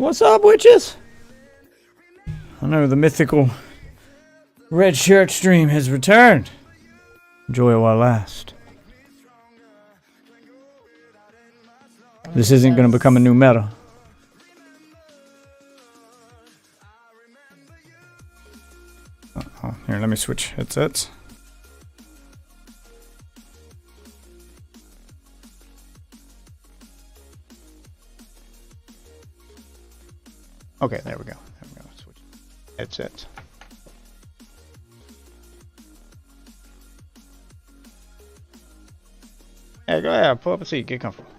What's up, witches? I know the mythical red shirt stream has returned. Enjoy it while it lasts. This isn't going to become a new meta. Oh, here, let me switch headsets. Okay, there we go. There we go. Switch headsets. Yeah, go ahead. Pull up a seat. Get comfortable.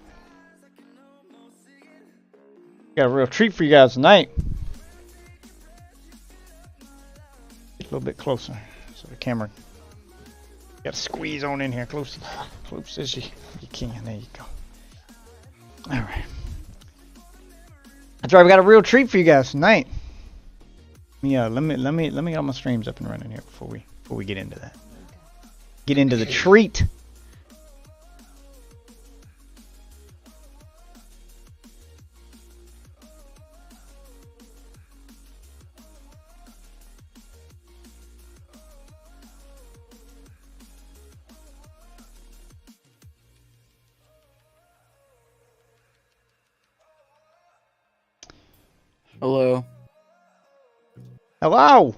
Got a real treat for you guys tonight. Get a little bit closer so the camera. Got to squeeze on in here close as you can. There you go. All right. That's right. We got a real treat for you guys tonight. Yeah, let me get all my streams up and running here before we get into that. Get into the treat. Hello. Hello.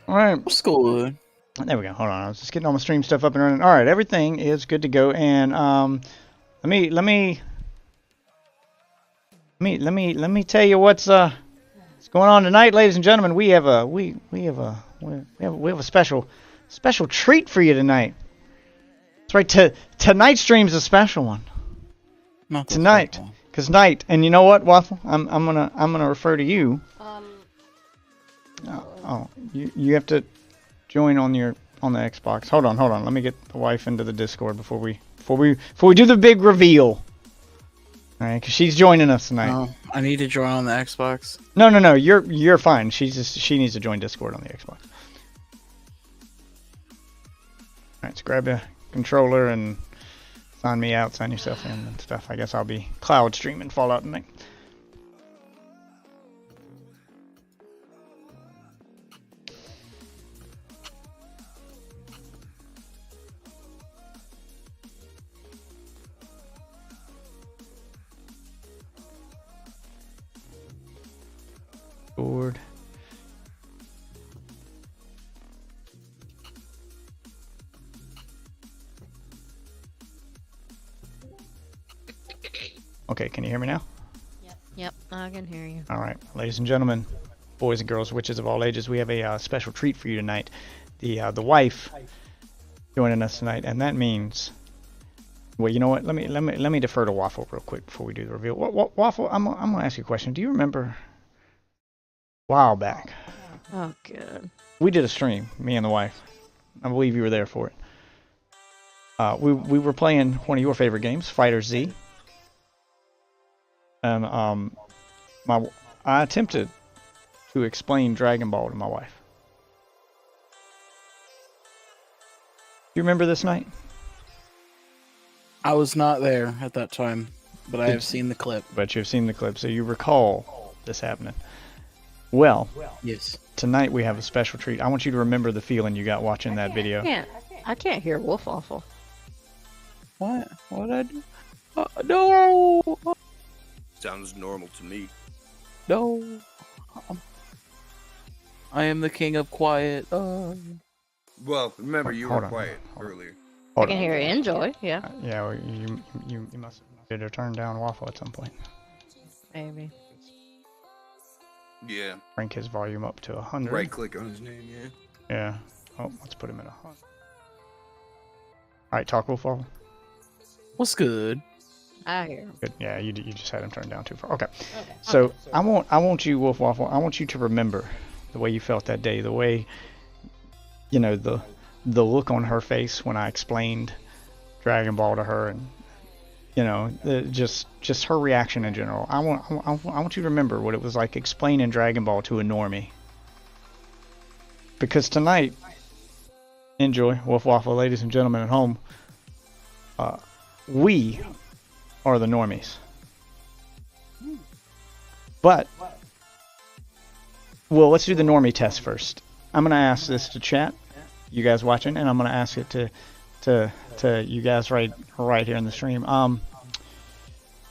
All right. What's good? There we go. Hold on. I was just getting all my stream stuff up and running. All right. Everything is good to go. And let me tell you what's going on tonight, ladies and gentlemen. We have a special treat for you tonight. That's right. Tonight's stream's a special one. Not Tonight. Cause night, and you know what, Waffle? I'm gonna refer to you. You have to join on the Xbox. Hold on. Let me get the wife into the Discord before we do the big reveal. All right, cause she's joining us tonight. Oh, I need to join on the Xbox. No, you're fine. She needs to join Discord on the Xbox. All right, so grab a controller and sign me out, sign yourself in and stuff. I guess I'll be cloud streaming Fallout tonight. Board. Okay, can you hear me now? Yep, I can hear you. All right, ladies and gentlemen, boys and girls, witches of all ages, we have a special treat for you tonight. The wife joining us tonight, and that means, well, you know what? Let me defer to Waffle real quick before we do the reveal. Waffle, I'm gonna ask you a question. Do you remember a while back? Oh, good. We did a stream, me and the wife. I believe you were there for it. We were playing one of your favorite games, Fighter Z. And I attempted to explain Dragon Ball to my wife. Do you remember this night? I was not there at that time, but I have seen the clip. But you've seen the clip, so you recall this happening. Well, Yes. tonight we have a special treat. I want you to remember the feeling you got watching that video. I can't hear Wolf Waffle. What? What did I do? No! Sounds normal to me. No! I am the king of quiet. Well, remember you Hold were on, quiet hold on. earlier. I can hear Enjoy, yeah, Yeah, well, you must have to turn down Waffle at some point. maybe. Yeah. Crank his volume up to 100. Right click on his name, yeah. Yeah. Oh, let's put him at 100. All right, talk Wolf Waffle. What's good? I hear him. Good. Yeah, you just had him turned down too far. Okay. Okay. So I want you, Wolf Waffle. I want you to remember the way you felt that day, the way, you know, the look on her face when I explained Dragon Ball to her, and you know, just her reaction in general. I want you to remember what it was like explaining Dragon Ball to a normie. Because tonight, Enjoy, Wolf Waffle, ladies and gentlemen at home, we are the normies. But, well, let's do the normie test first. I'm going to ask this to chat, you guys watching, and I'm going to ask it to you guys right here in the stream.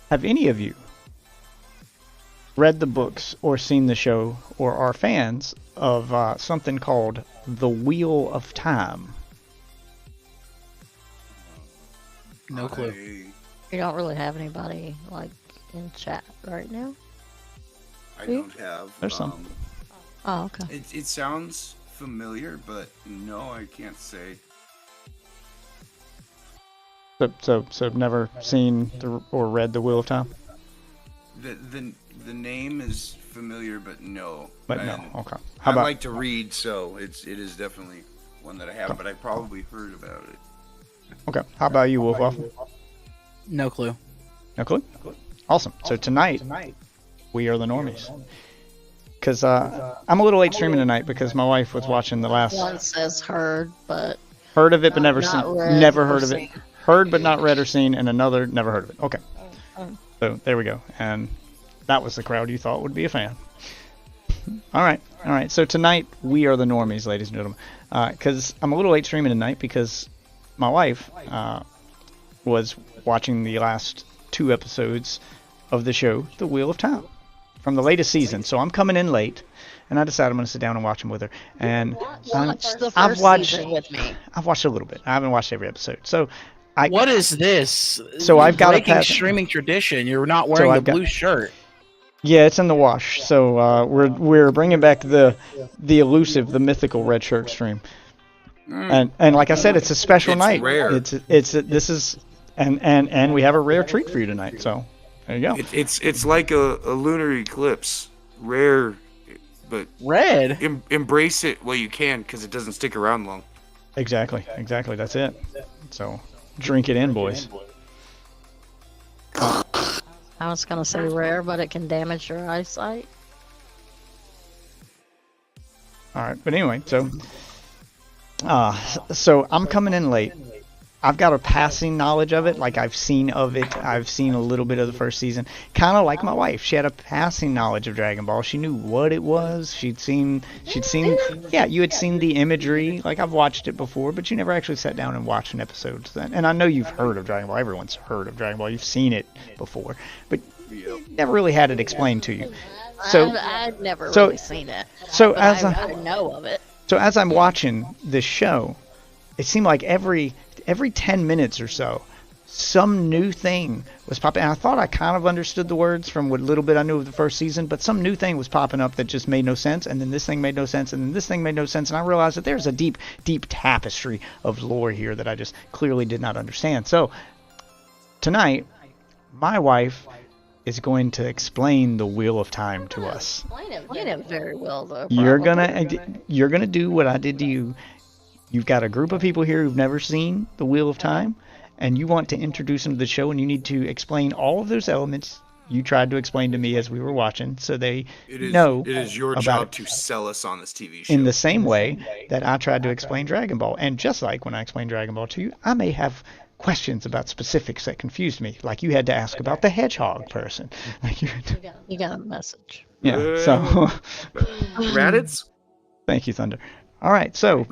Have any of you read the books or seen the show or are fans of something called The Wheel of Time? No clue. You don't really have anybody like in chat right now. I don't have. There's some. Oh, okay. It sounds familiar, but no, I can't say. So never seen or read The Wheel of Time? The name is familiar, but no. But no, And okay. I like to read, so it is definitely one that I have, but I probably heard about it. Okay. How about you, Wolf Waffle? No clue. No clue? Awesome. So tonight, we are the normies. Because I'm a little late streaming tonight because my wife was watching the last... One says heard, but Heard of it, but never not seen. read Never or heard of it. seen. Heard, but not read or seen, and another never heard of it. Okay. Oh. So there we go. And that was the crowd you thought would be a fan. All right. All right. So tonight, we are the normies, ladies and gentlemen. Because I'm a little late streaming tonight because my wife was watching the last 2 episodes of the show, The Wheel of Time, from the latest season. So I'm coming in late, and I decided I'm going to sit down and watch them with her. And watch the I've first watched season with me. I've watched a little bit. I haven't watched every episode. So What is this? So I've got a breaking pass- streaming tradition. You're not wearing the I've got- blue shirt. yeah, it's in the wash. So we're bringing back the elusive, the mythical red shirt stream. And like I said, it's a special It's night. rare. This is and we have a rare treat for you tonight. So there you go. It's like a lunar eclipse, rare, but Red. embrace it while you can, because it doesn't stick around long. Exactly. That's it. So drink it in, boys. I was gonna say rare, but it can damage your eyesight. All right, but anyway, so I'm coming in late. I've got a passing knowledge of it, like I've seen of it. I've seen a little bit of the first season, kind of like my wife. She had a passing knowledge of Dragon Ball. She knew what it was. She'd seen. Yeah, you had seen the imagery. Like I've watched it before, but you never actually sat down and watched an episode. And I know you've heard of Dragon Ball. Everyone's heard of Dragon Ball. You've seen it before, but you never really had it explained to you. So I've never so- really seen it. so But as I know of it. So as I'm watching this show, it seemed like every 10 minutes or so, some new thing was popping. And I thought I kind of understood the words from what little bit I knew of the first season, but some new thing was popping up that just made no sense, and then this thing made no sense, and then this thing made no sense, and I realized that there's a deep, deep tapestry of lore here that I just clearly did not understand. So tonight, my wife is going to explain the Wheel of Time to us. Explain it very well, though. You're probably. gonna do what I did to you. You've got a group of people here who've never seen the Wheel of Time, and you want to introduce them to the show, and you need to explain all of those elements you tried to explain to me as we were watching, so they know It is your about job it. to sell us on this TV show. In the same way that I tried to explain Dragon Ball. And just like when I explained Dragon Ball to you, I may have questions about specifics that confused me, like you had to ask about the hedgehog person. Like You got a message. yeah, so Raditz? thank you, Thunder. All right, so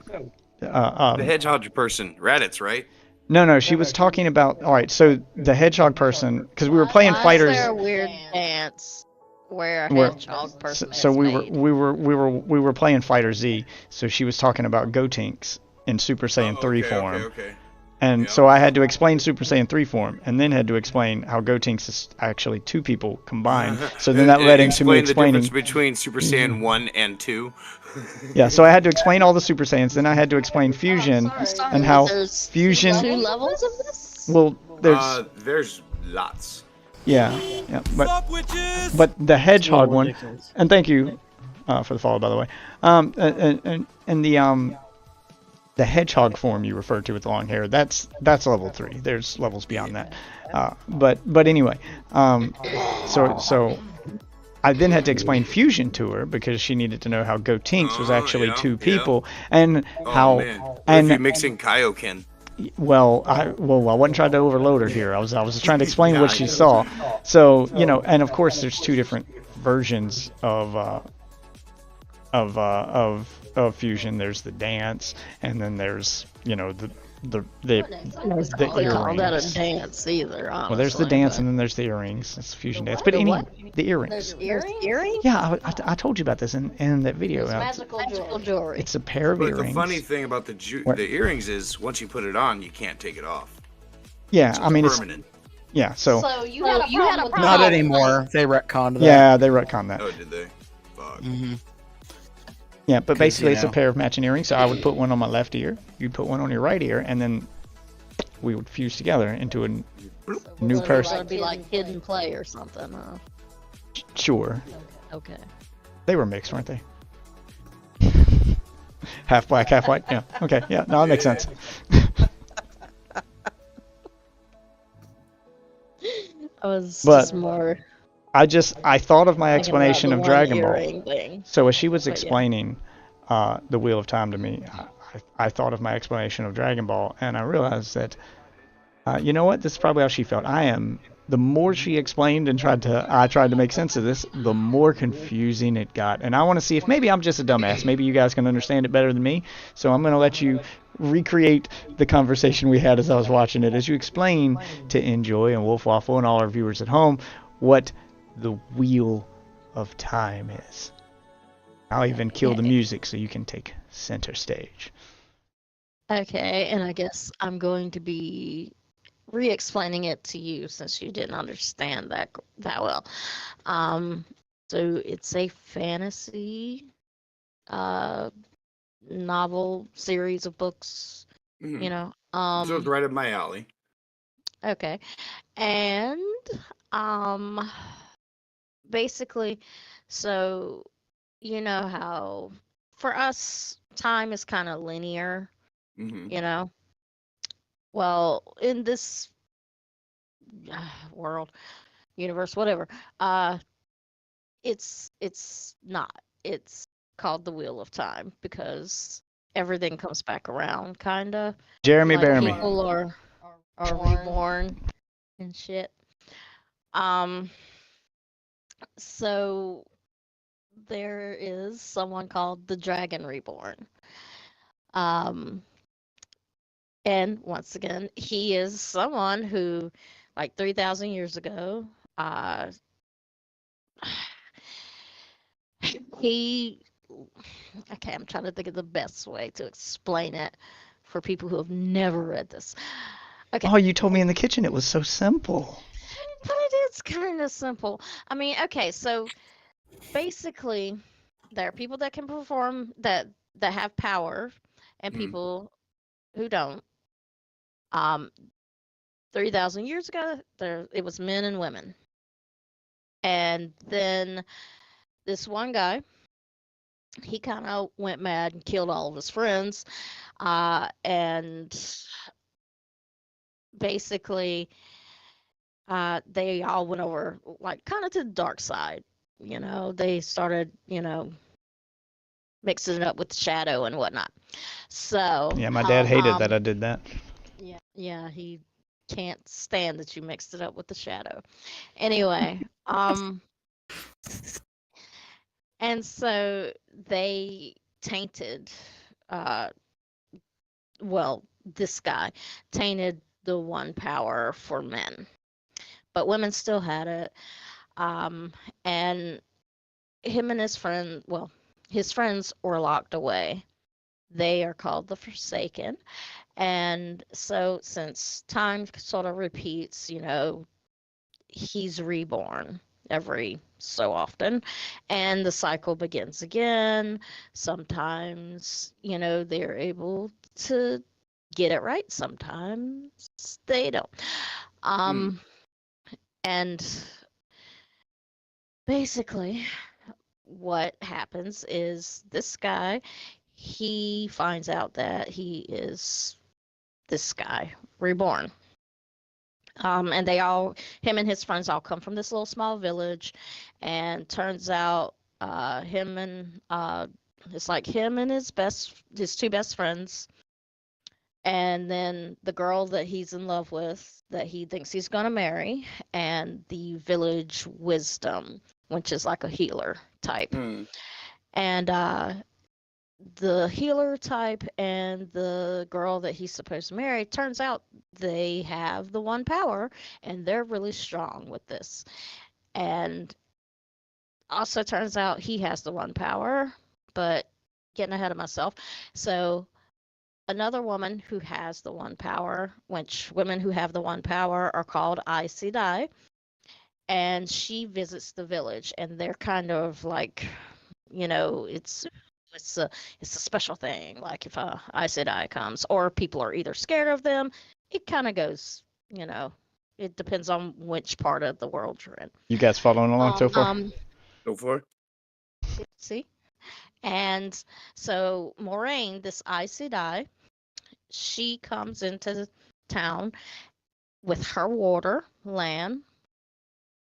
The hedgehog person. Raditz, right? no, she was talking about. All right, so the hedgehog person, because we were playing Why fighters. Is there a weird dance where a Where- hedgehog person So is we made? were playing Fighter Z. So she was talking about Gotenks in Super Saiyan 3 form. Okay. And Yeah. so I had to explain Super Saiyan 3 form, and then had to explain how Gotenks is actually 2 people combined. So then that led into me Explain the explaining. difference between Super Saiyan 1 and 2. Yeah, so I had to explain all the Super Saiyans. Then I had to explain Fusion Sorry, and how there's Fusion. 2 levels of this? Well, there's There's lots. yeah, but the hedgehog one. Ridiculous. And thank you for the follow, by the way. And the hedgehog form you referred to with the long hair, that's level 3. There's levels beyond that. But anyway, so I then had to explain Fusion to her because she needed to know how Gotenks was actually yeah, 2 yeah. people, and Oh, how man. What and if you mix in Kaioken? well, I wasn't trying to overload her here. I was trying to explain what Yeah, she I saw. So, and of course there's 2 different versions of fusion. There's the dance, and then there's the Exactly call that a earrings. dance either, honestly. Well, there's the dance, but- and then there's the earrings. It's fusion dance. But The any what? the earrings. There's earrings? Yeah, I told you about this in that video. It's magical jewelry. It's a pair of But earrings. the funny thing about the earrings is once you put it on, you can't take it off. Yeah, It's I mean, it's permanent. yeah. So you had a problem. Not anymore. They retconned that. yeah, they retconned that. Oh, did they? Fuck. Hmm. Yeah, but basically you it's a know. pair of matching earrings. So I would put one on my left ear, you'd put one on your right ear, and then we would fuse together into a new It's person. gonna be like hidden play or something, huh? Sure, Okay. they were mixed, weren't they? Half black, half white. Yeah. Okay. Yeah. No, that makes sense. I was But- just more I thought of my thinking explanation about of the one Dragon Ball. earring thing. So as she was But yeah. explaining the Wheel of Time to me, I thought of my explanation of Dragon Ball, and I realized that, you know what? This is probably how she felt. The more she explained and I tried to make sense of this, the more confusing it got. And I want to see if maybe I'm just a dumbass. Maybe you guys can understand it better than me. So I'm going to let you recreate the conversation we had as I was watching it, as you explain to Enjoy and Wolf Waffle and all our viewers at home what the Wheel of Time is. I'll even kill the music so you can take center stage. Okay, and I guess I'm going to be re-explaining it to you since you didn't understand that well. So it's a fantasy novel series of books, Mhm. you know. So it's right up my alley. Okay. And basically, so you know how for us time is kind of linear, Hmm. you know. Well, in this world, universe, whatever, it's not. It's called the Wheel of Time because everything comes back around, kinda. Jeremy Like Bearimy. people are reborn and shit. So there is someone called the Dragon Reborn. And once again, he is someone who, like 3,000 years ago, he. Okay, I'm trying to think of the best way to explain it for people who have never read this. Okay. Oh, you told me in the kitchen it was so simple. But it is kind of simple. I mean, okay, so basically, there are people that can perform that have power, and Mhm. people who don't. 3,000 years ago, it was men and women, and then this one guy, he kind of went mad and killed all of his friends, and basically, they all went over like kind of to the dark side. You know, they started, mixing it up with the shadow and whatnot. So Yeah, my dad hated that I did that. yeah, he can't stand that you mixed it up with the shadow. Anyway, and so they tainted, well, this guy tainted the one power for men, but women still had it. And him and his friend, well, his friends were locked away. They are called the Forsaken. And so, since time sort of repeats, he's reborn every so often, and the cycle begins again. Sometimes, they're able to get it right, sometimes they don't. And basically, what happens is this guy, he finds out that he is this guy reborn. And him and his friends all come from this little small village, and turns out it's like him and his two best friends, and then the girl that he's in love with that he thinks he's gonna marry, and the village wisdom which is like a healer type. Mm. And the healer type and the girl that he's supposed to marry, turns out they have the one power and they're really strong with this. And also turns out he has the one power, but getting ahead of myself. So another woman who has the one power, which women who have the one power are called Aes Sedai, and she visits the village, and they're kind of like, it's a special thing. Like if a Aes Sedai comes, or people are either scared of them, it kind of goes, it depends on which part of the world you're in. You guys following along so far? So far. See, and so Moraine, this Aes Sedai, she comes into town with her warder, Lan.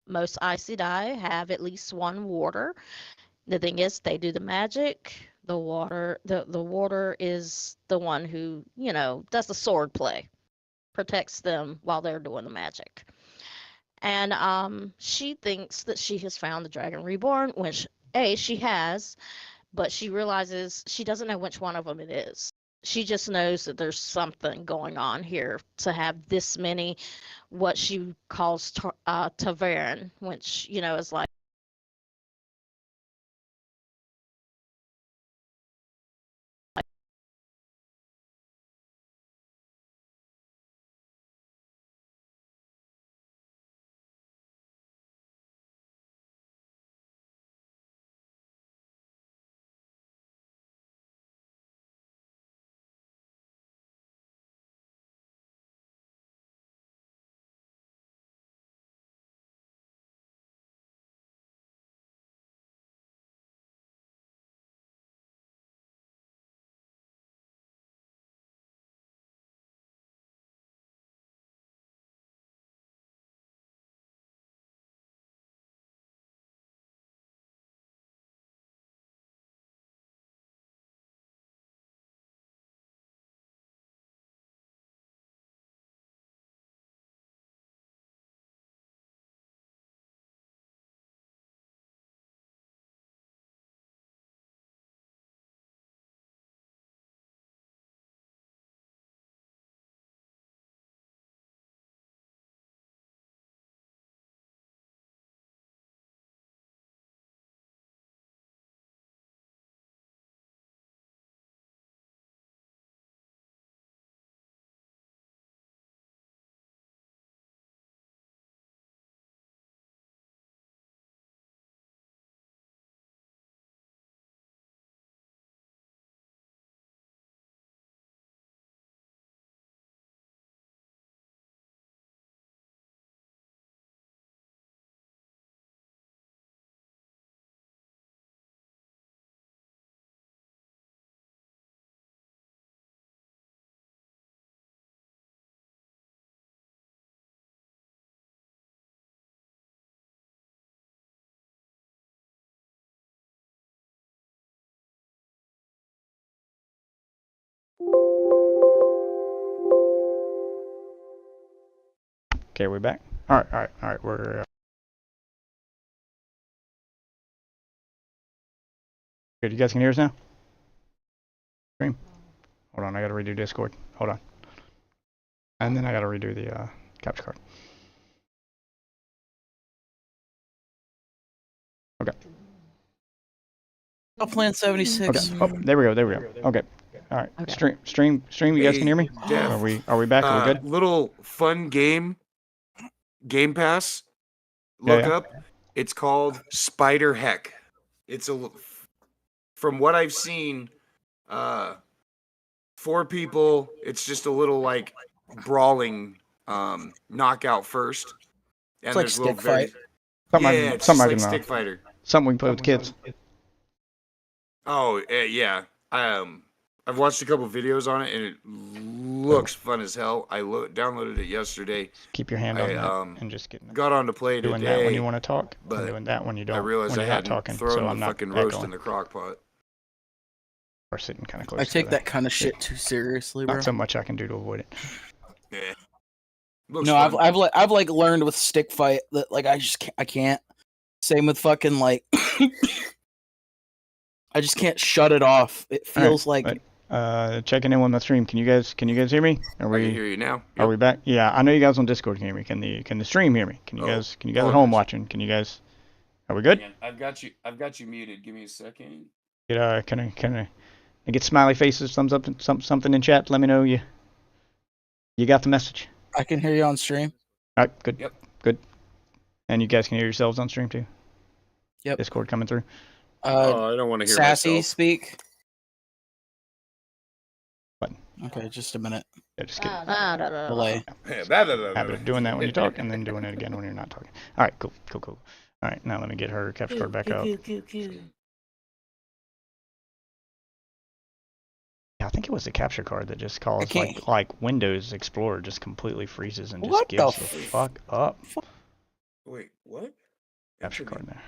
Most Aes Sedai have at least one warder. The thing is, they do the magic. The warder is the one who, does the sword play, protects them while they're doing the magic. And she thinks that she has found the Dragon Reborn, which she has, but she realizes she doesn't know which one of them it is. She just knows that there's something going on here to have this many, what she calls ta'veren, which, is like Okay, we're back. All right. We're good. You guys can hear us now? Stream. Hold on, I gotta redo Discord. Hold on. And then I gotta redo the capture card. Okay. Plan 76. Okay. Oh, there we go. Okay. All right. Okay. Stream. You guys can hear me? Jeff, Are we back? Are we good? Little fun game pass. Yeah, Look yeah. up. It's called Spider Heck. It's from what I've seen, 4 people. It's just a little like brawling knockout first. And It's like there's little stick fight. it's just like Stick Fighter. Something we can play with kids. Oh yeah. I've watched a couple videos on it and it looks fun as hell. I downloaded it yesterday. Keep your hand on that and just got on to play doing today. that when you want to talk, but and doing that when you don't. I realized when I you're not hadn't talking, thrown so the I'm not fucking roast echoing. in the crock pot. Or sitting kind of close. I take together. that kind of shit too seriously, bro. Not so much I can do to avoid it. Yeah. Looks No, fun. I've learned with stick fight that like I can't. Same with fucking like. I just can't shut it off. It feels like. Checking in with my stream. Can you guys hear me? I can hear you now. Are we back? Yeah, I know you guys on Discord can hear me. Can the stream hear me? Can you guys at home watching? Can you guys? Are we good? I've got you muted. Give me a second. Can I get smiley faces, thumbs up, something in chat? Let me know you got the message. I can hear you on stream. All right, good. Yep. Good. And you guys can hear yourselves on stream too. Yep. Discord coming through. I don't want to hear Sassy, myself. speak. Button. Okay, just a minute. Yeah, just get Delay. habit of doing that when you talk and then doing it again when you're not talking. All right, cool. All right, now let me get her capture card back up. I think it was the capture card that just caused like Windows Explorer just completely freezes and just gives the fuck up. Wait, what? Capture card there.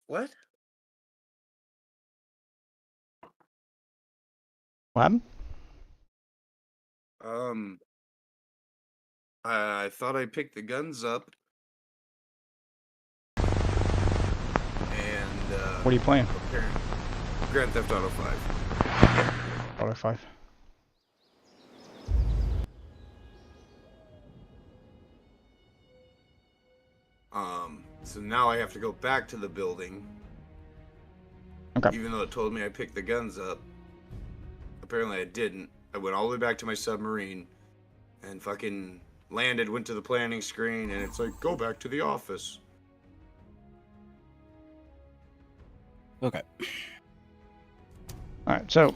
What? What happened? I thought I picked the guns up. And What are you playing? Grand Theft Auto 5. Auto 5. So now I have to go back to the building. Okay. Even though it told me I picked the guns up. Apparently I didn't. I went all the way back to my submarine and fucking landed, went to the planning screen, and it's like, go back to the office. Okay. All right. So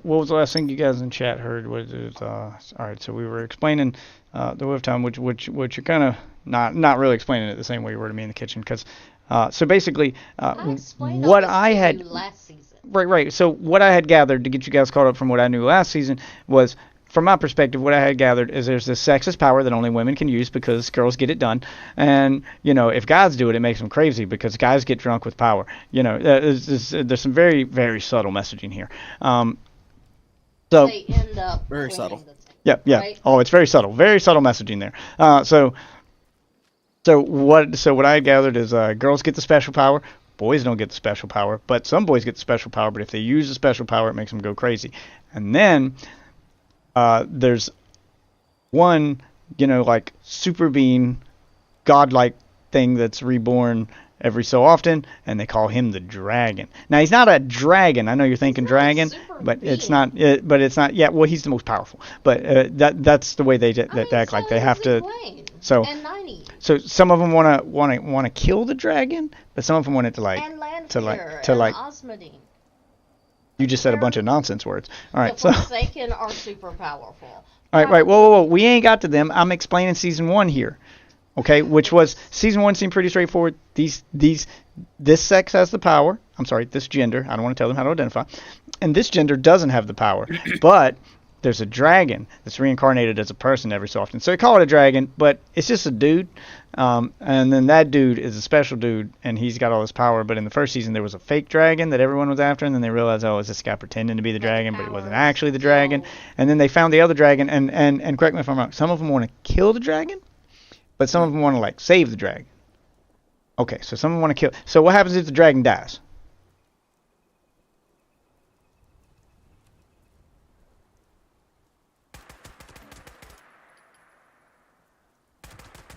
what was the last thing you guys in chat heard? Was all right. So we were explaining the Wheel of Time, which you're kind of not really explaining it the same way you were to me in the kitchen, because so basically what I had last season. Right. So what I had gathered to get you guys caught up from what I knew last season was, from my perspective, what I had gathered is there's this sexist power that only women can use because girls get it done. And, if guys do it, it makes them crazy because guys get drunk with power. There's some very, very subtle messaging here. So They end up Very winning subtle. the thing, yeah. right? Oh, it's very subtle messaging there. So what I had gathered is girls get the special power. Boys don't get the special power, but some boys get the special power, but if they use the special power, it makes them go crazy. And then there's one, like super being, godlike thing that's reborn every so often, and they call him the dragon. Now, he's not a dragon. I know you're thinking dragon, but it's not. But it's not. Yeah, well, he's the most powerful. But that's the way they act like they have to. So. And 90. So some of them want to kill the dragon, but some of them want it to And Lanfear and Osmodine. You just said a bunch of nonsense words. All right, The so Forsaken are super powerful. all right, whoa, we ain't got to them. I'm explaining season 1 here, okay? Which was season 1 seemed pretty straightforward. This sex has the power. I'm sorry, this gender. I don't want to tell them how to identify, and this gender doesn't have the power, but there's a dragon that's reincarnated as a person every so often. So they call it a dragon, but it's just a dude. And then that dude is a special dude, and he's got all this power. But in the first season, there was a fake dragon that everyone was after, and then they realized, oh, it's this guy pretending to be the dragon, but he wasn't actually the dragon. And then they found the other dragon, and correct me if I'm wrong, some of them want to kill the dragon, but some of them want to, save the dragon. Okay, so some of them want to kill. So what happens if the dragon dies?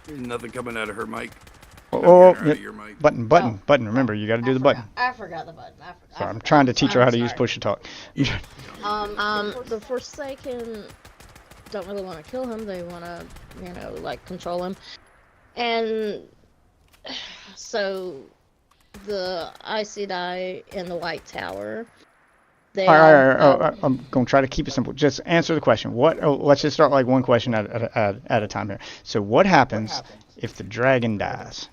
There's nothing coming out of her mic. Your mic. Button. Remember, you got to do the button. I forgot the button. Sorry, I'm trying to teach her how to use push to talk. The Forsaken don't really want to kill him. They want to, control him. And so the Aes Sedai in the White Tower, they all right. I'm going to try to keep it simple. Just answer the question. Let's just start one question at a time here. So what happens if the dragon dies?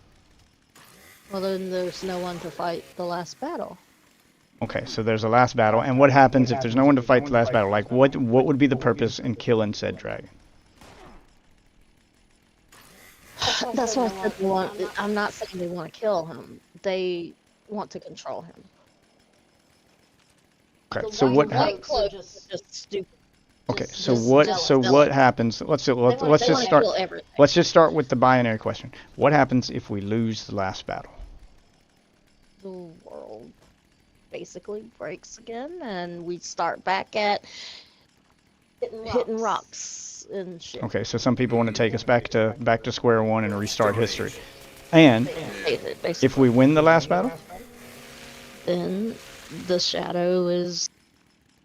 Well, then there's no one to fight the last battle. Okay, so there's a last battle, and what happens if there's no one to fight the last battle? What would be the purpose in killing said dragon? That's what I said. I'm not saying they want to kill him. They want to control him. Okay, so what? White cloaks are just stupid. Okay, Just- so just what? jealous, So what jealous. happens? Let's They let's wanna just start. kill everything. Let's just start with the binary question. What happens if we lose the last battle? The world basically breaks again, and we start back at hitting rocks and shit. Okay, so some people want to take us back to square one and restart history. And Basically, if we win the last battle, then the shadow is,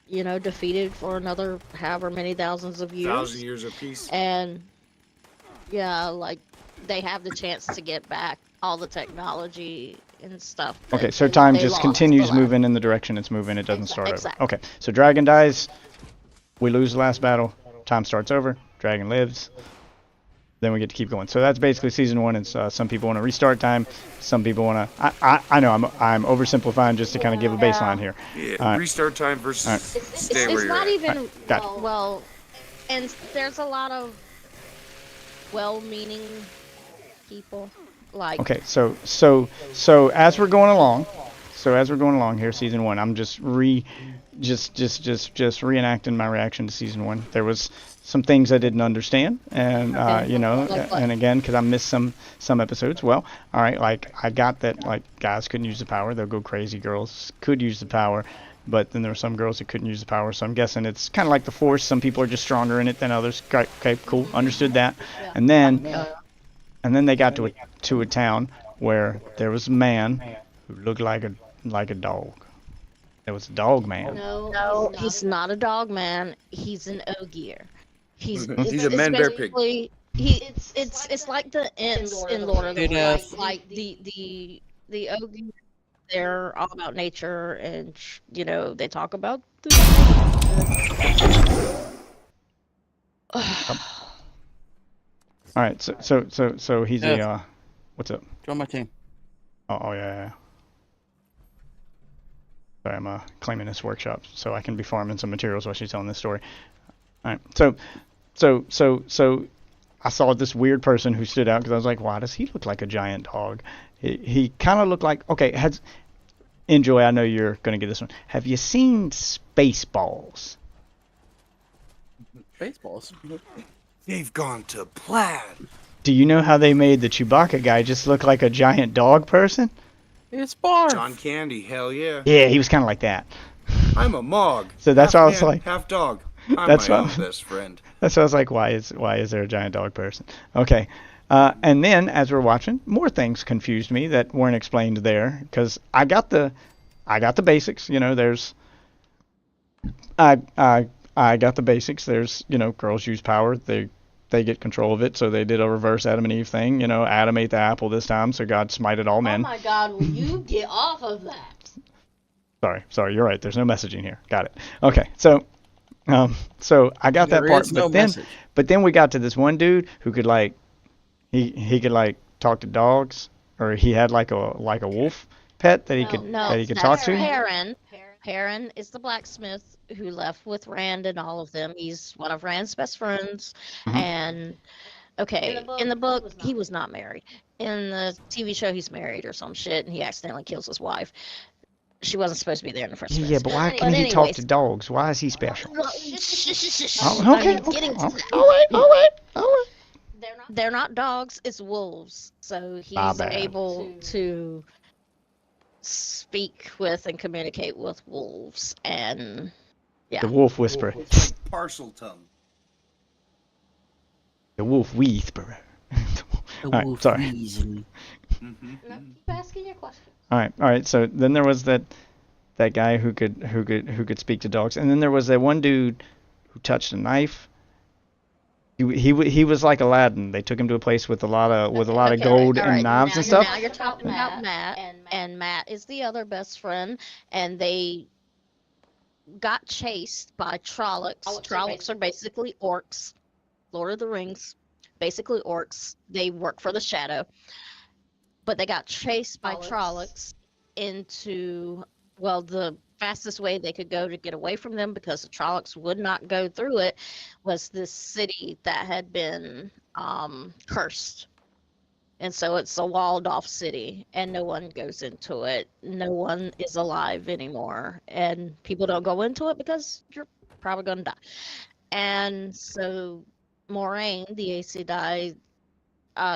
defeated for another however many thousands of years. 1,000 years apiece. And yeah, like they have the chance to get back all the technology and stuff. okay, that so time they just lost continues the last- moving in the direction it's moving. It doesn't start over. Exactly. Okay, so dragon dies. We lose the last battle. Time starts over. Dragon lives. Then we get to keep going. So that's basically season one. It's some people want to restart time. Some people want to. I know I'm oversimplifying just to kind of give a baseline here. Yeah, All right. restart time versus All right. stay where It's you're not at. even got it. well, and there's a lot of well-meaning people like Okay, so as we're going along, here, season one, I'm just reenacting my reaction to season one. There was some things I didn't understand, and Okay. Like what? and again, because I missed some episodes. Well, all right, like I got that, like guys couldn't use the power; they'll go crazy. Girls could use the power, but then there were some girls that couldn't use the power. So I'm guessing it's kind of like the Force. Some people are just stronger in it than others. Okay, cool, understood that. And then they got to a town where there was a man who looked like a dog. There was a dog man. No, he's not a dog man. He's an Ogier. He's He's a man bear pig. basically- it's like the Ents in Lord of the Hey, Rings. Daph. Like the Ogier, they're all about nature, and they talk about the. All right, so he's Yeah. a what's up? Join my team. Oh yeah. Sorry, I'm claiming this workshop so I can be farming some materials while she's telling this story. All right, so I saw this weird person who stood out because I was like, why does he look like a giant dog? He kind of looked like Enjoy. I know you're gonna get this one. Have you seen Spaceballs? Baseballs. They've gone to plaid. Do you know how they made the Chewbacca guy just look like a giant dog person? It's Barf. John Candy, hell yeah. Yeah, he was kind of like that. I'm a Mog. So that's half why I was man, like- half dog. I'm That's my why- own best friend. That's why I was like, why is there a giant dog person? Okay. And then as we're watching, more things confused me that weren't explained there because I got the basics. There's I got the basics. There's girls use power. They get control of it. So they did a reverse Adam and Eve thing. Adam ate the apple this time, so God smited all men. Oh my God! Will you get off of that? Sorry, you're right. There's no messaging here. Got it. Okay, so I got that There part, is no but then message. we got to this one dude who could he could talk to dogs, or he had like a wolf pet that he could talk to. Perrin is the blacksmith who left with Rand and all of them. He's one of Rand's best friends. Mhm. And in the book, he was not married. In the TV show, he's married or some shit, and he accidentally kills his wife. She wasn't supposed to be there in the first place. Yeah, but why can But he talk anyways. to dogs? Why is he special? Oh, I'm okay, getting to that. all right. They're not dogs, it's wolves. So My he's bad. able to speak with and communicate with wolves. And yeah. The wolf whisperer. Parcel tongue. The wolf whisperer. All right, sorry. Mm-hmm. Keep asking your question. All right. So then there was that guy who could speak to dogs, and then there was that one dude who touched a knife. He was like Aladdin. They took him to a place with a lot of gold all and right, knives now and stuff. Now you're talking about Matt, and Matt is the other best friend, and they got chased by Trollocs. Trollocs are basically orcs. Lord of the Rings, basically orcs. They work for the Shadow, but they got chased by Trollocs into the fastest way they could go to get away from them, because the Trollocs would not go through it, was this city that had been cursed. And so it's a walled off city, and no one goes into it. No one is alive anymore, and people don't go into it because you're probably going to die. And so Moraine, the AC Dai,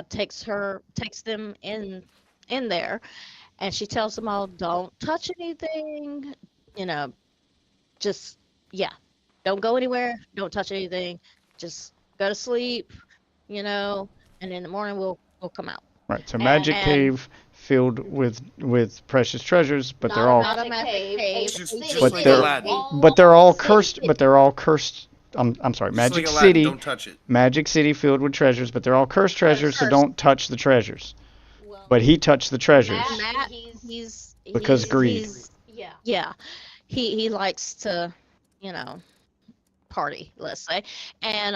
takes them in there, and she tells them all, don't touch anything, you know, just yeah, don't go anywhere, don't touch anything, just go to sleep, and in the morning we'll come out. Right. So magic And cave filled with precious treasures, but they're Not a all not a magic magic cave, Just- a just but like they're Aladdin. but they're all city. cursed. But they're all cursed. I'm sorry. Just Magic like Aladdin, City. don't touch it. Magic City filled with treasures, but they're all cursed treasures. So cursed. don't touch the treasures. Well, But he touched the treasures. Matt, he's Because greed. yeah. Yeah, he likes to, party, let's say, and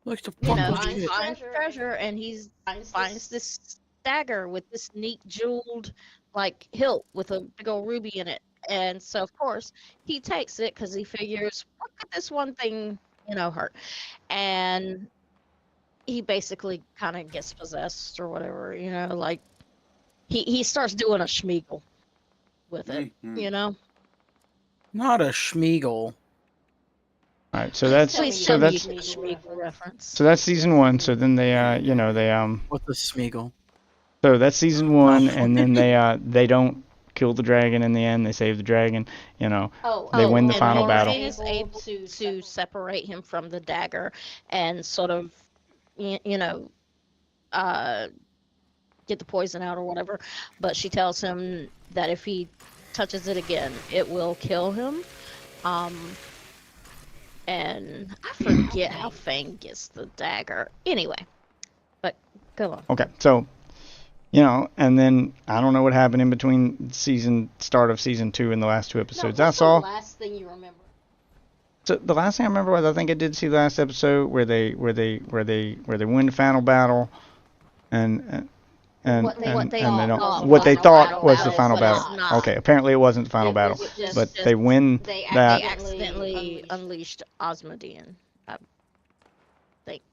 Like to you fuck know, with he shit. finds treasure, and he finds this dagger with this neat jeweled like hilt with a big old ruby in it, and so of course he takes it because he figures, what could this one thing, hurt? And he basically kind of gets possessed or whatever, like he starts doing a Schmeagle with it, Mhm. Not a Schmeagle. All right. So that's Please so tell me you that's get a Schmeagle reference. so that's season one. So then they What's a Schmeagle? so that's season one, and then they don't kill the dragon in the end. They save the dragon. Oh, They win the and final Moraine battle. is able to separate him from the dagger and sort of, uh, get the poison out or whatever. But she tells him that if he touches it again, it will kill him. And I forget how Fang gets the dagger. Anyway, but go on. Okay. So and then I don't know what happened in between start of season 2 and the last 2 episodes. What's I saw. the last thing you remember? So the last thing I remember was I think I did see the last episode where they win the final battle, and What they and they thought don't was the what they final thought battle, was the but final it's battle. not. Okay, apparently it wasn't the final It battle, was just- but they win They that. They accidentally unleashed Osmodian, I think.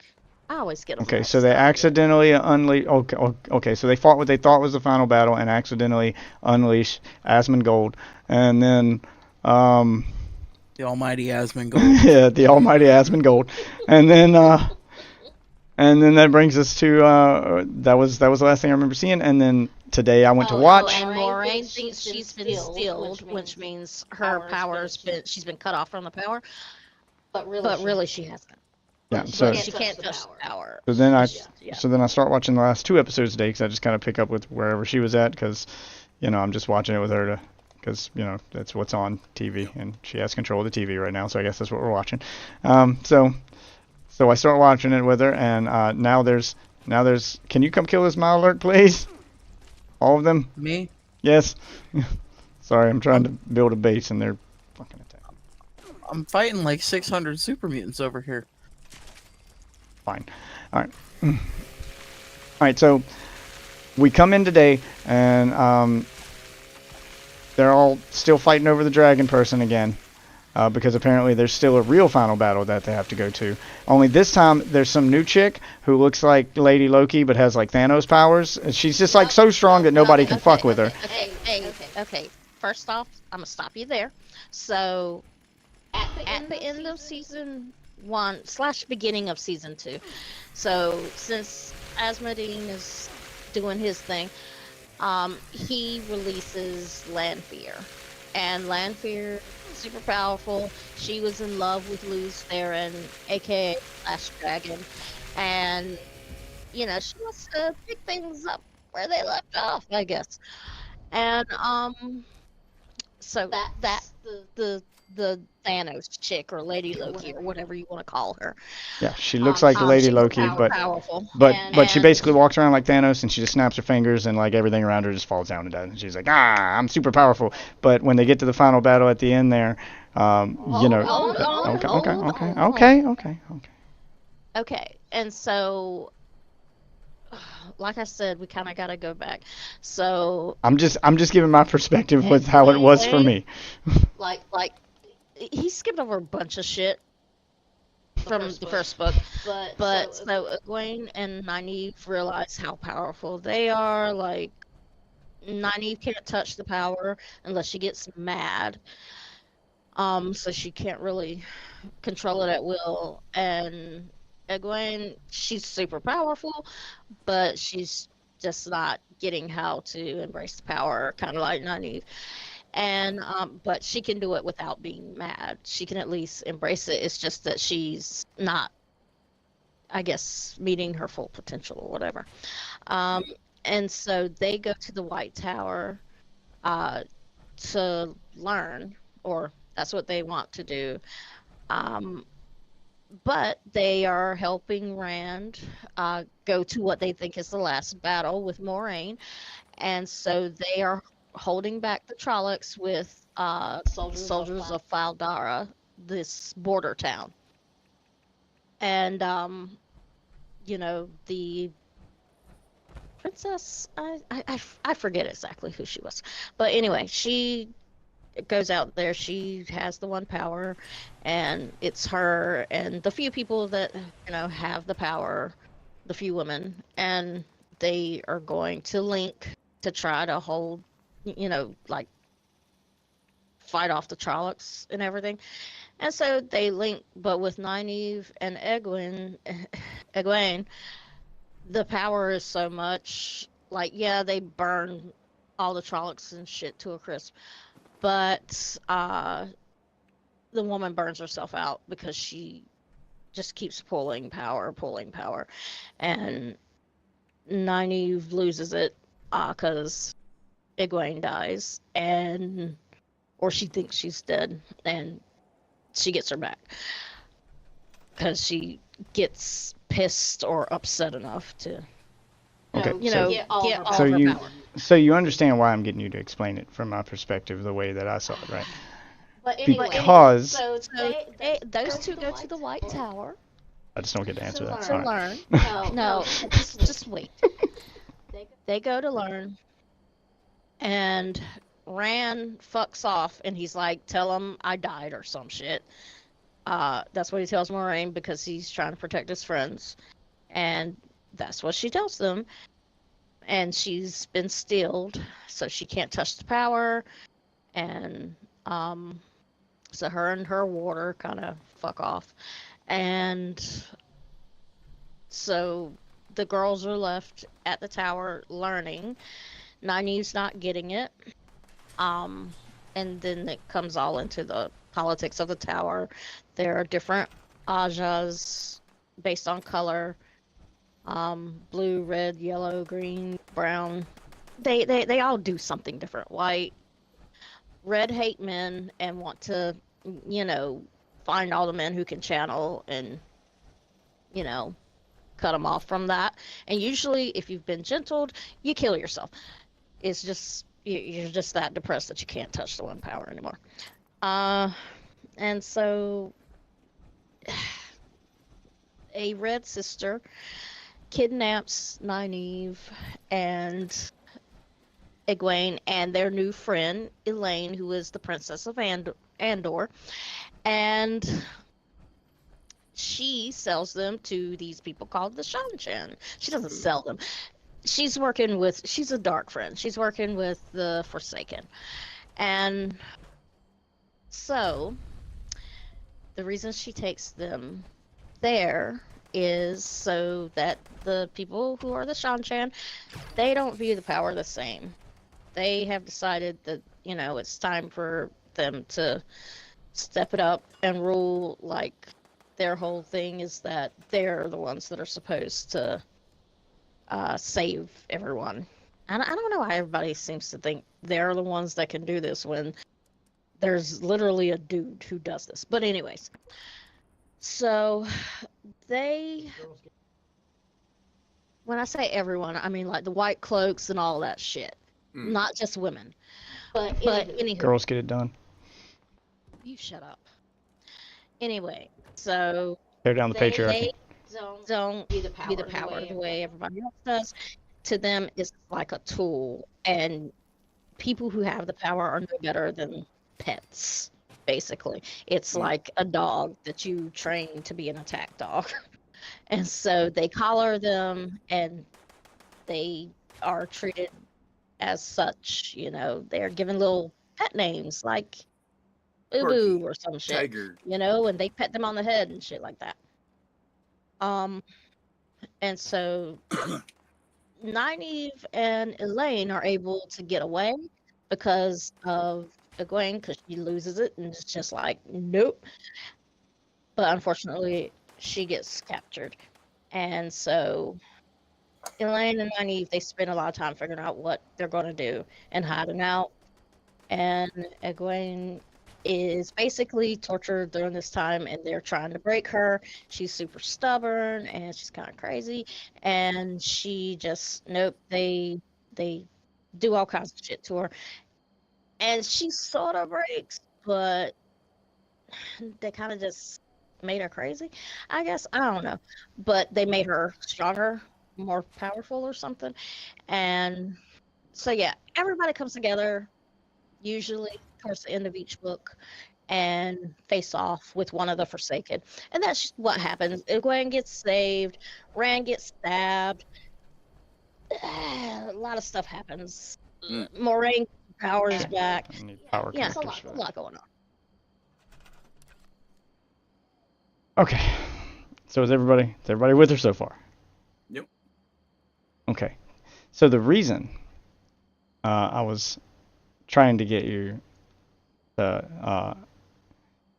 I always get them Okay, mixed so they up. accidentally unleashed. Okay, so they fought what they thought was the final battle and accidentally unleashed Asmongold, and then The almighty Asmongold. yeah, the almighty Asmongold, and then that brings us to that was the last thing I remember seeing, and then today I went to watch. And Moraine Moraine thinks thinks she's she's been been stilled, stilled, which which means means her power's been- she's been cut off from the power, But but really she hasn't. Yeah, But so She can't touch the power. so then I Yeah. so then I start watching the last 2 episodes today because I just kind of pick up with wherever she was at because I'm just watching it with her because that's what's on TV and she has control of the TV right now, so I guess that's what we're watching. So I start watching it with her, and now there's can you come kill this Mirelurk, please? All of them? Me? Yes. Sorry, I'm trying to build a base and they're fucking attacking. I'm fighting like 600 super mutants over here. Fine. All right. All right. So we come in today, and they're all still fighting over the dragon person again, because apparently there's still a real final battle that they have to go to. Only this time there's some new chick who looks like Lady Loki but has like Thanos powers. And she's just like so strong that nobody can fuck with her. Okay. First off, I'm gonna stop you there. So at the end of season 1 / beginning of season 2, so since Asmodine is doing his thing, he releases Lanfear, and Lanfear super powerful. She was in love with Luz Theron, aka Flash Dragon, and she wants to pick things up where they left off, I guess. And so That's the Thanos chick or Lady Loki or whatever you want to call her. Yeah, she looks like Lady She's Loki, powerful. but she And- basically walks around like Thanos and she just snaps her fingers and like everything around her just falls down and dies. And she's like, I'm super powerful. But when they get to the final battle at the end there, Hold on. Okay. Okay, and so, like I said, we kind of got to go back. So, I'm just giving my perspective with how it was for me. like, he skipped over a bunch of shit from the first book. But so Egwene and Nynaeve realize how powerful they are. Like, Nynaeve can't touch the power unless she gets mad. So she can't really control it at will. And Egwene, she's super powerful, but she's just not getting how to embrace the power, kind of like Nynaeve. And but she can do it without being mad. She can at least embrace it. It's just that she's not, I guess, meeting her full potential or whatever. Um, and so they go to the White Tower uh, to learn, or that's what they want to do. Um, but they are helping Rand go to what they think is the last battle with Moraine, and so they are holding back the Trollocs with soldiers of Faldara, this border town. And the princess, I forget exactly who she was, but anyway, she goes out there. She has the one power, and it's her and the few people that have the power, the few women, and they are going to link to try to hold, like fight off the Trollocs and everything. And so they link, but with Nynaeve and Egwene, the power is so much. Like, yeah, they burn all the Trollocs and shit to a crisp, but the woman burns herself out because she just keeps pulling power, and Nynaeve loses it because Egwene dies, or she thinks she's dead, and she gets her back because she gets pissed or upset enough to, Okay, get all so of her you power. so you understand why I'm getting you to explain it from my perspective, the way that I saw it, right? But anyway, Because so Those two go to the White Tower I just don't get to answer that. to All right. learn. No, No, just wait. They go to learn, and Rand fucks off, and he's like, "Tell him I died" or some shit. That's what he tells Moraine because he's trying to protect his friends, and that's what she tells them. And she's been steeled, so she can't touch the power, and so her and her water kind of fuck off, and so the girls are left at the tower learning. Nynaeve's not getting it. Um, and then it comes all into the politics of the tower. There are different Ajas based on color. Blue, red, yellow, green, brown. They all do something different. White, red hate men and want to, find all the men who can channel and, cut them off from that. And usually, if you've been gentled, you kill yourself. It's just you're just that depressed that you can't touch the one power anymore. And so a red sister kidnaps Nynaeve and Egwene and their new friend Elaine, who is the princess of Andor, and she sells them to these people called the Shanshan. She doesn't sell them. She's a dark friend. She's working with the Forsaken. And so the reason she takes them there is so that the people who are the Shanshan, they don't view the power the same. They have decided that, it's time for them to step it up and rule. Like, their whole thing is that they're the ones that are supposed to save everyone. And I don't know why everybody seems to think they're the ones that can do this when there's literally a dude who does this. But anyways, so when I say everyone, I mean like the white cloaks and all that shit. Not just women. But anywho. Girls get it done. You shut up. Anyway, so Tear down the patriarchy. they don't view the power the way everybody else does. To them, it's like a tool, and people who have the power are no better than pets. Basically, it's like a dog that you train to be an attack dog, and so they collar them, and they are treated as such. They're given little pet names like boo Corky, boo or some shit, Tiger. you know, and they pet them on the head and shit like that. And so Nynaeve and Elaine are able to get away because of Egwene, because she loses it and it's just like, nope. But unfortunately, she gets captured. And so Elaine and Nynaeve, they spend a lot of time figuring out what they're going to do and hiding out. And Egwene is basically tortured during this time, and they're trying to break her. She's super stubborn and she's kind of crazy, and she just nope. They do all kinds of shit to her, and she sort of breaks, but they kind of just made her crazy. I guess I don't know, but they made her stronger, more powerful, or something. And so yeah, everybody comes together usually towards the end of each book and face off with one of the Forsaken. And that's what happens. Egwene gets saved, Rand gets stabbed. A lot of stuff happens. Moraine powers back. I need power Yeah, connectors a for that. lot going on. Okay. So is everybody with her so far? Yep. Okay. So the reason I was trying to get you to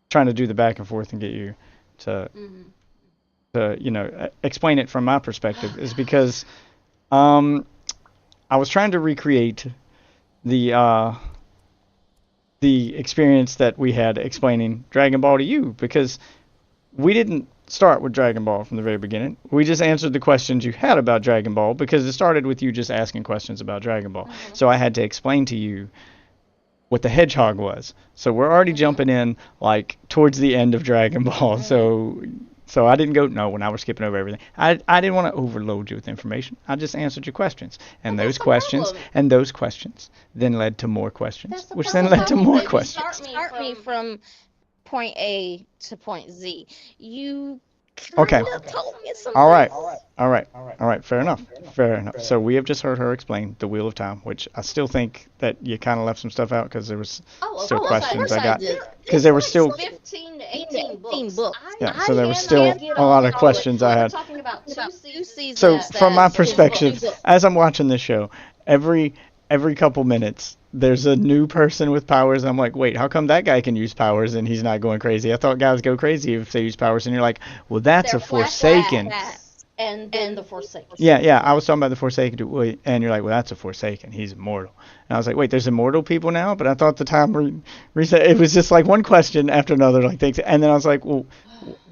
trying to do the back and forth and get you to explain it from my perspective is because I was trying to recreate the experience that we had explaining Dragon Ball to you, because we didn't start with Dragon Ball from the very beginning. We just answered the questions you had about Dragon Ball because it started with you just asking questions about Dragon Ball. So I had to explain to you what the hedgehog was. So we're already jumping in like towards the end of Dragon Ball. So I didn't go, no, now we're skipping over everything. I didn't want to overload you with information. I just answered your questions. And those questions then led to more questions, which then led to more questions. Start me from point A to point Z. You Okay. kinda told me some All right. things. All right. Fair enough. So we have just heard her explain the Wheel of Time, which I still think that you kind of left some stuff out because there was still questions I got. Because there were still 15 to 18 books. Yeah, so there was still a lot of questions I had. We're talking about two seasons. So that- from my that- perspective, as I'm watching this show, every couple minutes there's a new person with powers. I'm like, wait, how come that guy can use powers and he's not going crazy? I thought guys go crazy if they use powers, and you're like, well, that's They're a Forsaken. flashbacks, and then the Forsaken. Yeah, I was talking about the Forsaken, and you're like, well, that's a Forsaken. He's immortal. And I was like, wait, there's immortal people now? But I thought the time reset. It was just like one question after another, like things, and then I was like, well,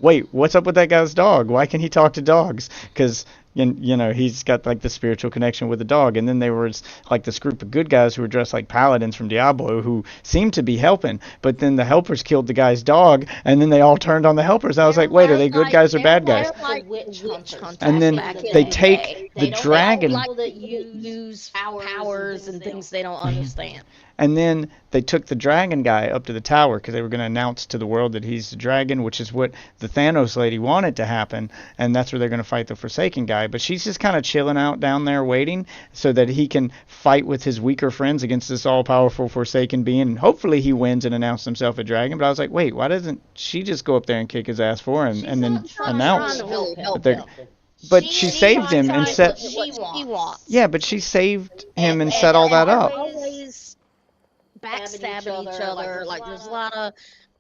wait, what's up with that guy's dog? Why can he talk to dogs? Because he's got like the spiritual connection with the dog. And then there was like this group of good guys who were dressed like paladins from Diablo who seemed to be helping, but then the helpers killed the guy's dog, and then they all turned on the helpers. I was like, wait, are they good guys or bad guys? They're like witch hunters. And then back in they the take day. the They don't dragon- like Like that that you use powers powers and things they don't understand. And then they took the dragon guy up to the tower because they were going to announce to the world that he's the dragon, which is what the Thanos lady wanted to happen. And that's where they're going to fight the Forsaken guy. But she's just kind of chilling out down there waiting so that he can fight with his weaker friends against this all-powerful Forsaken being. And hopefully he wins and announces himself a dragon. But I was like, wait, why doesn't she just go up there and kick his ass for him and then announce? Help they're- him. But she saved him and set... What she wants. Yeah, but she saved him and set all that up. Always backstabbing each other. Like there's a lot of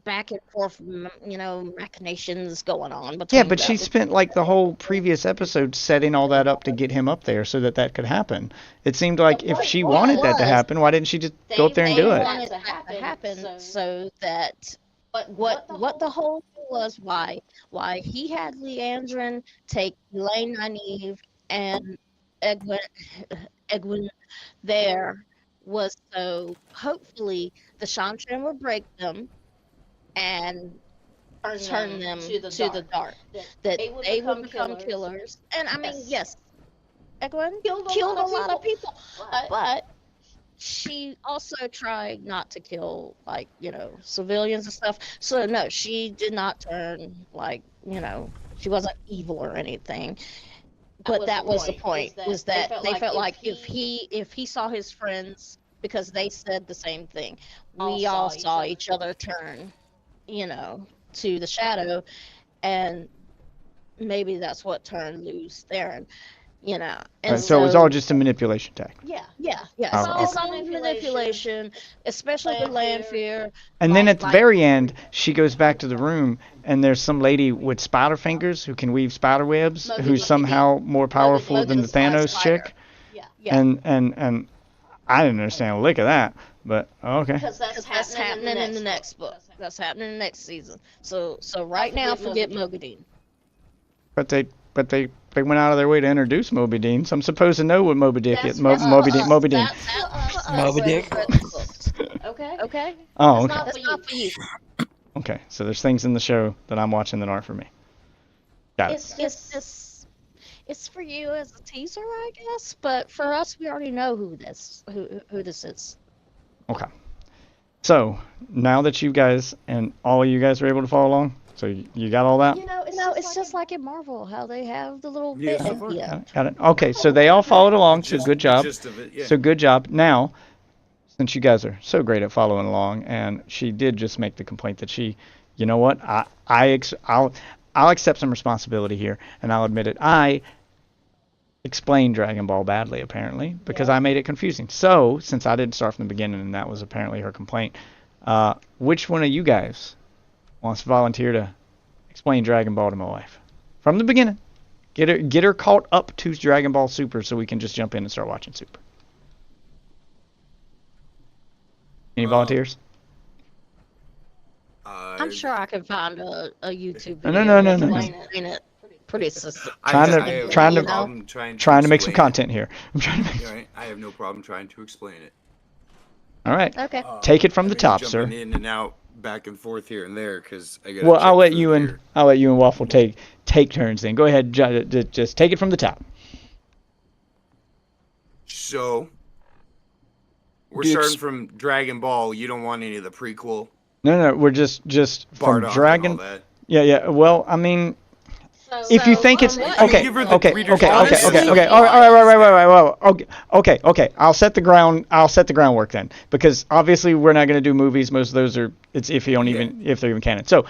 back and forth, machinations going on. Yeah, between but she them. spent like the whole previous episode setting all that up to get him up there so that could happen. It seemed like if she wanted that to happen, why didn't she just go up there and They do it? wanted That to to happen so- so that But what the whole thing was, why he had Leandrin take Elaine, Nynaeve, and Egwene there was so hopefully the Shantran would break them and turn them to the dark. That they would become killers. And I mean, yes, Egwene killed a lot of people, but she also tried not to kill civilians and stuff. So no, she did not turn she wasn't evil or anything. But that was the point, was that they felt like if he saw his friends because they said the same thing. We all saw each other turn, to the shadow, and maybe that's what turned loose Theron, And So it was all just a manipulation tactic. Yeah. yeah, Oh, it's okay. all manipulation, especially with Lanfear. And then at the Like- very end, she goes back to the room, and there's some lady with spider fingers who can weave spider webs, Moby who's Dick. somehow more powerful Moby than the the Sky Thanos Spider. chick. Yeah. And I didn't understand a lick of that, but okay. Because That's happening in the next book. That's happening in the next season. So right now, forget Moby Dick. But they went out of their way to introduce Moby Dean, so I'm supposed to know what Moby Dick is. That's Moby Dean. Moby Dean. Moby Dick. Okay. Okay. Oh, That's okay. That's not for you. Okay. So there's things in the show that I'm watching that aren't for me. Got it. It's for you as a teaser, I guess. But for us, we already know who this is. Okay. So now that you guys and all of you guys are able to follow along, so you got all that? It's just like in Marvel, how they have the little Yeah, bit. so far. Got it. Okay. So they all followed along. So Just good the job. gist of it, yeah. So good job. Now, since you guys are so great at following along, and she did just make the complaint that you know what? I'll accept some responsibility here, and I'll admit it. I explained Dragon Ball badly, apparently, because I made it confusing. So, since I didn't start from the beginning, and that was apparently her complaint, which one of you guys wants to volunteer to explain Dragon Ball to my wife from the beginning? Get her caught up to Dragon Ball Super, so we can just jump in and start watching Super. Any volunteers? I'm sure I can find a YouTube No, video. no. Explain it pretty succinct. Trying to- I have trying no to- problem Trying to make some explain content here. I'm trying to make. it. Right? I have no problem trying to explain it. All right. Okay. Take it from the I've been top, sir. jumping in and out, back and forth here and there, because I got. Well, I'll let you and Waffle take turns then. Go ahead, just take it from the top. So, we're Do you starting ex- from Dragon Ball. You don't want any of the prequel, No, we're just from Bardock Dragon. and all that. Yeah. Well, I mean, So, if you think it's what? okay, Give her the okay. Reader's Digest. All right. Okay. I'll set the groundwork then, because obviously we're not going to do movies. Most of those it's if they're even canon. So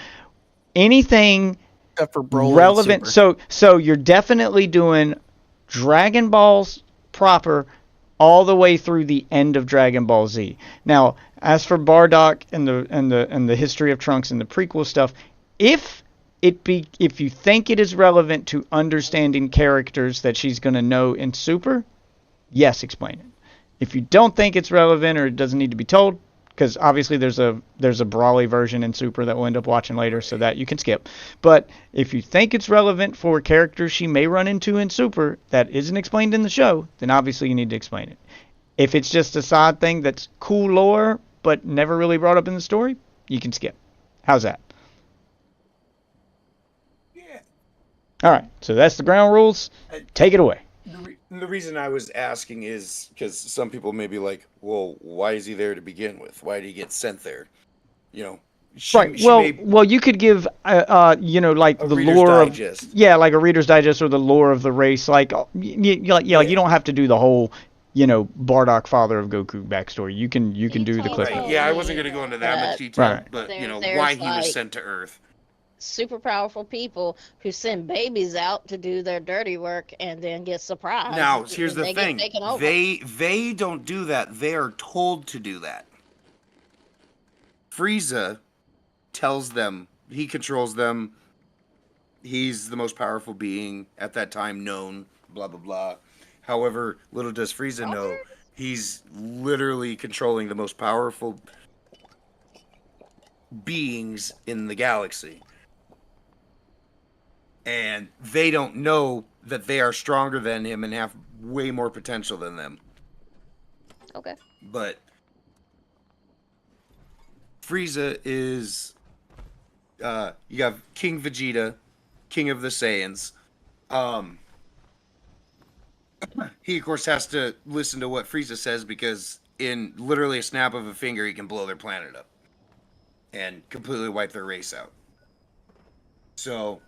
anything Except for Broly relevant. Super. So you're definitely doing Dragon Balls proper all the way through the end of Dragon Ball Z. Now, as for Bardock and the history of Trunks and the prequel stuff, if you think it is relevant to understanding characters that she's going to know in Super, yes, explain it. If you don't think it's relevant or it doesn't need to be told, because obviously there's a Brawly version in Super that we'll end up watching later, so that you can skip. But if you think it's relevant for characters she may run into in Super that isn't explained in the show, then obviously you need to explain it. If it's just a side thing that's cool lore but never really brought up in the story, you can skip. How's that? Yeah. All right, so that's the ground rules. Take it away. The reason I was asking is because some people may be like, well, why is he there to begin with? Why did he get sent there? You know, Right. Well, you could give, like a the Reader's lore Digest. of, like a Reader's Digest or the lore of the race. Like, like you don't have to do the whole, Bardock, father of Goku backstory. You can do the clip. Right. Yeah, I wasn't going to go into that much detail, Right. but There's why he was like- sent to Earth. Super powerful people who send babies out to do their dirty work and then get surprised. Now, here's when the they thing: get taken over. they don't do that. They are told to do that. Frieza tells them he controls them. He's the most powerful being at that time known. Blah blah blah. However, little does Frieza know, he's literally controlling the most powerful beings in the galaxy. And they don't know that they are stronger than him and have way more potential than them. Okay. But Frieza is you have King Vegeta, King of the Saiyans. He of course has to listen to what Frieza says, because in literally a snap of a finger he can blow their planet up and completely wipe their race out. So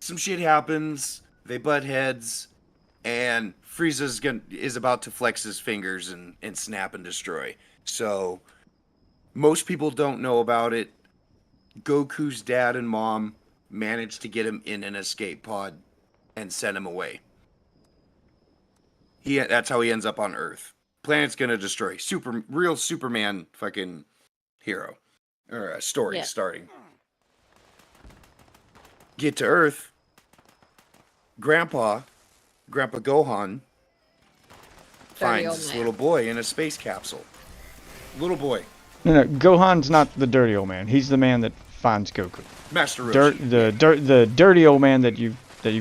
some shit happens, they butt heads, and is about to flex his fingers and snap and destroy. So most people don't know about it. Goku's dad and mom managed to get him in an escape pod and send him away. That's how he ends up on Earth. Planet's gonna destroy. Real Superman fucking hero. Or a story Yeah. starting. Get to Earth. Grandpa Gohan Dirty finds old this man. little boy in a space capsule. Little boy. No, Gohan's not the dirty old man. He's the man that finds Goku. Master Roshi. The dirty old man that you've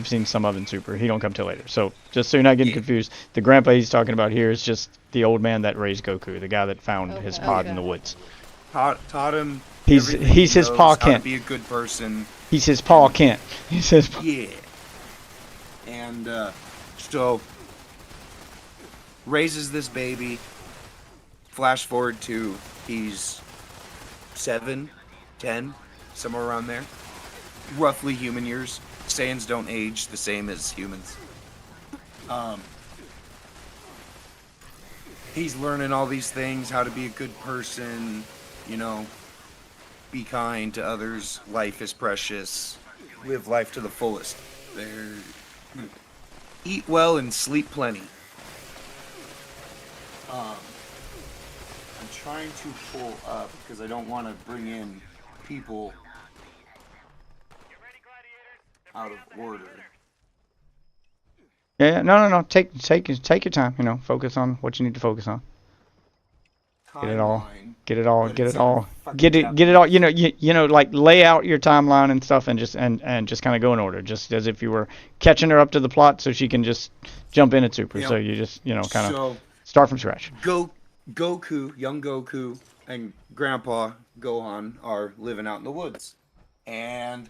seen some of in Super. He don't come till later. So just so you're not getting confused, the grandpa he's talking about here is just the old man that raised Goku, the guy that found his Okay. pod in the woods. Taught him. He's everything he his knows, Pa how to Kent. be a good person. He's his Paul Kent. He's his. Yeah. And so raises this baby. Flash forward to he's 7, 10, somewhere around there. Roughly human years. Saiyans don't age the same as humans. He's learning all these things, how to be a good person, be kind to others. Life is precious. Live life to the fullest. Eat well and sleep plenty. I'm trying to pull up because I don't want to bring in people out of order. Yeah, no. Take your time. Focus on what you need to focus on. Get it all. Timeline. Get it all. But Get it's it not all. fucking Get it Japanese. all. Like lay out your timeline and stuff, and just kind of go in order, just as if you were catching her up to the plot, so she can just jump in at Super. Yep. So you just kind of So start from scratch. Goku, young Goku, and Grandpa Gohan are living out in the woods. And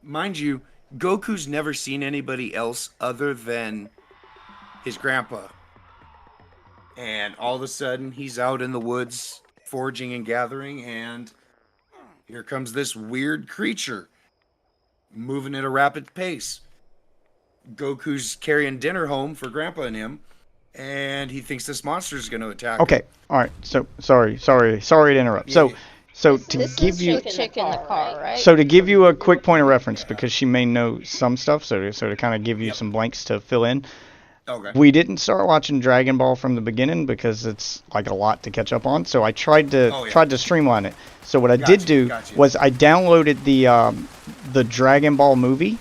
mind you, Goku's never seen anybody else other than his grandpa. And all of a sudden, he's out in the woods foraging and gathering, and here comes this weird creature moving at a rapid pace. Goku's carrying dinner home for Grandpa and him, and he thinks this monster is going to attack him. Okay. All right. So sorry to interrupt. Yeah, yeah. So to This give is you chick in the car, right? So to give you a quick point of reference, because she may know some stuff, so to kind of give you Yep. some blanks to fill in, Okay. we didn't start watching Dragon Ball from the beginning because it's like a lot to catch up on. So I tried to streamline it. So what I did do Gotcha. was I downloaded the Dragon Ball movie,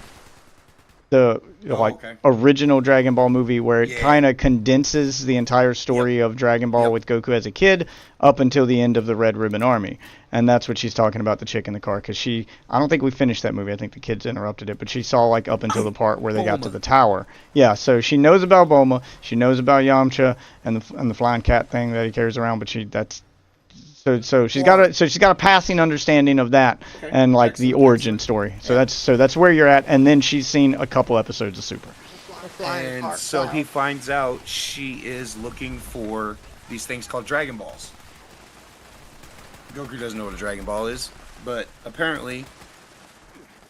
the okay. original Dragon Ball movie, where it Yeah. kind of condenses the entire story of Dragon Ball Yep. with Goku as a kid up until the end of the Red Ribbon Army. And that's what she's talking about, the chick in the car, because I don't think we finished that movie. I think the kids interrupted it, but she saw like up until the part where they got to Bulma. the tower. Yeah, so she knows about Bulma, she knows about Yamcha and the flying cat thing that he carries around, but so she's got a passing understanding of that Okay. and like the Excellent, origin excellent. story. So Yeah. that's where you're at, and then she's seen a couple episodes of Super. The flying And car so cloud. he finds out she is looking for these things called Dragon Balls. Goku doesn't know what a Dragon Ball is, but apparently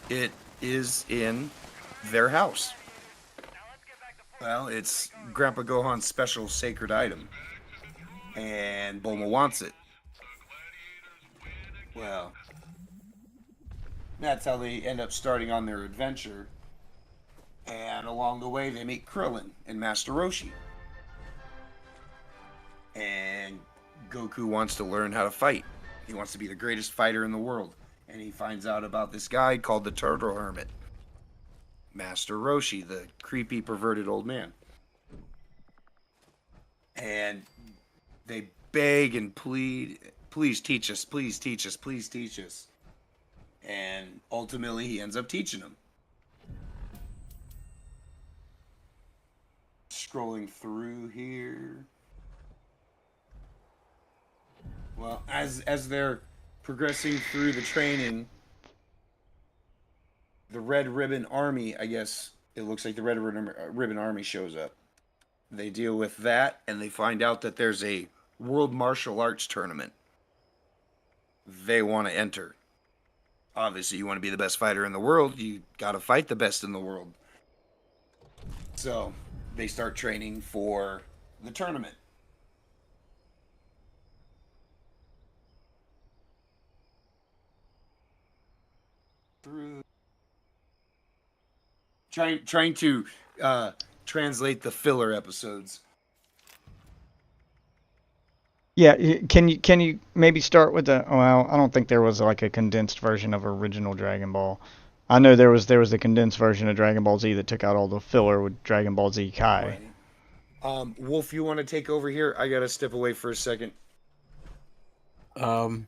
it is in their house. Well, it's Grandpa Gohan's special sacred item, and Bulma wants it. Well, that's how they end up starting on their adventure. And along the way, they meet Krillin and Master Roshi. And Goku wants to learn how to fight. He wants to be the greatest fighter in the world. And he finds out about this guy called the Turtle Hermit. Master Roshi, the creepy, perverted old man. And they beg and plead, please teach us, please teach us, please teach us. And ultimately, he ends up teaching them. Scrolling through here. Well, as they're progressing through the training, the Red Ribbon Army, I guess it looks like the Red Ribbon Army shows up. They deal with that, and they find out that there's a World Martial Arts tournament they want to enter. Obviously, you want to be the best fighter in the world, you got to fight the best in the world. So they start training for the tournament. Trying to translate the filler episodes. Yeah, can you maybe start with the? Well, I don't think there was like a condensed version of original Dragon Ball. I know there was a condensed version of Dragon Ball Z that took out all the filler with Dragon Ball Z Kai. Wolf, you want to take over here? I gotta step away for a second. Um,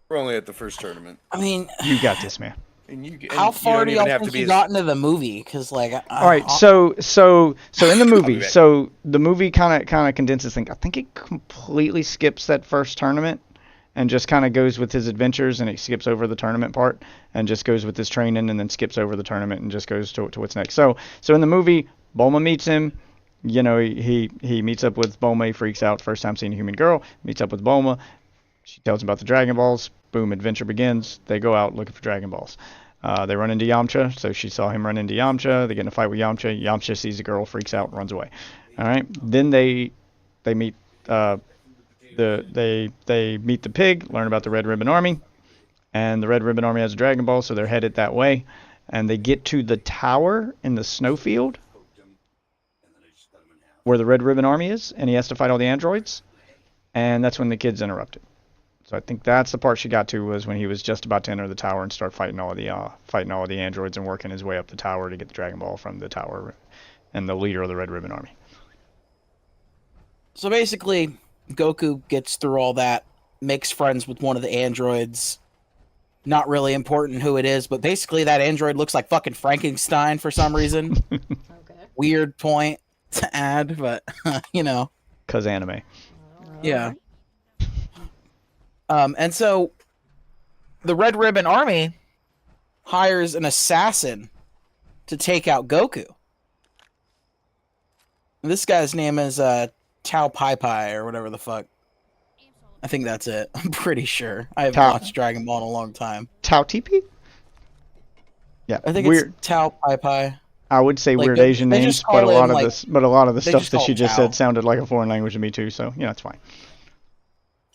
We're only at the first tournament. I mean, You got this, man. And how far do even y'all have think to you be got into the movie? Because like, All right, so in the movie, back. so the movie kind of condenses things. I think it completely skips that first tournament and just kind of goes with his adventures, and it skips over the tournament part and just goes with his training, and then skips over the tournament and just goes to what's next. So in the movie, Bulma meets him. You know, he meets up with Bulma. He freaks out first time seeing a human girl. Meets up with Bulma. She tells him about the Dragon Balls. Boom, adventure begins. They go out looking for Dragon Balls. They run into Yamcha, so she saw him run into Yamcha. They get in a fight with Yamcha. Yamcha sees the girl, freaks out, runs away. All right. Then they meet they meet the pig, learn about the Red Ribbon Army, and the Red Ribbon Army has a Dragon Ball, so they're headed that way. And they get to the tower in the snowfield where the Red Ribbon Army is, and he has to fight all the androids. And that's when the kid's interrupted. So I think that's the part she got to, was when he was just about to enter the tower and start fighting all of the androids and working his way up the tower to get the Dragon Ball from the tower and the leader of the Red Ribbon Army. so basically, Goku gets through all that, makes friends with one of the androids. Not really important who it is, but basically that android looks like fucking Frankenstein for some reason. Okay. Weird point to add, but you know. 'Cause anime. Yeah. And so the Red Ribbon Army hires an assassin to take out Goku. This guy's name is Tao Pai Pai or whatever the fuck. I think that's it. I'm pretty sure. I haven't Tao- watched Dragon Ball in a long time. Tao TP? Yeah, I think weird. it's Tao Pai Pai. I would say like, weird they Asian just names, call but a lot him, of like- this, but a lot of the they stuff just that call she him just Tao. said sounded like a foreign language to me too. So yeah, it's fine.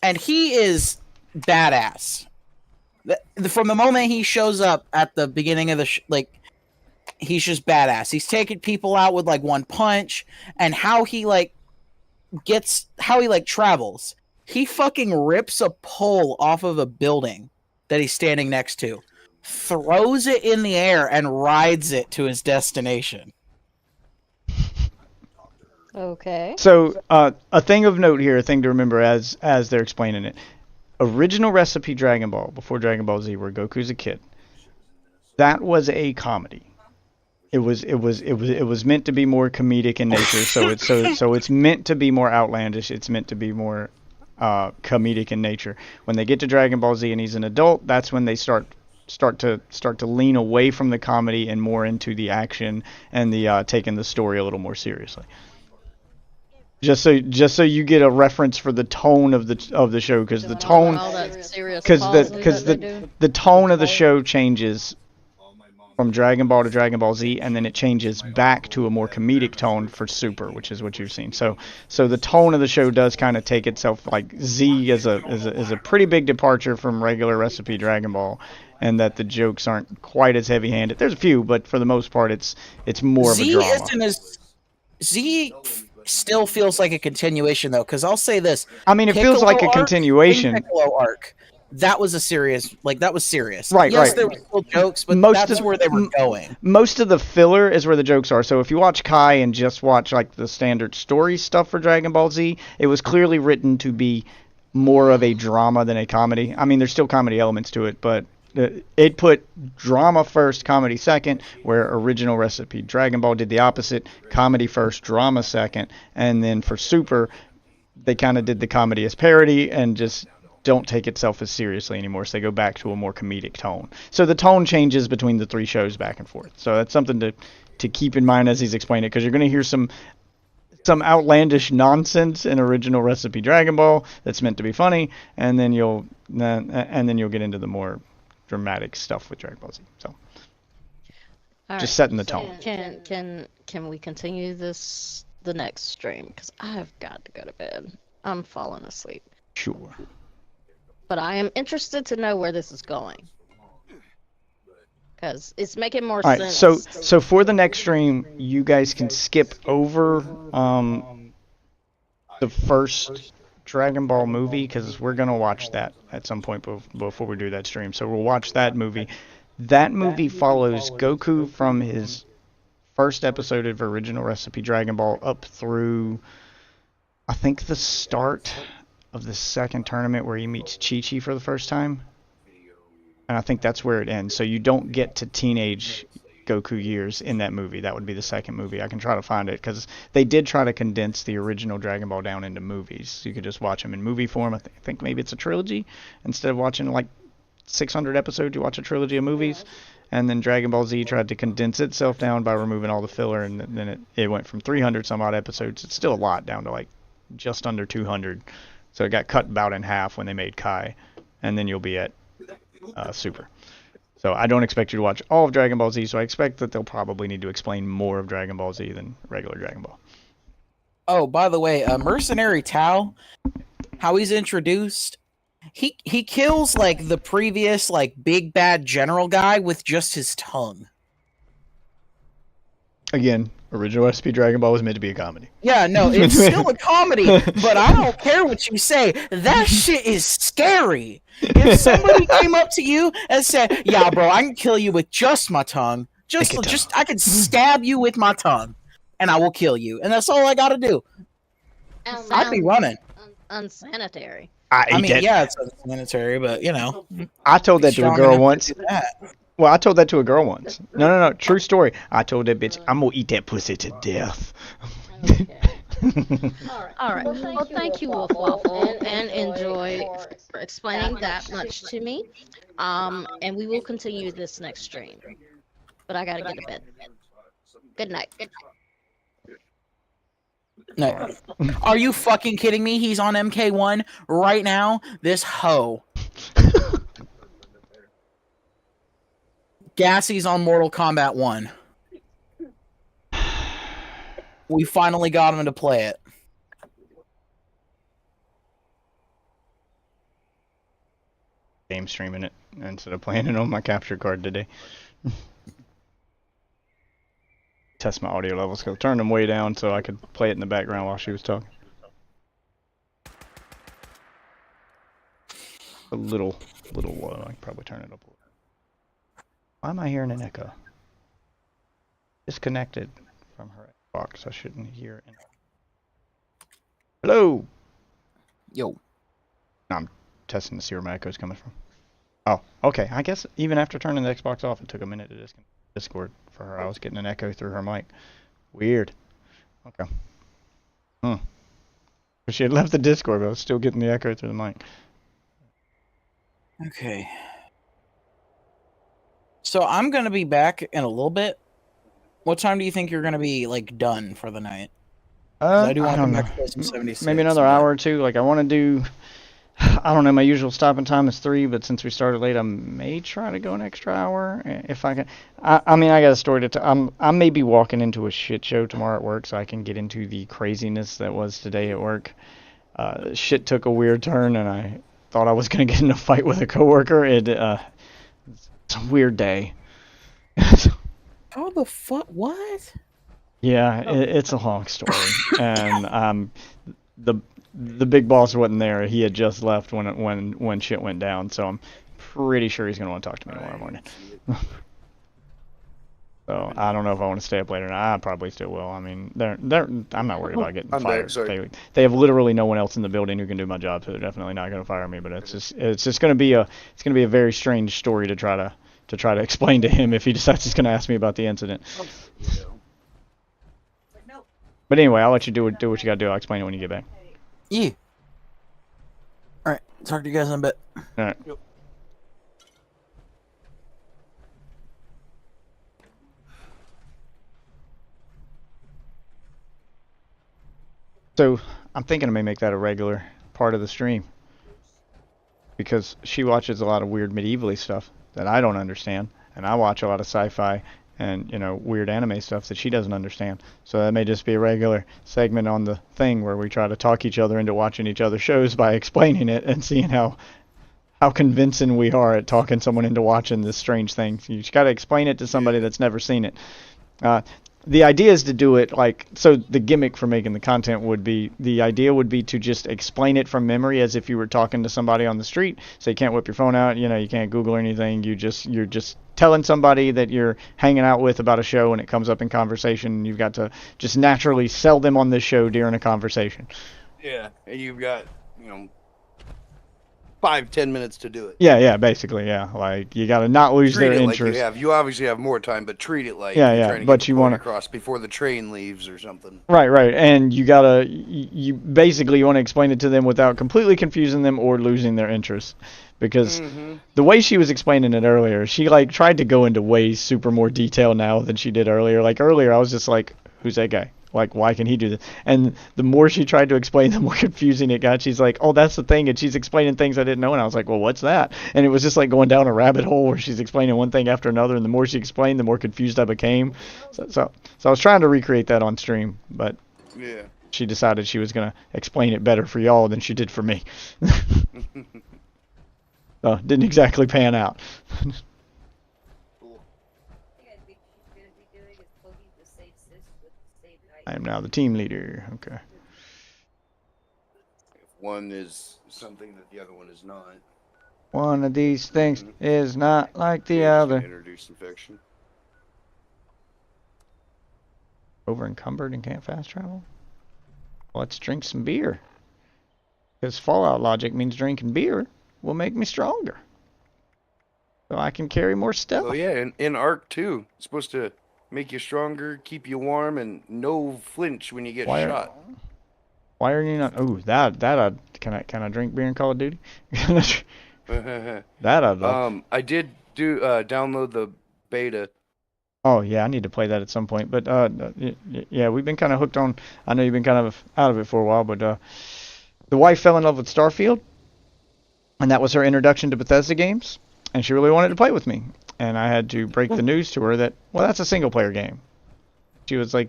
And he is badass. From the moment he shows up at the beginning of the he's just badass. He's taking people out with like one punch, and how he travels. He fucking rips a pole off of a building that he's standing next to, throws it in the air, and rides it to his destination. Okay. So a thing of note here, a thing to remember as they're explaining it. Original recipe Dragon Ball, before Dragon Ball Z, where Goku's a kid, that was a comedy. It was meant to be more comedic in nature. So it's meant to be more outlandish. It's meant to be more comedic in nature. When they get to Dragon Ball Z and he's an adult, that's when they start to lean away from the comedy and more into the action and the taking the story a little more seriously. Just so you get a reference for the tone of the show, because the tone, All that serious because pauses that they do. the tone of the show changes from Dragon Ball to Dragon Ball Z, and then it changes back to a more comedic tone for Super, which is what you've seen. So the tone of the show does kind of take itself, like Z is a pretty big departure from regular recipe Dragon Ball, and that the jokes aren't quite as heavy-handed. There's a few, but for the most part, it's more of a drama. Z still feels like a continuation though, because I'll say this: I mean, it feels like a Piccolo arc, continuation. Piccolo arc. That was serious. Right, yes, right. there were still jokes, but Most that's of- where they were going. Most of the filler is where the jokes are. So if you watch Kai and just watch like the standard story stuff for Dragon Ball Z, it was clearly written to be more of a drama than a comedy. I mean, there's still comedy elements to it, but it put drama first, comedy second, where original recipe Dragon Ball did the opposite: comedy first, drama second. And then for Super, they kind of did the comedy as parody and just don't take itself as seriously anymore, so they go back to a more comedic tone. So the tone changes between the three shows back and forth. So that's something to keep in mind as he's explaining it, because you're going to hear some outlandish nonsense in original recipe Dragon Ball that's meant to be funny, and then you'll get into the more dramatic stuff with Dragon Ball Z. So All Just right. setting the So tone. can we continue this the next stream? Because I've got to go to bed. I'm falling asleep. Sure. But I am interested to know where this is going. Because it's making more All right, sense. so for the next stream, you guys can skip over the first Dragon Ball movie because we're gonna watch that at some point before we do that stream. So we'll watch that movie. That movie follows Goku from his first episode of Original Recipe Dragon Ball up through, I think, the start of the second tournament where he meets Chi-Chi for the first time. And I think that's where it ends. So you don't get to teenage Goku years in that movie. That would be the second movie. I can try to find it because they did try to condense the original Dragon Ball down into movies. So you could just watch them in movie form. I think maybe it's a trilogy. Instead of watching like 600 episodes, you watch a trilogy of movies. And then Dragon Ball Z tried to condense itself down by removing all the filler, and then it went from 300 some odd episodes. It's still a lot, down to like just under 200. So it got cut about in half when they made Kai, and then you'll be at Super. So I don't expect you to watch all of Dragon Ball Z, so I expect that they'll probably need to explain more of Dragon Ball Z than regular Dragon Ball. Oh, by the way, Mercenary Tao, how he's introduced, he kills like the previous like big bad general guy with just his tongue. Again, original SP Dragon Ball was meant to be a comedy. Yeah, no, it's still a comedy, but I don't care what you say. That shit is scary. If somebody came up to you and said, "Yeah, bro, I can kill you with just my tongue. I could stab you with my tongue, and I will kill you." And that's all I got to do. I'd be running. Unsanitary. I mean, yeah, it's unsanitary, but you know. I told that to a strong girl enough to once. do that. Well, I told that to a girl once. No. True story. I told that bitch, I'm gonna eat that pussy to death. Okay. All right. Well, thank you, Wolf Waffle, and enjoy for explaining that much to me. And we will continue this next stream. But I gotta get to bed. Good night. No. Are you fucking kidding me? He's on MK1 right now. This hoe. Gassy's on Mortal Kombat 1. We finally got him to play it. Game streaming it instead of playing it on my capture card today. Test my audio levels, because I turned them way down so I could play it in the background while she was talking. A little low. I can probably turn it up a little. Why am I hearing an echo? Disconnected from her Xbox. I shouldn't hear it. Hello. Yo. No, I'm testing to see where my echo's coming from. Oh, okay. I guess even after turning the Xbox off, it took a minute to disconnect Discord for her. I was getting an echo through her mic. Weird. Okay. She had left the Discord, but I was still getting the echo through the mic. Okay. So I'm gonna be back in a little bit. What time do you think you're gonna be like done for the night? I do want to come back to play some 76. Maybe another hour or two. Like I want to do. I don't know. My usual stopping time is 3, but since we started late, I may try to go an extra hour if I can. I mean, I got a story to tell. I may be walking into a shit show tomorrow at work, so I can get into the craziness that was today at work. Shit took a weird turn, and I thought I was gonna get in a fight with a coworker. It's a weird day. How the fuck? What? Yeah, it's a long story, and the big boss wasn't there. He had just left when shit went down, so I'm pretty sure he's gonna want to talk to me tomorrow morning. So I don't know if I want to stay up later. I probably still will. I mean, I'm not worried about getting fired. They have literally no one else in the building who can do my job, so they're definitely not gonna fire me. But it's just gonna be a very strange story to try to explain to him if he decides he's gonna ask me about the incident. But anyway, I'll let you do what you gotta do. I'll explain it when you get back. Yeah. Alright, talk to you guys in a bit. Alright. Yep. So, I'm thinking I may make that a regular part of the stream. Because she watches a lot of weird medievally stuff that I don't understand. And I watch a lot of sci-fi and weird anime stuff that she doesn't understand. So that may just be a regular segment on the thing where we try to talk each other into watching each other's shows by explaining it and seeing how convincing we are at talking someone into watching this strange thing. You just got to explain it to somebody that's never seen it. The idea is to do it so the gimmick for making the content would be, the idea would be to just explain it from memory as if you were talking to somebody on the street. So you can't whip your phone out, you can't Google or anything. You're just telling somebody that you're hanging out with about a show and it comes up in conversation. You've got to just naturally sell them on this show during a conversation. Yeah, and you've got 5-10 minutes to do it. Yeah, basically, yeah. Like, you got to not lose Treat their it like interest. you obviously have more time, but treat it like Yeah, you're yeah, trying to but get you the point wanna- across before the train leaves or something. Right, and you gotta, you basically want to explain it to them without completely confusing them or losing their interest. Because the way she was explaining it earlier, she tried to go into way super more detail now than she did earlier. Like earlier, I was just like, who's that guy? Like, why can he do this? And the more she tried to explain, the more confusing it got. She's like, oh, that's the thing. And she's explaining things I didn't know. And I was like, well, what's that? And it was just like going down a rabbit hole where she's explaining one thing after another. And the more she explained, the more confused I became. So I was trying to recreate that on stream. But Yeah. she decided she was going to explain it better for y'all than she did for me. So didn't exactly pan out. I am now the team leader. Okay. If one is something that the other one is not. One of these things is not like the Yeah, it's gonna other. introduce infection. Over encumbered and can't fast travel? Let's drink some beer. Because Fallout logic means drinking beer will make me stronger. So I can carry more stuff. Oh yeah, in Arc 2, it's supposed to make you stronger, keep you warm, and no flinch when you get Why shot. Why are you not? Ooh, can I drink beer in Call of Duty? That I'd love. I did do download the beta. Oh yeah, I need to play that at some point. But yeah, we've been kind of hooked on. I know you've been kind of out of it for a while, but the wife fell in love with Starfield, and that was her introduction to Bethesda games, and she really wanted to play with me. And I had to break the news to her that, well, that's a single player game. She was like,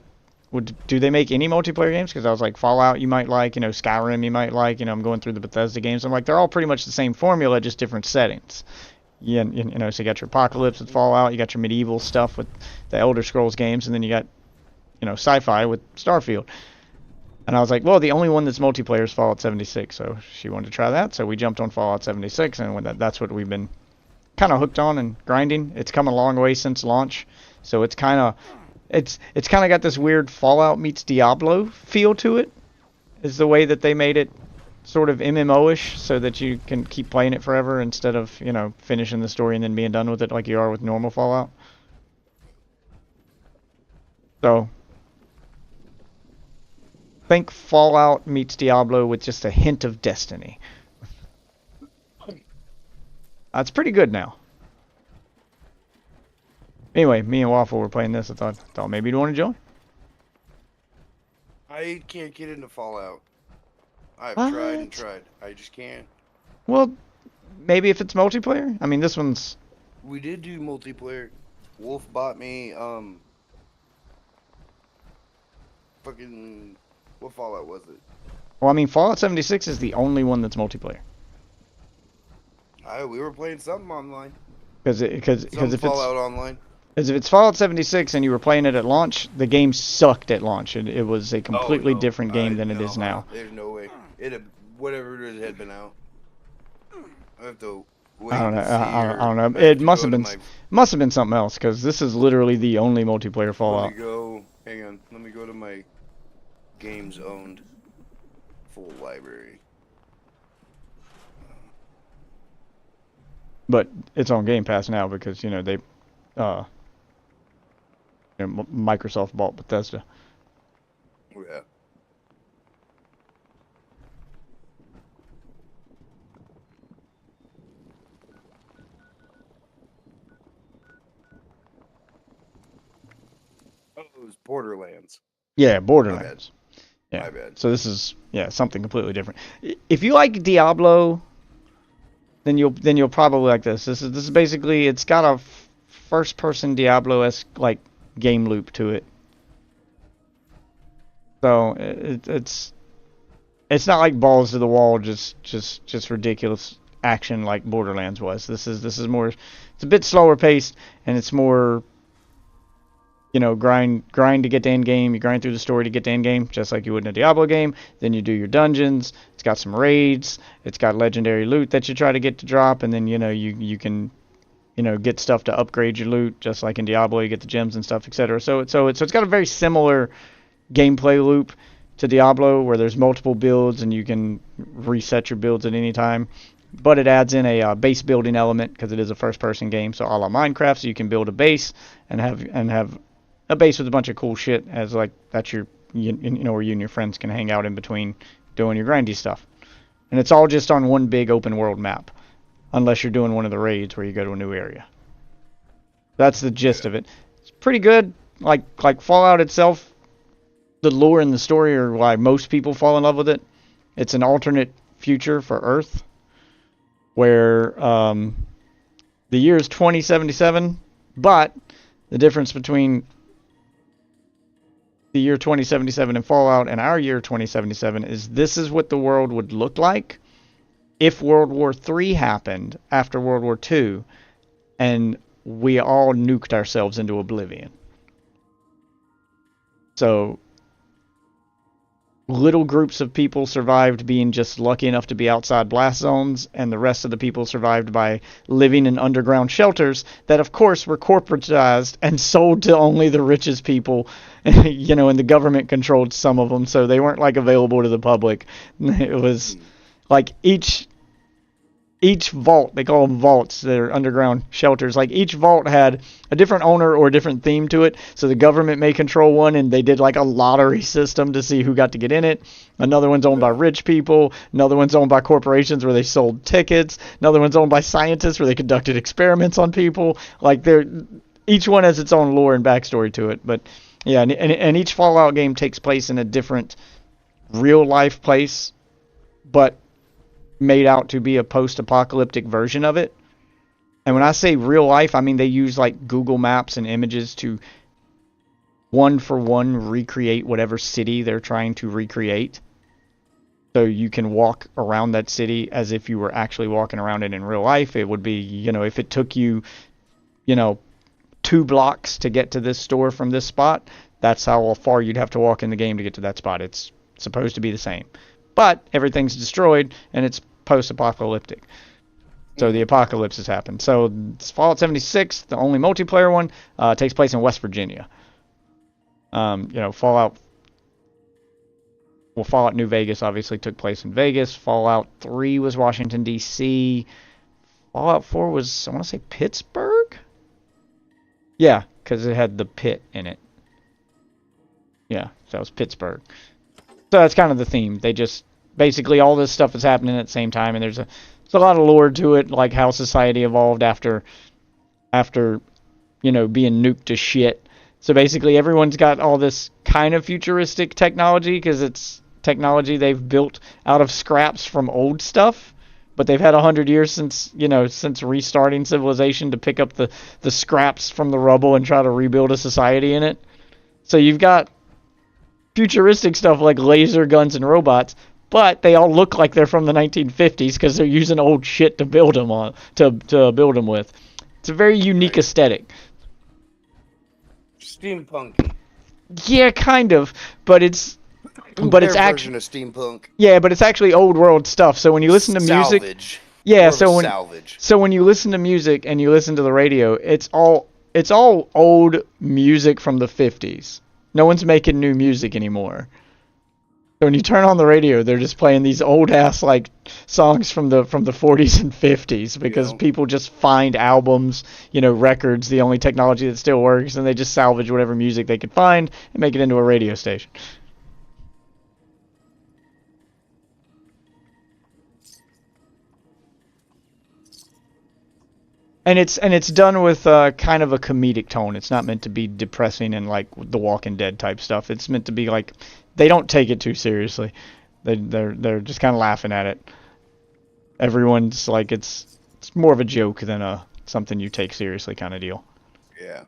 do they make any multiplayer games? Because I was like, Fallout you might like, Skyrim you might like, I'm going through the Bethesda games. I'm like, they're all pretty much the same formula, just different settings. Yeah, so you got your Apocalypse with Fallout, you got your medieval stuff with the Elder Scrolls games, and then you got, sci-fi with Starfield. And I was like, well, the only one that's multiplayer is Fallout 76, so she wanted to try that, so we jumped on Fallout 76, and that's what we've been kind of hooked on and grinding. It's come a long way since launch, so it's kind of got this weird Fallout meets Diablo feel to it, is the way that they made it sort of MMO-ish, so that you can keep playing it forever instead of, finishing the story and then being done with it like you are with normal Fallout. So, think Fallout meets Diablo with just a hint of Destiny. It's pretty good now. Anyway, me and Waffle were playing this. I thought maybe you'd want to join. I can't get into Fallout. I've What? tried and tried. I just can't. Well, maybe if it's multiplayer. I mean, this one's... We did do multiplayer. Wolf bought me fucking what Fallout was it? Well, I mean, Fallout 76 is the only one that's multiplayer. We were playing something online. Because Some if Fallout online. it's Fallout 76 and you were playing it at launch, the game sucked at launch. It was a completely no. different game than it is now. There's no way. Whatever it is had been out. I have to wait. I don't know. and see, I don't or I know. have It to must go have to been my- must have been something else, because this is literally the only multiplayer Fallout. Let me go. Hang on. Let me go to my games owned full library. But it's on Game Pass now because they, Microsoft bought Bethesda. Oh, yeah. Oh, it was Borderlands. Yeah, Borderlands. Yeah. My bad. So this is something completely different. If you like Diablo, then you'll probably like this. This is basically, it's got a first-person Diablo-esque like game loop to it. So it's not like balls to the wall, just ridiculous action like Borderlands was. This is more. It's a bit slower paced, and it's more. You know, grind to get to end game. You grind through the story to get to end game, just like you would in a Diablo game. Then you do your dungeons. It's got some raids. It's got legendary loot that you try to get to drop, and then you can get stuff to upgrade your loot, just like in Diablo. You get the gems and stuff, etc. So it's got a very similar gameplay loop to Diablo, where there's multiple builds and you can reset your builds at any time. But it adds in a base building element because it is a first-person game, so a la Minecraft. So you can build a base and have a base with a bunch of cool shit as like that's your where you and your friends can hang out in between doing your grindy stuff. And it's all just on one big open world map, unless you're doing one of the raids where you go to a new area. That's the gist of it. It's pretty good. Like Fallout itself, the lore and the story are why most people fall in love with it. It's an alternate future for Earth, where the year is 2077, but the difference between the year 2077 in Fallout and our year 2077 is this is what the world would look like if World War III happened after World War II and we all nuked ourselves into oblivion. So little groups of people survived being just lucky enough to be outside blast zones, and the rest of the people survived by living in underground shelters that, of course, were corporatized and sold to only the richest people, and the government controlled some of them, so they weren't, like, available to the public. It was, like, each vault, they call them vaults, they're underground shelters, like each vault had a different owner or a different theme to it. So the government may control one, and they did like a lottery system to see who got to get in it. Another one's owned by rich people. Another one's owned by corporations where they sold tickets. Another one's owned by scientists where they conducted experiments on people. Like each one has its own lore and backstory to it. But yeah, and each Fallout game takes place in a different real life place, but made out to be a post-apocalyptic version of it. And when I say real life, I mean they use like Google Maps and images to one for one recreate whatever city they're trying to recreate. So you can walk around that city as if you were actually walking around it in real life. It would be, if it took you, 2 blocks to get to this store from this spot, that's how far you'd have to walk in the game to get to that spot. It's supposed to be the same. But everything's destroyed, and it's post-apocalyptic. So the apocalypse has happened. So it's Fallout 76, the only multiplayer one, takes place in West Virginia. Fallout New Vegas obviously took place in Vegas. Fallout 3 was Washington, D.C. Fallout 4 was, I want to say, Pittsburgh? Yeah, because it had the pit in it. Yeah, so it was Pittsburgh. So that's kind of the theme. They just basically all this stuff is happening at the same time, and there's a lot of lore to it, like how society evolved after being nuked to shit. So basically, everyone's got all this kind of futuristic technology because it's technology they've built out of scraps from old stuff, but they've had 100 years since restarting civilization to pick up the scraps from the rubble and try to rebuild a society in it. So you've got futuristic stuff like laser guns and robots, but they all look like they're from the 1950s because they're using old shit to build them on to build them with. It's a very unique aesthetic. Steampunk. Yeah, kind of, but it's version of steampunk. Yeah, but it's actually old world stuff. So when you listen to music, Salvage. yeah, Salvage. so when you listen to music and you listen to the radio, it's all old music from the 50s. No one's making new music anymore. So when you turn on the radio, they're just playing these old ass like songs from the 40s and 50s because people just find albums, records, the only technology that still works, and they just salvage whatever music they can find and make it into a radio station. And it's done with kind of a comedic tone. It's not meant to be depressing and like The Walking Dead type stuff. It's meant to be like they don't take it too seriously. They're just kind of laughing at it. Everyone's like it's more of a joke than something you take seriously kind of deal. Yeah.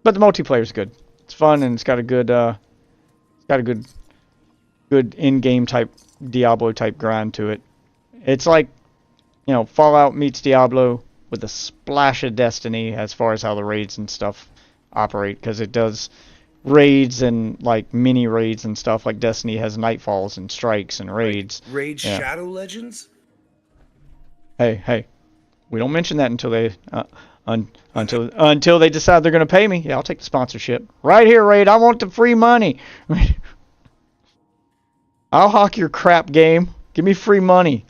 But the multiplayer's good. It's fun and it's got a good in-game type Diablo type grind to it. It's like, Fallout meets Diablo with a splash of Destiny as far as how the raids and stuff operate, because it does raids and like mini raids and stuff. Like Destiny has nightfalls and strikes and raids. Raid Yeah. Shadow Legends? Hey, we don't mention that until they until they decide they're going to pay me. Yeah, I'll take the sponsorship. Right here, Raid. I want the free money. I'll hawk your crap game. Give me free money.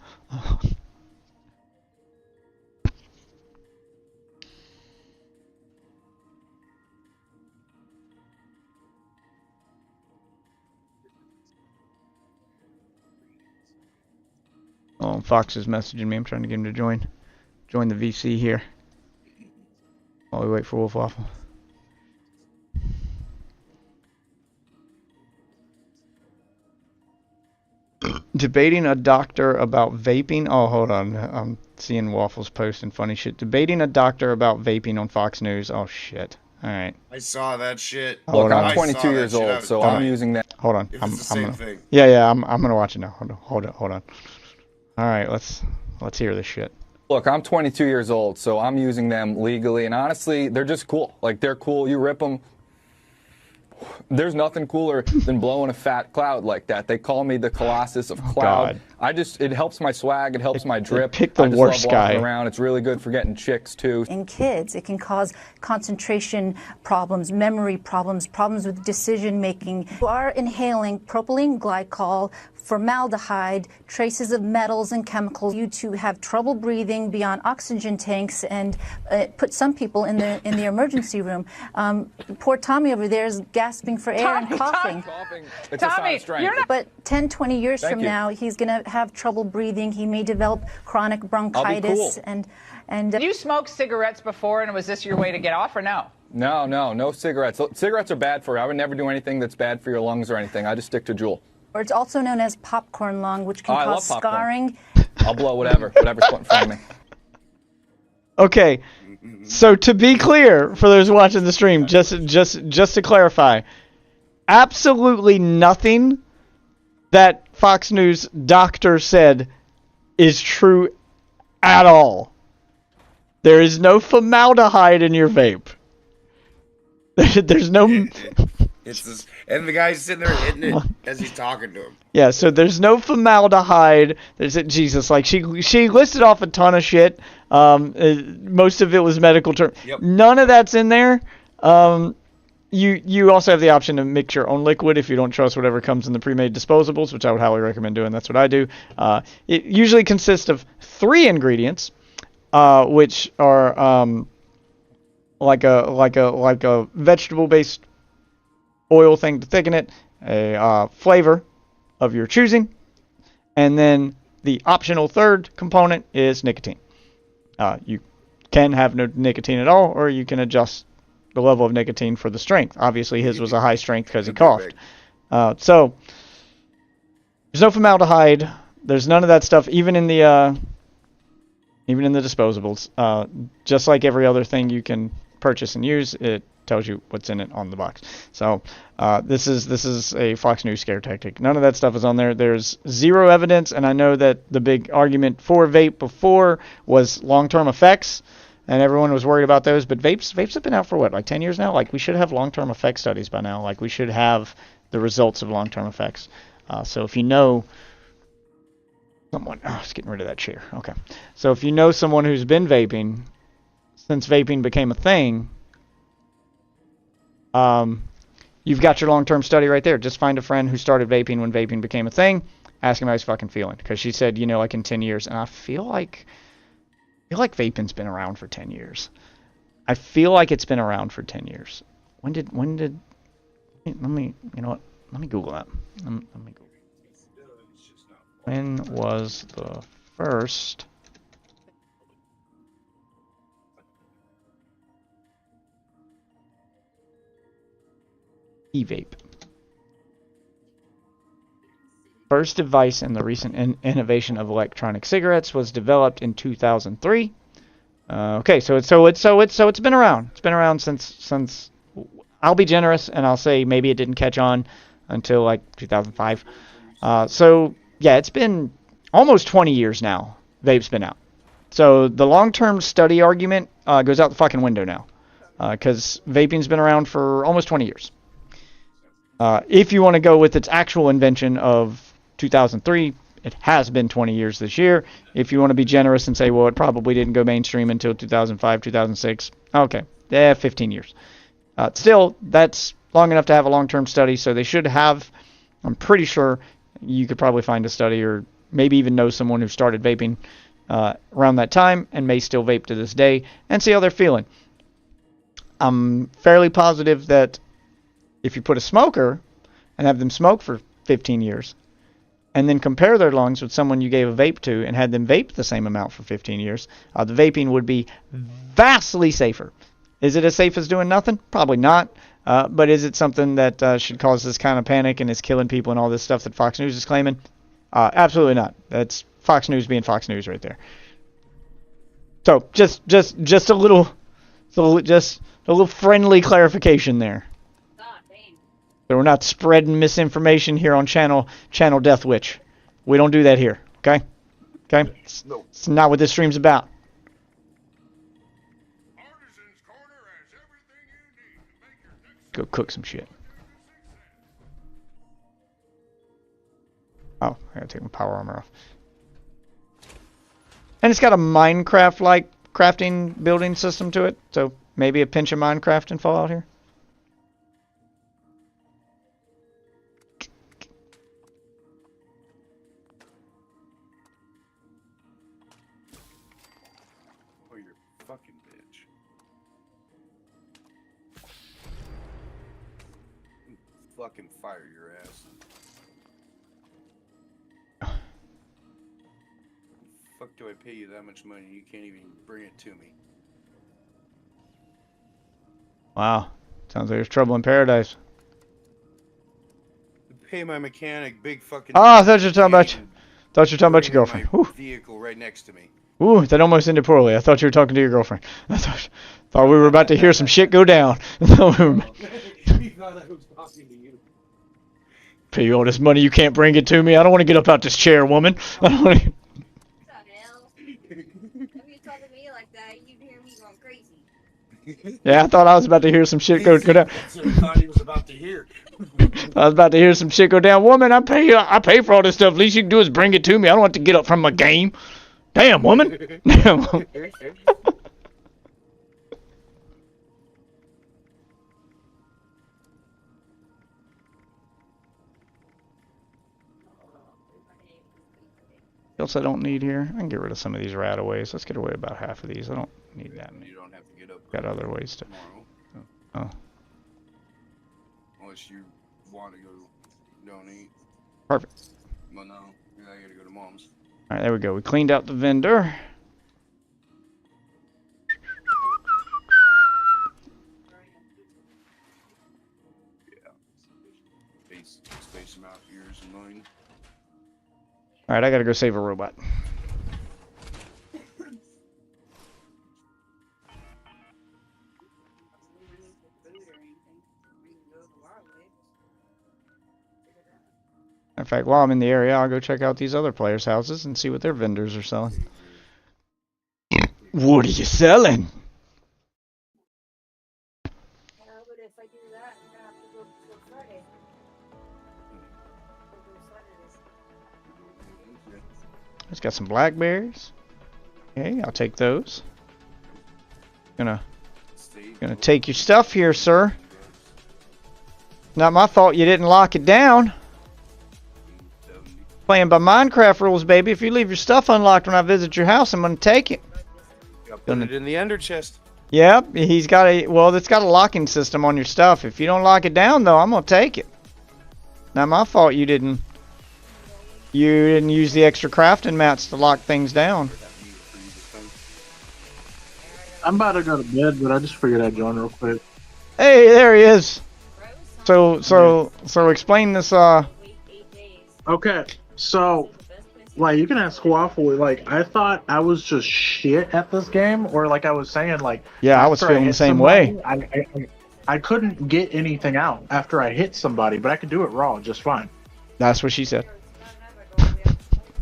Oh, Fox is messaging me. I'm trying to get him to join the VC here while we wait for Wolf Waffle. Debating a doctor about vaping. Oh, hold on. I'm seeing Waffles posting funny shit. Debating a doctor about vaping on Fox News. Oh, shit. All right. I saw that shit. Look, Hold I'm on. I 22 saw that years shit. I old, was so dying. I'm using that. Hold on. If it's the same thing. Yeah. I'm gonna watch it now. Hold on. All right. Let's hear this shit. Look, I'm 22 years old, so I'm using them legally, and honestly, they're just cool. Like, they're cool. You rip them. There's nothing cooler than blowing a fat cloud like that. They call me the Colossus of Cloud. God. It helps my swag. It helps my drip. picked the I just worst love walking guy. around. It's really good for getting chicks too. In kids, it can cause concentration problems, memory problems, problems with decision making. You are inhaling propylene glycol, formaldehyde, traces of metals and chemicals. You to have trouble breathing beyond oxygen tanks, and put some people in the emergency room. Poor Tommy over there is gasping for air and coughing. It's a sign of strength. But 10, 20 years Thank from you. now, he's going to have trouble breathing. He may develop chronic bronchitis, cool. and You smoked cigarettes before, and was this your way to get off, or no? No cigarettes. Cigarettes are bad for you. I would never do anything that's bad for your lungs or anything. I just stick to Juul. or it's also known as popcorn lung, which can I cause love popcorn. scarring. I'll blow whatever's put in front of me. Okay. So to be clear, for those watching the stream, just to clarify, absolutely nothing that Fox News doctor said is true at all. There is no formaldehyde in your vape. There's no. It's this, and the guy's sitting there hitting it as he's talking to him. Yeah, so there's no formaldehyde. There's Jesus, like she listed off a ton of shit. Most of it was medical term. Yep. None of that's in there. You also have the option to mix your own liquid if you don't trust whatever comes in the pre-made disposables, which I would highly recommend doing. That's what I do. It usually consists of 3 ingredients, which are like a vegetable-based oil thing to thicken it, a flavor of your choosing, and then the optional third component is nicotine. You can have no nicotine at all, or you can adjust the level of nicotine for the strength. Obviously, his was a high strength because he coughed. So there's no formaldehyde. There's none of that stuff, even in the disposables. Just like every other thing you can purchase and use, it tells you what's in it on the box. So this is a Fox News scare tactic. None of that stuff is on there. There's zero evidence, and I know that the big argument for vape before was long-term effects, and everyone was worried about those. But vapes have been out for what, like 10 years now? Like, we should have long-term effect studies by now. Like, we should have the results of long-term effects. So if you know someone, it's getting rid of that chair. Okay. So if you know someone who's been vaping since vaping became a thing, you've got your long-term study right there. Just find a friend who started vaping when vaping became a thing. Ask him how he's fucking feeling, because she said, like in 10 years, and I feel like vaping's been around for 10 years. I feel like it's been around for 10 years. When did? Let me Google that. Let me Google. When was the first e-vape? first device in the recent innovation of electronic cigarettes was developed in 2003. Okay, so it's been around. It's been around since. I'll be generous and I'll say maybe it didn't catch on until like 2005. So yeah, it's been almost 20 years now. Vape's been out. So the long-term study argument goes out the fucking window now, because vaping's been around for almost 20 years. If you want to go with its actual invention of 2003, it has been 20 years this year. If you want to be generous and say, well, it probably didn't go mainstream until 2005, 2006, okay, 15 years. Still, that's long enough to have a long-term study, so they should have, I'm pretty sure you could probably find a study or maybe even know someone who started vaping around that time and may still vape to this day and see how they're feeling. I'm fairly positive that if you put a smoker and have them smoke for 15 years and then compare their lungs with someone you gave a vape to and had them vape the same amount for 15 years, the vaping would be vastly safer. Is it as safe as doing nothing? Probably not. But is it something that should cause this kind of panic and is killing people and all this stuff that Fox News is claiming? Absolutely not. That's Fox News being Fox News right there. So just a little friendly clarification there. So we're not spreading misinformation here on channel Death Witch. We don't do that here. Okay? Okay? It's not what this stream's about. Go cook some shit. Oh, I gotta take my power armor off. And it's got a Minecraft-like crafting building system to it, so maybe a pinch of Minecraft in Fallout here. Oh, you're a fucking bitch. Fucking fire your ass. Fuck do I pay you that much money and you can't even bring it to me? Wow. Sounds like there's trouble in paradise. Pay my mechanic big fucking... Oh, I thought you were talking about your girlfriend. My vehicle right next to me. Ooh, that almost ended poorly. I thought you were talking to your girlfriend. I thought we were about to hear some shit go down. Pay you all this money, you can't bring it to me. I don't want to get up out this chair, woman. I don't want to... Yeah, I thought I was about to hear some shit go down. That's what I thought he was about to hear. I was about to hear some shit go down. Woman, I pay for all this stuff. Least you can do is bring it to me. I don't want to get up from my game. Damn, woman. Damn. Else I don't need here. I can get rid of some of these rataways. Let's get away about half of these. I don't need that many. You don't have to get up. Got other ways to. Tomorrow. Oh. Unless you want to go donate. Perfect. Well, no. I gotta go to mom's. All right, there we go. We cleaned out the vendor. Yeah. Space them out, yours and mine. All right, I gotta go save a robot. In fact, while I'm in the area, I'll go check out these other players' houses and see what their vendors are selling. What are you selling? It's got some blackberries. Okay, I'll take those. Gonna take your stuff here, sir. Not my fault you didn't lock it down. Playing by Minecraft rules, baby. If you leave your stuff unlocked when I visit your house, I'm gonna take it. Put it in the under chest. Yep, he's got a it's got a locking system on your stuff. If you don't lock it down, though, I'm gonna take it. Not my fault you didn't use the extra crafting mats to lock things down. I'm about to go to bed, but I just figured I'd join real quick. Hey, there he is. So explain this. Okay, So, like, you can ask Waffle. Like, I thought I was just shit at this game, or like I was saying, like, Yeah, I was after feeling the hit same somebody, way. I couldn't get anything out after I hit somebody, but I could do it raw just fine. That's what she said.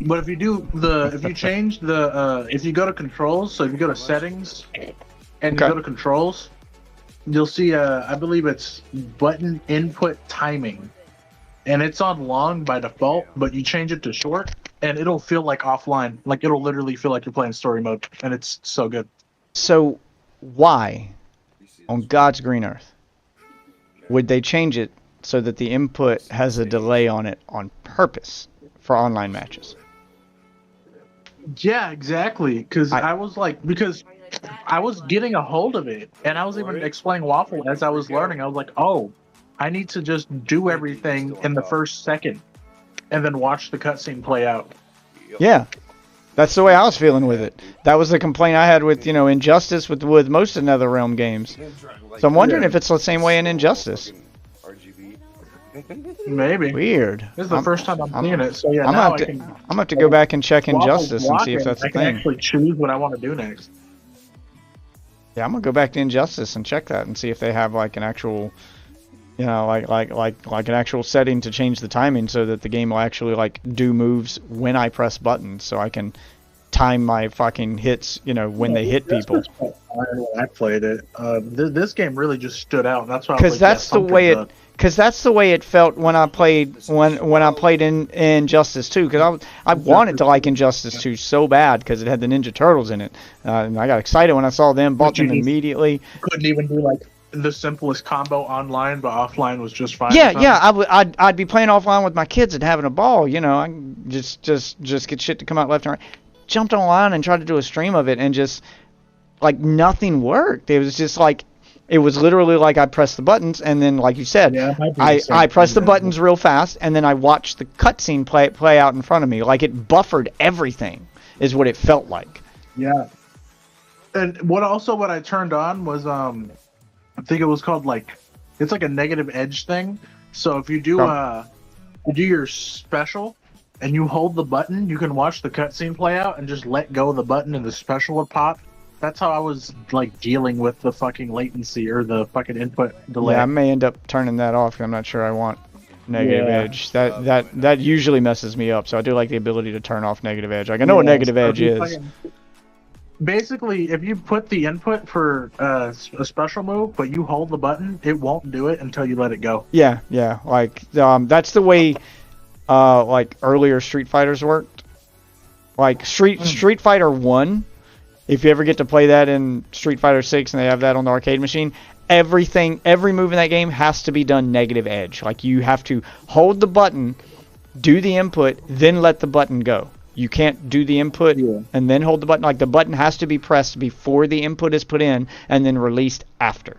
But if you change the, if you go to controls, so if you go to settings, and you Okay. go to controls, you'll see, I believe it's button input timing. And it's on long by default, but you change it to short, and it'll feel like offline. Like, it'll literally feel like you're playing story mode, and it's so good. So why, on God's green earth, would they change it so that the input has a delay on it on purpose for online matches? Yeah, exactly. Because I was like, because I was getting a hold of it, and I was even explaining Waffle as I was learning. I was like, oh, I need to just do everything in the first second, and then watch the cutscene play out. Yeah. That's the way I was feeling with it. That was the complaint I had with, Injustice with most of NetherRealm games. So I'm wondering if it's the same way in Injustice. Maybe. Weird. This is the first time I'm seeing it, so yeah, I'm now gonna have to go back and check Injustice and see if that's a I can thing. actually choose what I want to do next. Yeah, I'm gonna go back to Injustice and check that and see if they have like an actual, like an actual setting to change the timing so that the game will actually like do moves when I press buttons, so I can time my fucking hits, when they hit people. When I played it, this game really just stood out. And that's why. Because that's the way it. Because that's the way it felt when I played when I played in Injustice 2. Because I wanted to like Injustice 2 so bad because it had the Ninja Turtles in it, and I got excited when I saw them. Bought them immediately. Couldn't even do like the simplest combo online, but offline was just fine. Yeah. I'd be playing offline with my kids and having a ball. I can just get shit to come out left and right. Jumped online and tried to do a stream of it, and just like nothing worked. It was just like. It was literally like I pressed the buttons, and then, like you said, I pressed the buttons real fast, and then I watched the cutscene play out in front of me. Like, it buffered everything, is what it felt like. Yeah. And what I turned on was, I think it was called, it's like a negative edge thing. So if you do, your special, and you hold the button, you can watch the cutscene play out, and just let go of the button, and the special would pop. That's how I was dealing with the fucking latency or the fucking input delay. Yeah, I may end up turning that off. 'Cause I'm not sure I want negative edge. That usually messes me up. So I do like the ability to turn off negative edge. Like I know what negative edge is. Basically, if you put the input for a special move, but you hold the button, it won't do it until you let it go. Yeah. Like that's the way earlier Street Fighters worked. Like Street Fighter 1. If you ever get to play that in Street Fighter 6 and they have that on the arcade machine, every move in that game has to be done negative edge. Like you have to hold the button, do the input, then let the button go. You can't do the input and then hold the button. Like the button has to be pressed before the input is put in and then released after.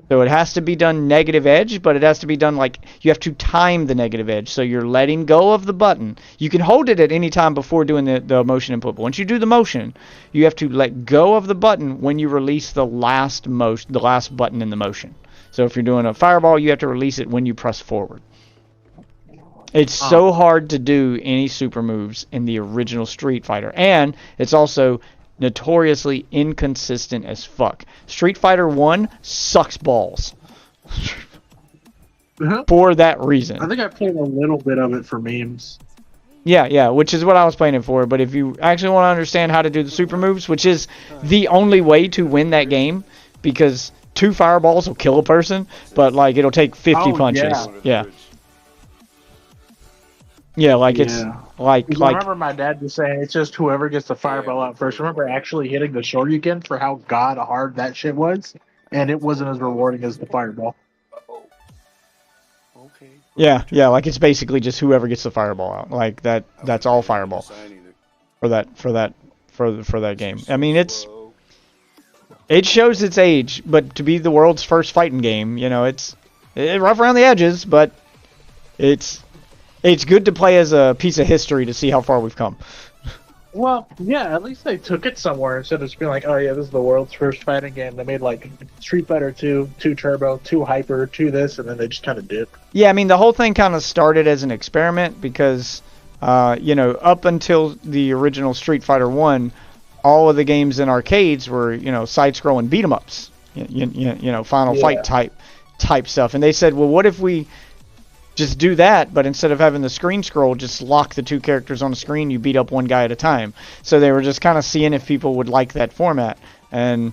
So it has to be done negative edge, but it has to be done you have to time the negative edge. So you're letting go of the button. You can hold it at any time before doing the motion input. But once you do the motion, you have to let go of the button when you release the last button in the motion. So if you're doing a fireball, you have to release it when you press forward. It's so hard to do any super moves in the original Street Fighter. And it's also notoriously inconsistent as fuck. Street Fighter 1 sucks balls. For that reason. I think I played a little bit of it for memes. Yeah, which is what I was playing it for. But if you actually want to understand how to do the super moves, which is the only way to win that game, because 2 fireballs will kill a person, but it'll take 50 punches. Yeah. Yeah, it's I remember my dad just saying it's just whoever gets the fireball out first. I remember actually hitting the Shoryuken for how god hard that shit was, and it wasn't as rewarding as the fireball. Okay. Yeah, it's basically just whoever gets the fireball out. That's all fireball for that game. I mean, it shows its age, but to be the world's first fighting game, it's rough around the edges, but it's good to play as a piece of history to see how far we've come. Well, yeah, at least they took it somewhere instead of just being like, oh yeah, this is the world's first fighting game. They made Street Fighter 2, 2 Turbo, 2 Hyper, 2 this, and then they just kind of did. Yeah, I mean, the whole thing kind of started as an experiment because You know, up until the original Street Fighter 1, all of the games in arcades were, you know, side-scrolling beat-em-ups, you know, Final Fight type stuff. And they said, well, what if we just do that, but instead of having the screen scroll, just lock the two characters on the screen, you beat up one guy at a time. So they were just kind of seeing if people would like that format, and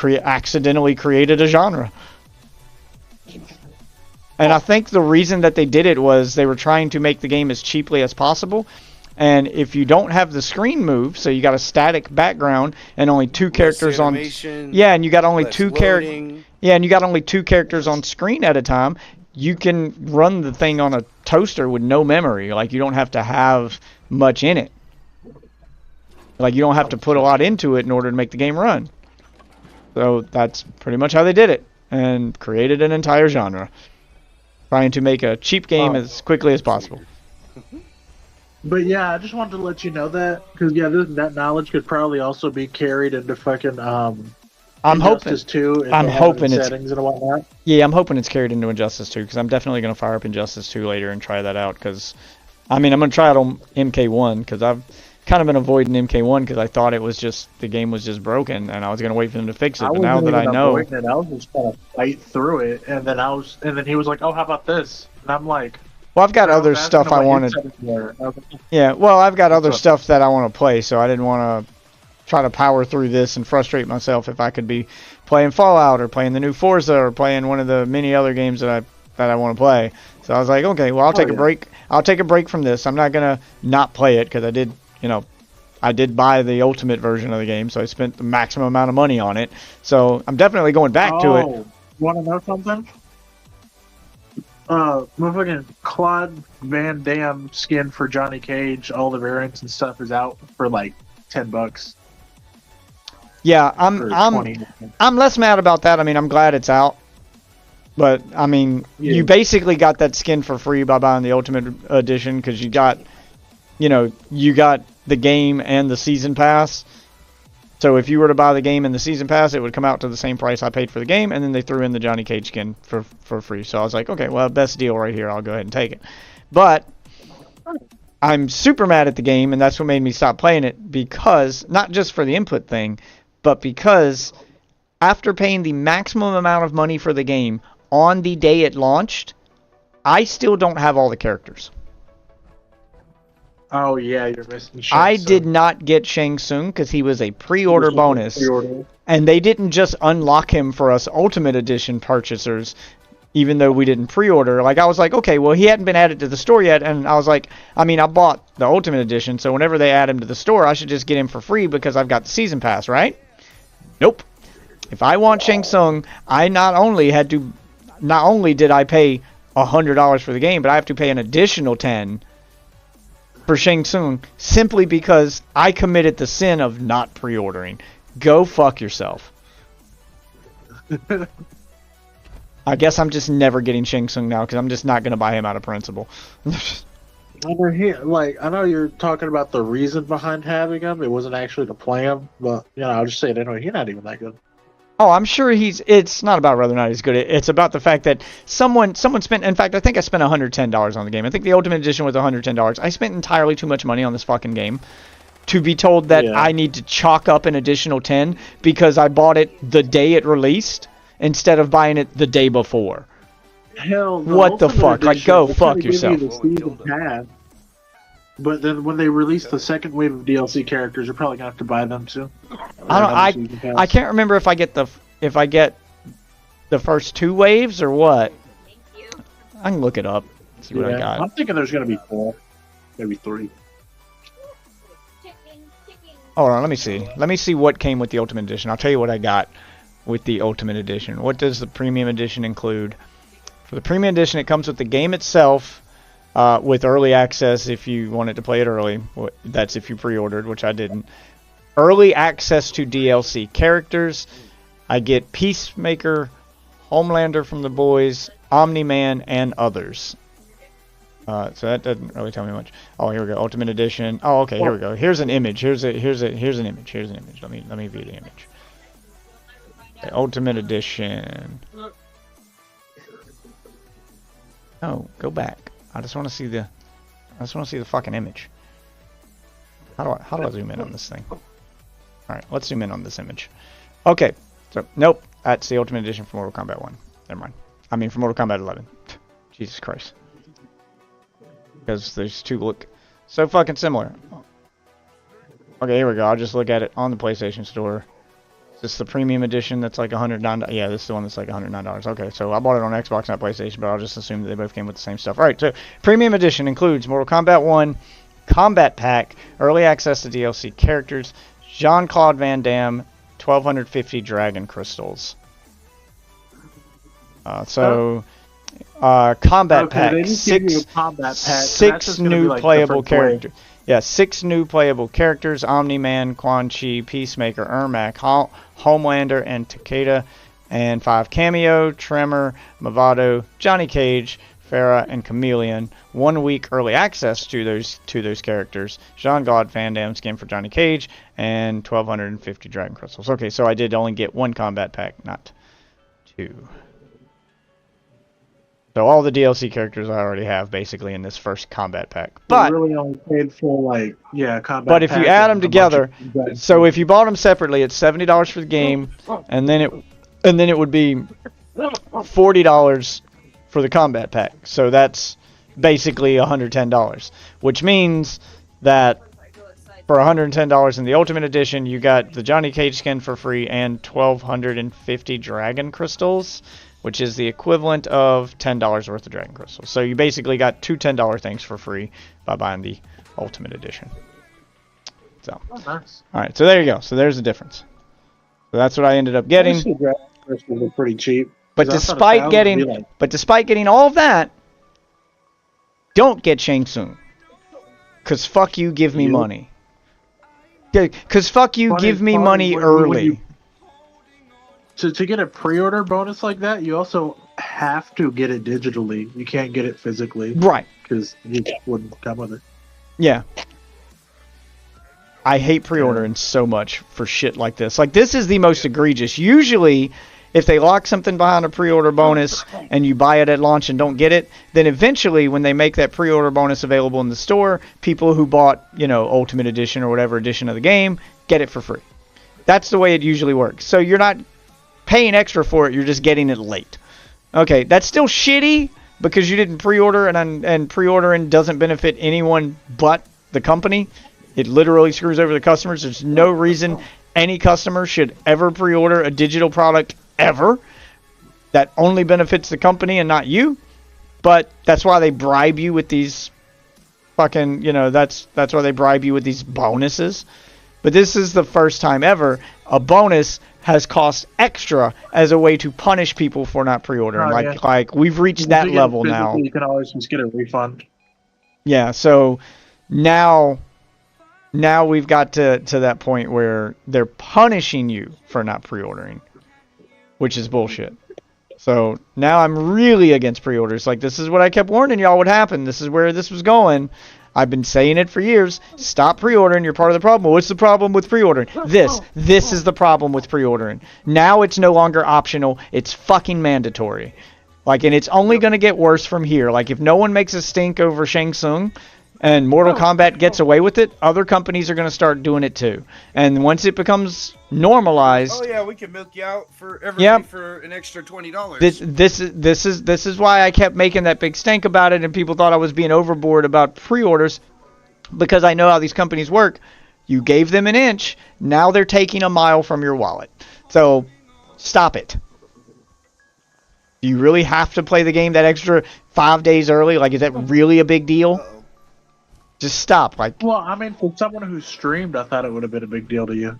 accidentally created a genre. And I think the reason that they did it was they were trying to make the game as cheaply as possible. And if you don't have the screen move, so you got a static background and only two characters on, yeah, and you got only two characters, yeah, and you got only two characters on screen at a time, you can run the thing on a toaster with no memory. Like, you don't have to have much in it. Like, you don't have to put a lot into it in order to make the game run. So that's pretty much how they did it, and created an entire genre, trying to make a cheap game as quickly as possible. But yeah, I just wanted to let you know that, because yeah, that knowledge could probably also be carried into fucking I'm Injustice 2. I'm hoping it's settings and whatnot. Yeah, I'm hoping it's carried into Injustice 2, because I'm definitely going to fire up Injustice 2 later and try that out. Because I mean, I'm going to try it on MK1, because I've kind of been avoiding MK1 because I thought it was just, the game was just broken, and I was going to wait for them to fix it. But now that I know, I was just trying to fight through it, and then he was like, "Oh, how about this?" And I'm like, well, I've got other stuff I wanted. Yeah, well, I've got other stuff that I want to play, so I didn't want to try to power through this and frustrate myself if I could be playing Fallout or playing the new Forza or playing one of the many other games that I want to play. So I was like, okay, well, I'll take a break. I'll take a break from this. I'm not gonna not play it, because I did, you know, I did buy the ultimate version of the game, so I spent the maximum amount of money on it. So I'm definitely going back to it. Want to know something? Motherfucking Claude Van Damme skin for Johnny Cage, all the variants and stuff is out for like $10. Yeah, I'm less mad about that. I mean, I'm glad it's out. But I mean, you basically got that skin for free by buying the Ultimate Edition, because you got, you know, you got the game and the season pass. So if you were to buy the game and the season pass, it would come out to the same price I paid for the game, and then they threw in the Johnny Cage skin for free. So I was like, okay, well, best deal right here. I'll go ahead and take it. But I'm super mad at the game, and that's what made me stop playing it, because not just for the input thing, but because after paying the maximum amount of money for the game on the day it launched, I still don't have all the characters. Oh yeah, you're missing Shang I Tsung. did not get Shang Tsung because he was a pre-order bonus. And they didn't just unlock him for us Ultimate Edition purchasers, even though we didn't pre-order. Like, I was like, okay, well, he hadn't been added to the store yet, and I was like, I mean, I bought the Ultimate Edition, so whenever they add him to the store, I should just get him for free because I've got the Season Pass, right? Nope. If I want Shang Tsung, I not only did I pay $100 for the game, but I have to pay an additional $10 for Shang Tsung, simply because I committed the sin of not pre-ordering. Go fuck yourself. I guess I'm just never getting Shang Tsung now, because I'm just not going to buy him out of principle. I know you're talking about the reason behind having him. It wasn't actually to play him, but you know, I'll just say it anyway. He's not even that good. Oh, I'm sure it's not about whether or not he's good. It's about the fact that someone spent, in fact, I think I spent $110 on the game. I think the Ultimate Edition was $110. I spent entirely too much money on this fucking game to be told that I need to chalk up an additional 10 because I bought it the day it released instead of buying it the day before. Hell, what the fuck? Like, go fuck yourself. But then when they release the second wave of DLC characters, you're probably gonna have to buy them too. I can't remember if I get the first two waves or what. I can look it up. See what I got. I'm thinking there's gonna be 4, maybe 3. Hold on, let me see. Let me see what came with the Ultimate Edition. I'll tell you what I got with the Ultimate Edition. What does the Premium Edition include? For the Premium Edition, it comes with the game itself. With early access if you wanted to play it early. That's if you pre-ordered, which I didn't. Early access to DLC characters. I get Peacemaker, Homelander from The Boys, Omni-Man, and others. So that doesn't really tell me much. Oh, here we go. Ultimate Edition. Oh, okay, here we go. Here's an image. Here's an image. Let me view the image. Okay, Ultimate Edition. Oh, go back. I just want to see the I just want to see the fucking image. How do I zoom in on this thing? All right, let's zoom in on this image. Okay, so nope, that's the Ultimate Edition for Mortal Kombat 1. Never mind. I mean, for Mortal Kombat 11. Jesus Christ. Because these two look so fucking similar. Okay, here we go. I'll just look at it on the PlayStation Store. Is this the premium edition that's like $109? Yeah, this is the one that's like $109. Okay, so I bought it on Xbox, not PlayStation, but I'll just assume that they both came with the same stuff. All right, so premium edition includes Mortal Kombat 1 Combat Pack, early access to DLC characters, Jean-Claude Van Damme, 1,250 Dragon Crystals. Combat Pack, they just give you a combat pack, so that's six just gonna be, new like, playable different play. characters. Yeah, 6 new playable characters: Omni-Man, Quan Chi, Peacemaker, Ermac, Homelander, and Takeda, and 5 cameo: Tremor, Movado, Johnny Cage, Farah, and Chameleon. 1 week early access to those characters: Jean-Claude Van Damme skin for Johnny Cage, and 1,250 Dragon Crystals. Okay, so I did only get 1 combat pack, not 2. So all the DLC characters I already have basically in this first combat pack. But you really only paid for combat. But if you pack add and them a bunch together, of- so if you bought them separately, it's $70 for the game, and then it would be $40 for the combat pack. So that's basically $110, which means that for $110 in the Ultimate Edition, you got the Johnny Cage skin for free and 1,250 Dragon Crystals, which is the equivalent of $10 worth of Dragon Crystals. So you basically got 2 $10 things for free by buying the Ultimate Edition. So, Nice. all right, so there you go. So there's the difference. So that's what I ended up getting. Actually, Dragon Crystals are pretty cheap. But 'Cause I thought despite 1,000 getting, would be like- despite getting all of that, don't get Shang Tsung. Cause fuck you, give me You? money. Cause fuck you, Funny give me part, money when early. you- To get a pre-order bonus like that, you also have to get it digitally. You can't get it physically Right. because you wouldn't come with it. Yeah. I hate pre-ordering so much for shit like this. Like, this is the most egregious. Usually, if they lock something behind a pre-order bonus and you buy it at launch and don't get it, then eventually when they make that pre-order bonus available in the store, people who bought, Ultimate Edition or whatever edition of the game get it for free. That's the way it usually works. So you're not paying extra for it, you're just getting it late. Okay, that's still shitty because you didn't pre-order, and pre-ordering doesn't benefit anyone but the company. It literally screws over the customers. There's no reason any customer should ever pre-order a digital product ever. That only benefits the company and not you. But that's why they bribe you with these fucking, that's why they bribe you with these bonuses. But this is the first time ever a bonus has cost extra as a way to punish people for not pre-ordering. Oh, yeah. Like we've reached If that you get it level now. physically, you can always just get a refund. Yeah, so now we've got to that point where they're punishing you for not pre-ordering, which is bullshit. So now I'm really against pre-orders. Like, this is what I kept warning y'all would happen. This is where this was going. I've been saying it for years. Stop pre-ordering. You're part of the problem. What's the problem with pre-ordering? This is the problem with pre-ordering. Now it's no longer optional. It's fucking mandatory. Like, and it's only going to get worse from here. Like, if no one makes a stink over Shang Tsung and Mortal Kombat gets away with it, other companies are going to start doing it too. And once it becomes normalized, Oh yeah, we can milk you out for everybody Yep. for an extra $20. this is why I kept making that big stink about it, and people thought I was being overboard about pre-orders, because I know how these companies work. You gave them an inch, now they're taking a mile from your wallet. So stop it. Do you really have to play the game that extra 5 days early? Like, is that really a big deal? Uh-oh. Just stop. Like, Well, I mean, for someone who streamed, I thought it would have been a big deal to you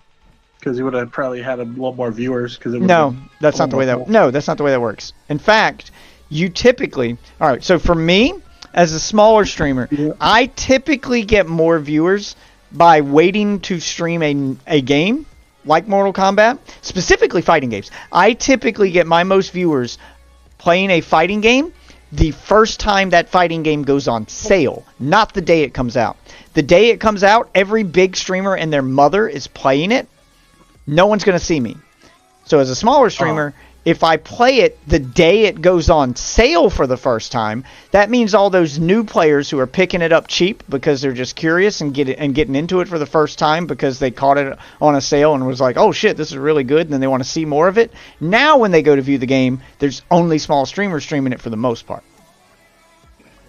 because you would have probably had a little more viewers. Because no, that's not the way that. No, that's not the way that works. In fact, you typically. All right. So for me, as a smaller streamer, I typically get more viewers by waiting to stream a game like Mortal Kombat, specifically fighting games. I typically get my most viewers playing a fighting game the first time that fighting game goes on sale, not the day it comes out. The day it comes out, every big streamer and their mother is playing it. No one's going to see me. So as a smaller streamer, if I play it the day it goes on sale for the first time, that means all those new players who are picking it up cheap because they're just curious and getting into it for the first time because they caught it on a sale and was like, oh shit, this is really good, and then they want to see more of it. Now when they go to view the game, there's only small streamers streaming it for the most part.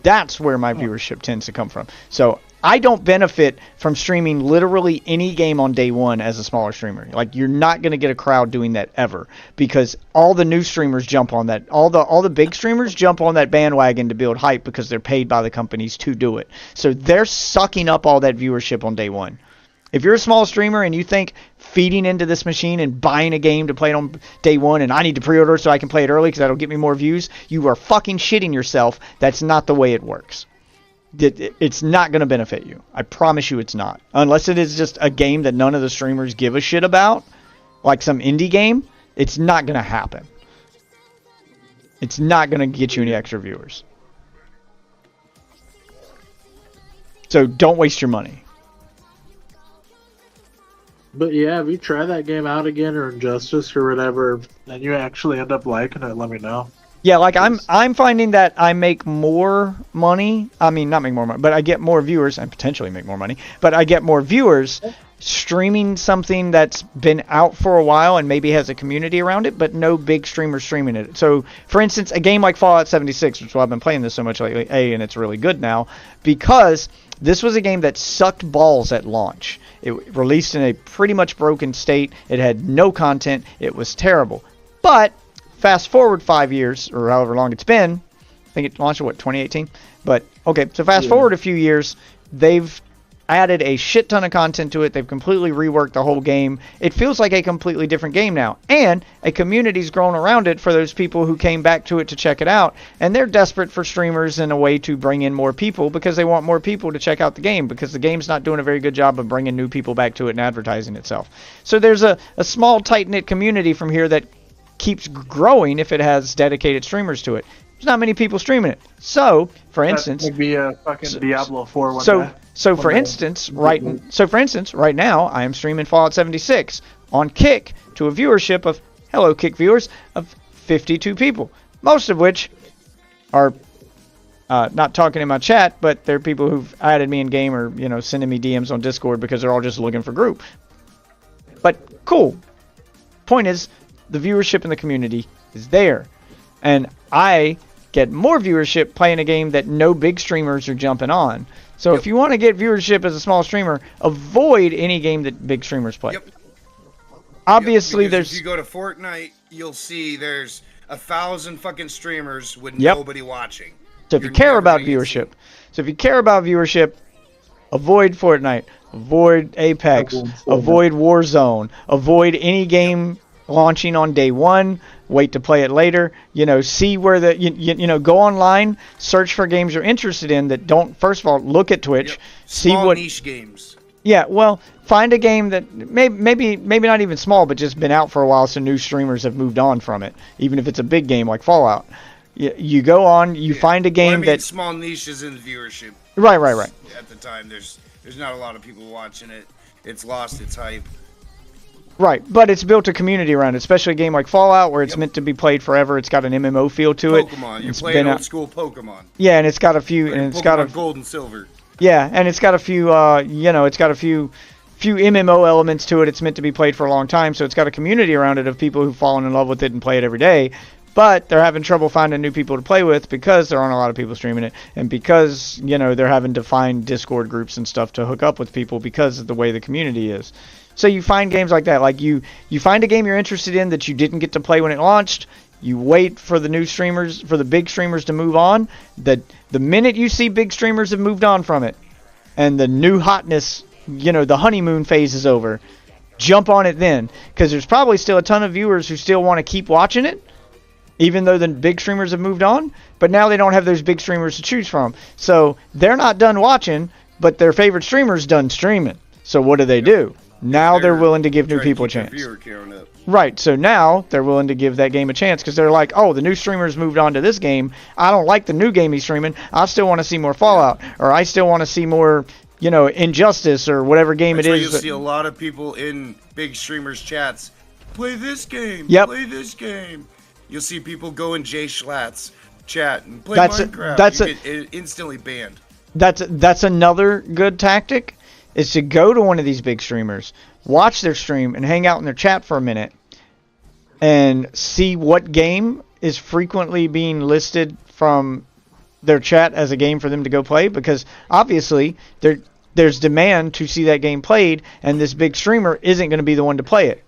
That's where my viewership tends to come from. So I don't benefit from streaming literally any game on day one as a smaller streamer. Like, you're not going to get a crowd doing that ever, because all the new streamers jump on that. All the big streamers jump on that bandwagon to build hype because they're paid by the companies to do it. So they're sucking up all that viewership on day one. If you're a small streamer and you think feeding into this machine and buying a game to play it on day one and I need to pre-order so I can play it early because that'll get me more views, you are fucking shitting yourself. That's not the way it works. It's not going to benefit you. I promise you it's not. Unless it is just a game that none of the streamers give a shit about, like some indie game, it's not going to happen. It's not going to get you any extra viewers. So don't waste your money. But yeah, if you try that game out again or Injustice or whatever, and you actually end up liking it, let me know. Yeah, like I'm finding that I make more money. I mean, not make more money, but I get more viewers and potentially make more money. But I get more viewers streaming something that's been out for a while and maybe has a community around it, but no big streamer streaming it. So, for instance, a game like Fallout 76, which is why I've been playing this so much lately, and it's really good now, because this was a game that sucked balls at launch. It released in a pretty much broken state. It had no content. It was terrible. But fast forward 5 years, or however long it's been, I think it launched in, 2018? But, okay, so fast forward a few years, they've added a shit ton of content to it. They've completely reworked the whole game. It feels like a completely different game now. And a community's grown around it for those people who came back to it to check it out. And they're desperate for streamers in a way to bring in more people because they want more people to check out the game, because the game's not doing a very good job of bringing new people back to it and advertising itself. So there's a small, tight-knit community from here that keeps growing if it has dedicated streamers to it. There's not many people streaming it. So, for instance, maybe a fucking Diablo 4 one day. So for instance, right now I am streaming Fallout 76 on Kick to a viewership of, hello Kick viewers, of 52 people, most of which are not talking in my chat, but they're people who've added me in game or, you know, sending me DMs on Discord because they're all just looking for group. But cool. Point is, the viewership in the community is there, and I get more viewership playing a game that no big streamers are jumping on. So if you want to get viewership as a small streamer, avoid any game that big streamers play. Obviously, If you go to Fortnite, you'll see there's 1,000 fucking streamers with nobody watching. So if you care about viewership, avoid Fortnite, avoid Apex, avoid Warzone, avoid any game launching on day one. Wait to play it later. You know, see where the you know, go online, search for games you're interested in that don't. First of all, look at Twitch, see Small what niche games. Yeah, well, find a game that maybe not even small, but just been out for a while, so new streamers have moved on from it. Even if it's a big game like Fallout, you go on, you find a game that small niches in viewership. Right. At the time, there's not a lot of people watching it. It's lost its hype. Right, but it's built a community around it, especially a game like Fallout where it's meant to be played forever. It's got an MMO feel to it. Pokemon, you're playing old school Pokemon. Yeah, and it's got a few, Gold and Silver. Yeah, and it's got a few, it's got a few MMO elements to it. It's meant to be played for a long time, so it's got a community around it of people who've fallen in love with it and play it every day. But they're having trouble finding new people to play with because there aren't a lot of people streaming it, and because, they're having to find Discord groups and stuff to hook up with people because of the way the community is. So you find games like that, like you find a game you're interested in that you didn't get to play when it launched. You wait for the new streamers, for the big streamers to move on. The minute you see big streamers have moved on from it, and the new hotness, the honeymoon phase is over, jump on it then, because there's probably still a ton of viewers who still want to keep watching it, even though the big streamers have moved on. But now they don't have those big streamers to choose from, so they're not done watching, but their favorite streamer's done streaming. So what do? Now they're willing to give new people a chance. Right, so now they're willing to give that game a chance because they're like, oh, the new streamer's moved on to this game. I don't like the new game he's streaming. I still want to see more Fallout, or I still want to see more, Injustice, or whatever game it is. You'll see a lot of people in big streamers' chats. Play this game. Yep. Play this game. You'll see people go in Jay Schlatt's chat and play That's Minecraft. You get instantly banned. That's another good tactic, is to go to one of these big streamers, watch their stream, and hang out in their chat for a minute, and see what game is frequently being listed from their chat as a game for them to go play, because obviously there's demand to see that game played, and this big streamer isn't going to be the one to play it.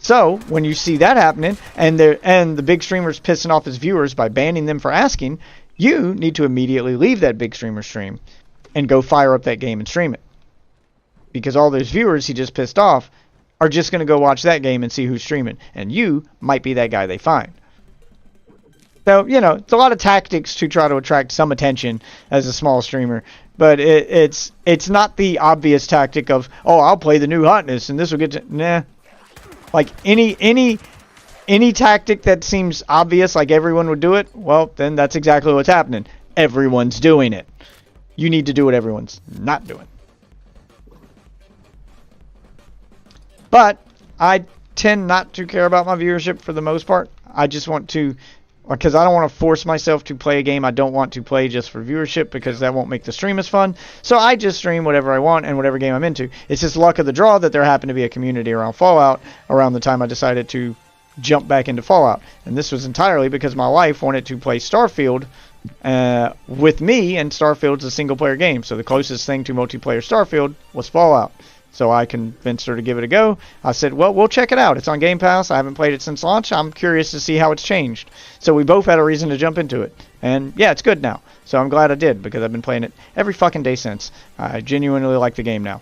So when you see that happening, and the big streamer's pissing off his viewers by banning them for asking, you need to immediately leave that big streamer stream and go fire up that game and stream it. Because all those viewers he just pissed off are just going to go watch that game and see who's streaming. And you might be that guy they find. So, it's a lot of tactics to try to attract some attention as a small streamer. But it's not the obvious tactic of, I'll play the new hotness and this will get to... Nah. Like, any tactic that seems obvious, like everyone would do it, well, then that's exactly what's happening. Everyone's doing it. You need to do what everyone's not doing. But I tend not to care about my viewership for the most part. I just want to, because I don't want to force myself to play a game I don't want to play just for viewership, because that won't make the stream as fun. So I just stream whatever I want and whatever game I'm into. It's just luck of the draw that there happened to be a community around Fallout around the time I decided to jump back into Fallout. And this was entirely because my wife wanted to play Starfield with me, and Starfield's a single-player game. So the closest thing to multiplayer Starfield was Fallout. So I convinced her to give it a go. I said, well, we'll check it out. It's on Game Pass. I haven't played it since launch. I'm curious to see how it's changed. So we both had a reason to jump into it. And yeah, it's good now. So I'm glad I did, because I've been playing it every fucking day since. I genuinely like the game now.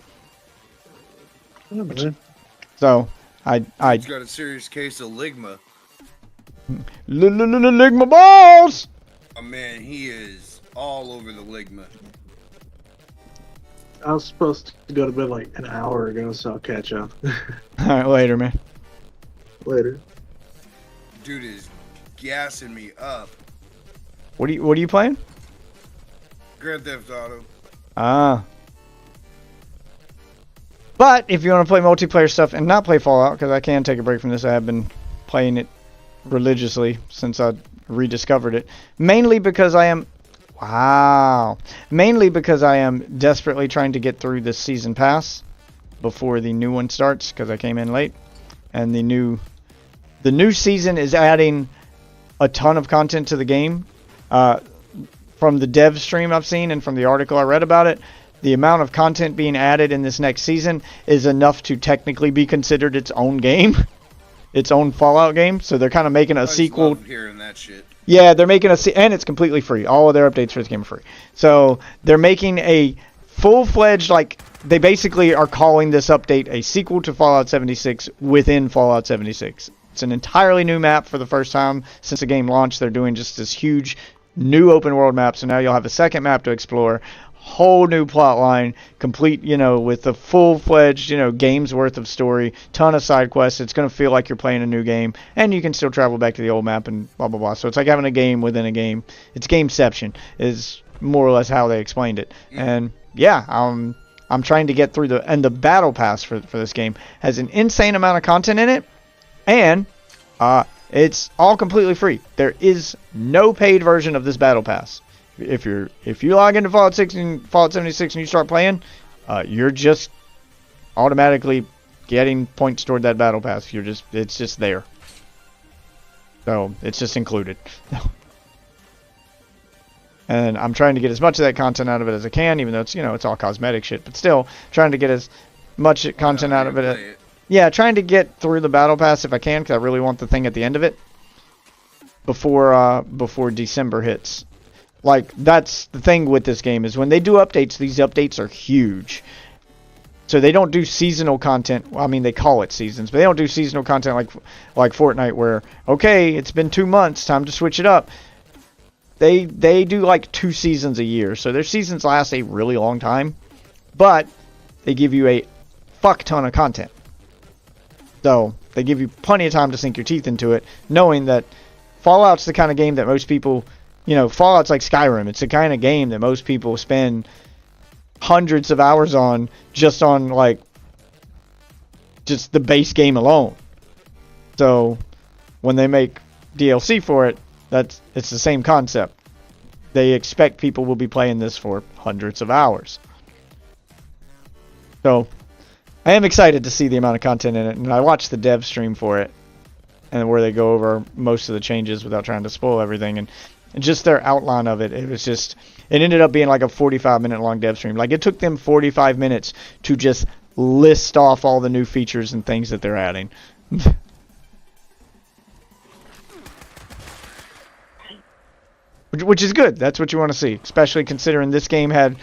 So He's got a serious case of ligma. Ligma balls! Oh man, he is all over the ligma. I was supposed to go to bed like an hour ago, so I'll catch up. Alright, later, man. Later. Dude is gassing me up. What are you playing? Grand Theft Auto. Ah. But if you want to play multiplayer stuff and not play Fallout, because I can take a break from this, I have been playing it religiously since I rediscovered it. Mainly because I am desperately trying to get through this season pass before the new one starts, because I came in late. And the new season is adding a ton of content to the game. From the dev stream I've seen and from the article I read about it, the amount of content being added in this next season is enough to technically be considered its own game. Its own Fallout game. So they're kind of making a sequel. Love hearing that shit. Yeah, they're making and it's completely free. All of their updates for this game are free. So they're making a full-fledged, like, they basically are calling this update a sequel to Fallout 76 within Fallout 76. It's an entirely new map for the first time since the game launched. They're doing just this huge new open world map. So now you'll have a second map to explore. Whole new plot line, complete, with a full-fledged, game's worth of story, ton of side quests. It's going to feel like you're playing a new game, and you can still travel back to the old map and blah, blah, blah. So it's like having a game within a game. It's Gameception is more or less how they explained it. And yeah, I'm trying to get through the battle pass for this game has an insane amount of content in it, and it's all completely free. There is no paid version of this battle pass. If you log into Fallout 76 and you start playing, you're just automatically getting points toward that battle pass. It's just there. So it's just included. And I'm trying to get as much of that content out of it as I can, even though it's all cosmetic shit, but still trying to get as much content out of it. Yeah, trying to get through the battle pass if I can, because I really want the thing at the end of it before December hits. Like, that's the thing with this game, is when they do updates, these updates are huge. So they don't do seasonal content. Well, I mean, they call it seasons, but they don't do seasonal content like Fortnite, where, okay, it's been 2 months, time to switch it up. They do like 2 seasons a year, so their seasons last a really long time, but they give you a fuck ton of content. So they give you plenty of time to sink your teeth into it, knowing that Fallout's the kind of game that most people... Fallout's like Skyrim. It's the kind of game that most people spend hundreds of hours on just the base game alone. So when they make DLC for it, it's the same concept. They expect people will be playing this for hundreds of hours. So, I am excited to see the amount of content in it, and I watched the dev stream for it, and where they go over most of the changes without trying to spoil everything, and just their outline of it. It was just, it ended up being like a 45-minute long dev stream. Like, it took them 45 minutes to just list off all the new features and things that they're adding. Which is good. That's what you want to see, especially considering this game had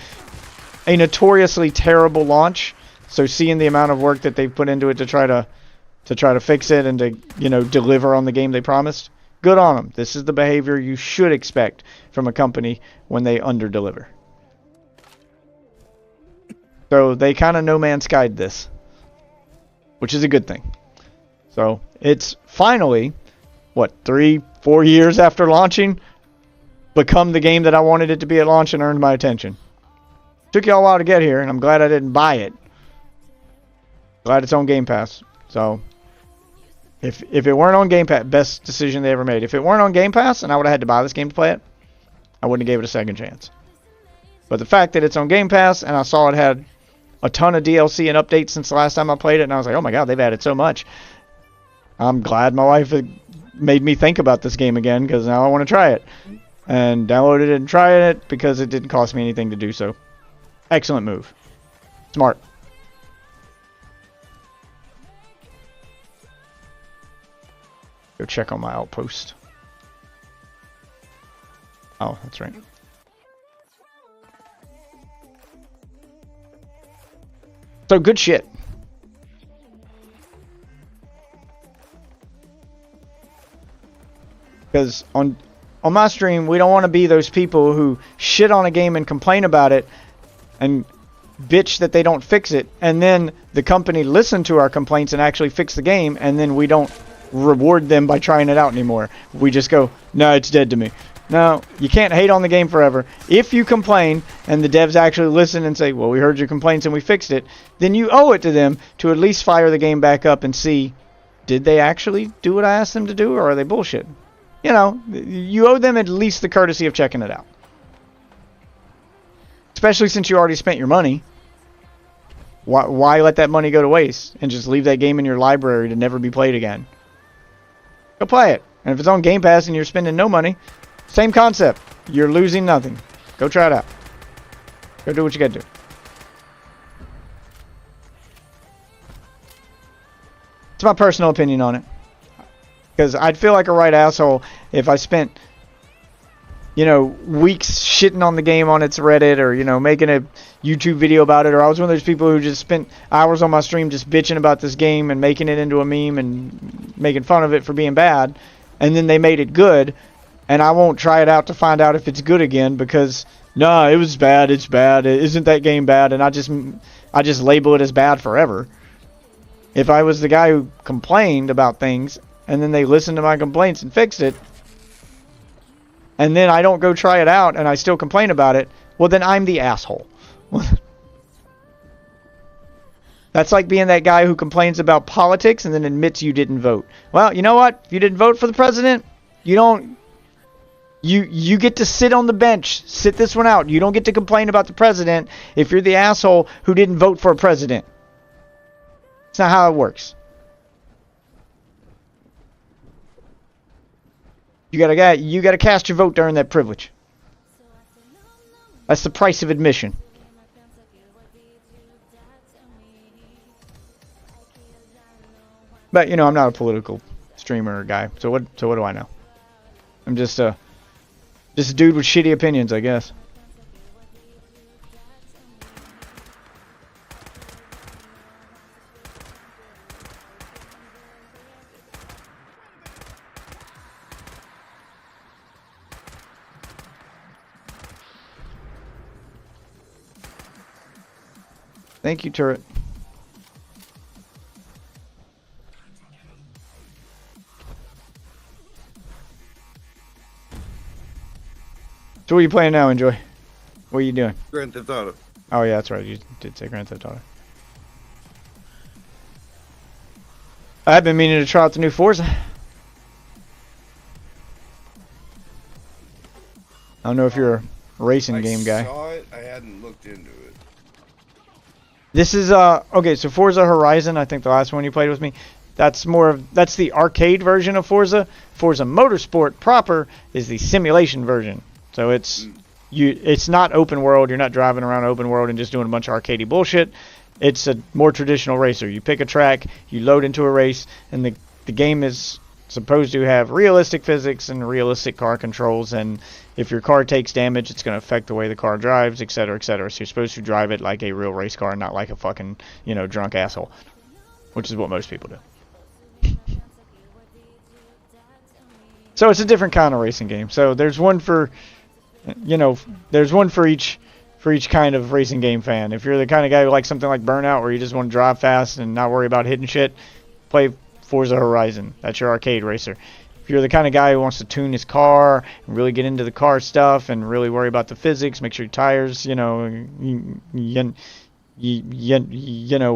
a notoriously terrible launch. So seeing the amount of work that they've put into it to try to fix it and to, you know, deliver on the game they promised, good on them. This is the behavior you should expect from a company when they underdeliver. So they kind of No Man's Skied this, which is a good thing. So it's finally, what, 3-4 years after launching, become the game that I wanted it to be at launch and earned my attention. Took y'all a while to get here, and I'm glad I didn't buy it. Glad it's on Game Pass. So, if it weren't on Game Pass, best decision they ever made. If it weren't on Game Pass and I would have had to buy this game to play it, I wouldn't have gave it a second chance. But the fact that it's on Game Pass and I saw it had a ton of DLC and updates since the last time I played it, and I was like, oh my god, they've added so much. I'm glad my wife made me think about this game again, because now I want to try it. And downloaded it and tried it because it didn't cost me anything to do so. Excellent move. Smart. Go check on my outpost. Oh, that's right. So good shit. Because on my stream, we don't want to be those people who shit on a game and complain about it and bitch that they don't fix it, and then the company listen to our complaints and actually fix the game, and then we don't reward them by trying it out anymore. We just go, no, it's dead to me. No, you can't hate on the game forever. If you complain and the devs actually listen and say, well, we heard your complaints and we fixed it, then you owe it to them to at least fire the game back up and see, did they actually do what I asked them to do, or are they bullshitting? You know, you owe them at least the courtesy of checking it out. Especially since you already spent your money. Why let that money go to waste and just leave that game in your library to never be played again? Go play it. And if it's on Game Pass and you're spending no money, same concept. You're losing nothing. Go try it out. Go do what you gotta do. It's my personal opinion on it. Because I'd feel like a right asshole if I spent, you know, weeks shitting on the game on its Reddit, or, you know, making a YouTube video about it, or I was one of those people who just spent hours on my stream just bitching about this game and making it into a meme and making fun of it for being bad, and then they made it good, and I won't try it out to find out if it's good again because, nah, it was bad, it's bad, isn't that game bad, and I just label it as bad forever. If I was the guy who complained about things, and then they listened to my complaints and fixed it, and then I don't go try it out and I still complain about it, well, then I'm the asshole. That's like being that guy who complains about politics and then admits you didn't vote. Well, you know what? If you didn't vote for the president, you get to sit on the bench. Sit this one out. You don't get to complain about the president if you're the asshole who didn't vote for a president. It's not how it works. You gotta cast your vote to earn that privilege. That's the price of admission. But you know, I'm not a political streamer or guy, so what do I know? I'm just a dude with shitty opinions, I guess. Thank you, Turret. So what are you playing now, Enjoy? What are you doing? Grand Theft Auto. Oh yeah, that's right. You did say Grand Theft Auto. I've been meaning to try out the new Forza. I don't know if you're a racing game guy. I saw it. I hadn't looked into it. This is okay, so Forza Horizon, I think the last one you played with me, that's the arcade version of Forza. Forza Motorsport proper is the simulation version. So it's not open world, you're not driving around open world and just doing a bunch of arcadey bullshit. It's a more traditional racer. You pick a track, you load into a race, and the game is supposed to have realistic physics and realistic car controls, and if your car takes damage, it's going to affect the way the car drives, etc., etc. So you're supposed to drive it like a real race car, not like a fucking, drunk asshole, which is what most people do. So it's a different kind of racing game. So there's one for, there's one for each kind of racing game fan. If you're the kind of guy who likes something like Burnout, where you just want to drive fast and not worry about hitting shit, play Forza Horizon. That's your arcade racer. If you're the kind of guy who wants to tune his car and really get into the car stuff and really worry about the physics, make sure your tires, where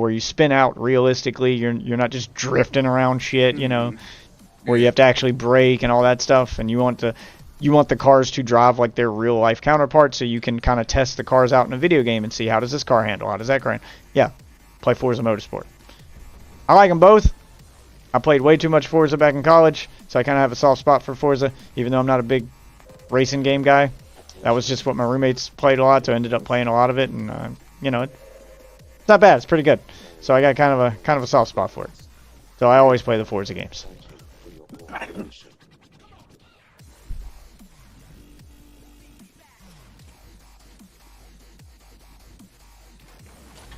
you spin out realistically, you're not just drifting around shit, where you have to actually brake and all that stuff, and you want the cars to drive like their real life counterparts, so you can kind of test the cars out in a video game and see, how does this car handle, how does that car handle? Yeah, play Forza Motorsport. I like them both. I played way too much Forza back in college, so I kind of have a soft spot for Forza, even though I'm not a big racing game guy. That was just what my roommates played a lot, so I ended up playing a lot of it, and it's not bad. It's pretty good. So I got kind of a soft spot for it. So I always play the Forza games.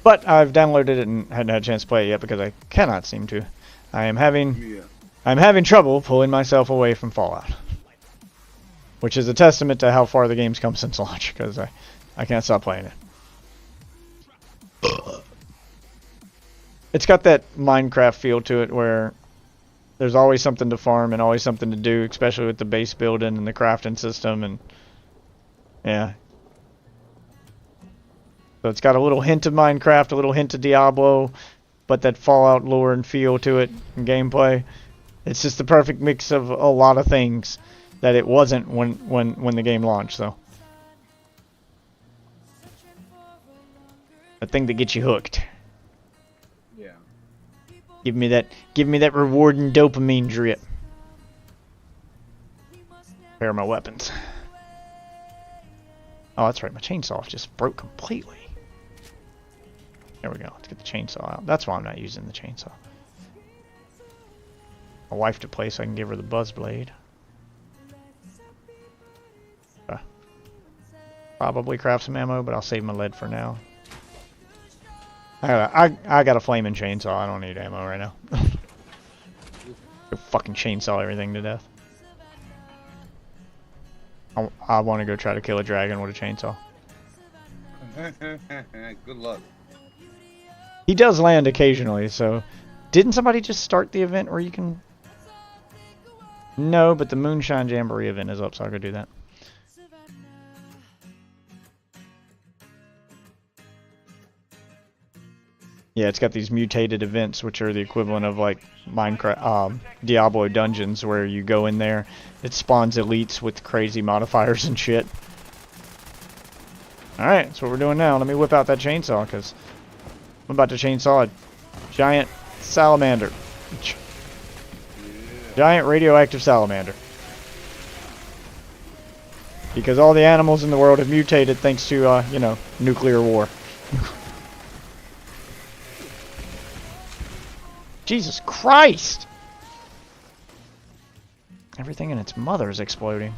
But I've downloaded it and hadn't had a chance to play it yet because I cannot seem to. I'm having trouble pulling myself away from Fallout, which is a testament to how far the game's come since launch, because I can't stop playing it. It's got that Minecraft feel to it, where there's always something to farm and always something to do, especially with the base building and the crafting system, and yeah. So it's got a little hint of Minecraft, a little hint of Diablo, but that Fallout lore and feel to it and gameplay. It's just the perfect mix of a lot of things that it wasn't when the game launched. So a thing that gets you hooked. Yeah. Give me that rewarding dopamine drip. Repair my weapons. Oh, that's right. My chainsaw just broke completely. There we go. Let's get the chainsaw out. That's why I'm not using the chainsaw. My wife to play so I can give her the buzz blade. Probably craft some ammo, but I'll save my lead for now. I got a flaming chainsaw. I don't need ammo right now. Go fucking chainsaw everything to death. I want to go try to kill a dragon with a chainsaw. Good luck. He does land occasionally, so... Didn't somebody just start the event where you can... No, but the Moonshine Jamboree event is up, so I'll go do that. Yeah, it's got these mutated events, which are the equivalent of like Minecraft, Diablo dungeons, where you go in there, it spawns elites with crazy modifiers and shit. Alright, that's what we're doing now. Let me whip out that chainsaw, because I'm about to chainsaw a giant salamander. Giant radioactive salamander. Because all the animals in the world have mutated thanks to, nuclear war. Jesus Christ! Everything in its mother is exploding.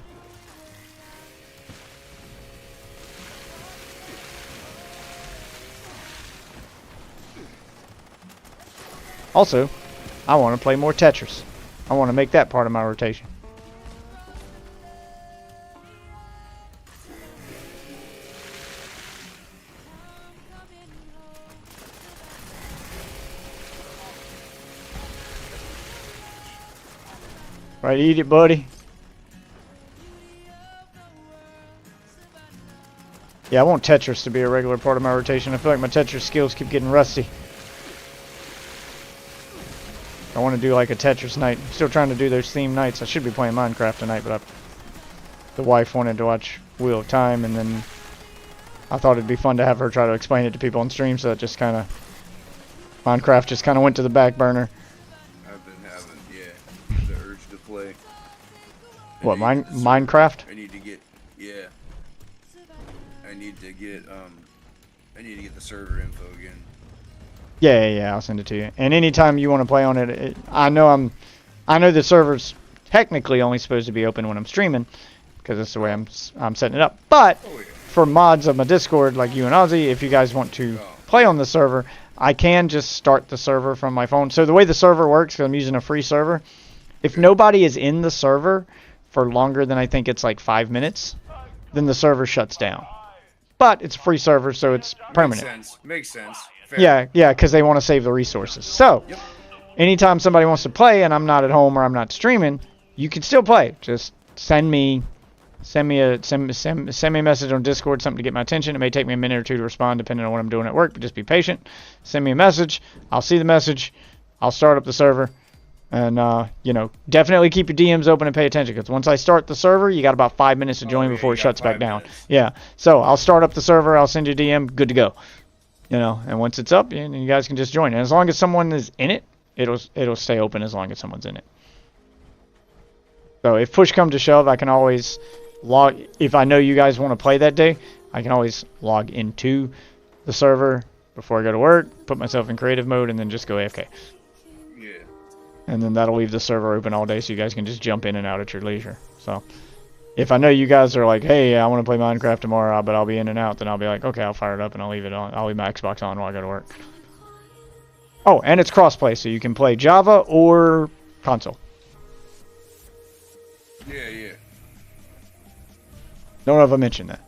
Also, I want to play more Tetris. I want to make that part of my rotation. Right, eat it, buddy. Yeah, I want Tetris to be a regular part of my rotation. I feel like my Tetris skills keep getting rusty. I want to do like a Tetris night. I'm still trying to do those theme nights. I should be playing Minecraft tonight, but the wife wanted to watch Wheel of Time, and then I thought it'd be fun to have her try to explain it to people on stream, so it just kind of, Minecraft just kind of went to the back burner. I've been having, yeah, the urge to play. What, Minecraft? I need to get, yeah. I need to get the server info again. Yeah, I'll send it to you. And anytime you want to play on it, I know the server's technically only supposed to be open when I'm streaming, because that's the way I'm setting it up. But for mods of my Discord, like you and Ozzy, if you guys want to play on the server, I can just start the server from my phone. So the way the server works, 'cause I'm using a free server, if nobody is in the server for longer than I think it's like 5 minutes, then the server shuts down. But it's a free server, so it's permanent. Makes sense. Fair. Yeah, because they want to save the resources. So, anytime somebody wants to play and I'm not at home or I'm not streaming, you can still play. Just send me a message on Discord, something to get my attention. It may take me a minute or two to respond, depending on what I'm doing at work, but just be patient. Send me a message. I'll see the message. I'll start up the server. And, definitely keep your DMs open and pay attention, because once I start the server, you got about 5 minutes to join before it shuts back down. Yeah, so I'll start up the server, I'll send you a DM, good to go. And once it's up, you guys can just join. And as long as someone is in it, it'll stay open as long as someone's in it. So if push comes to shove, I can always log, if I know you guys want to play that day, I can always log into the server before I go to work, put myself in creative mode, and then just go AFK. And then that'll leave the server open all day, so you guys can just jump in and out at your leisure. So, if I know you guys are like, hey, I want to play Minecraft tomorrow, but I'll be in and out, then I'll be like, okay, I'll fire it up and I'll leave it on. I'll leave my Xbox on while I go to work. Oh, and it's crossplay, so you can play Java or console. Yeah. Don't know if I mentioned that.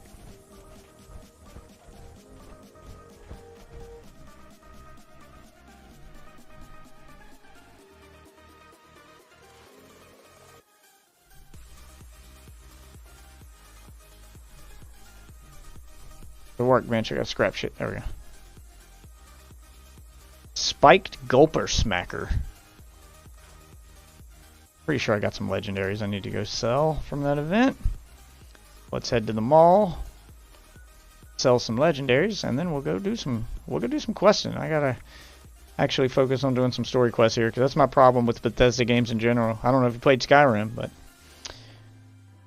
The workbench, I got scrap shit. There we go. Spiked Gulper Smacker. Pretty sure I got some legendaries I need to go sell from that event. Let's head to the mall. Sell some legendaries, and then we'll go do some questing. I gotta actually focus on doing some story quests here, because that's my problem with Bethesda games in general. I don't know if you played Skyrim, but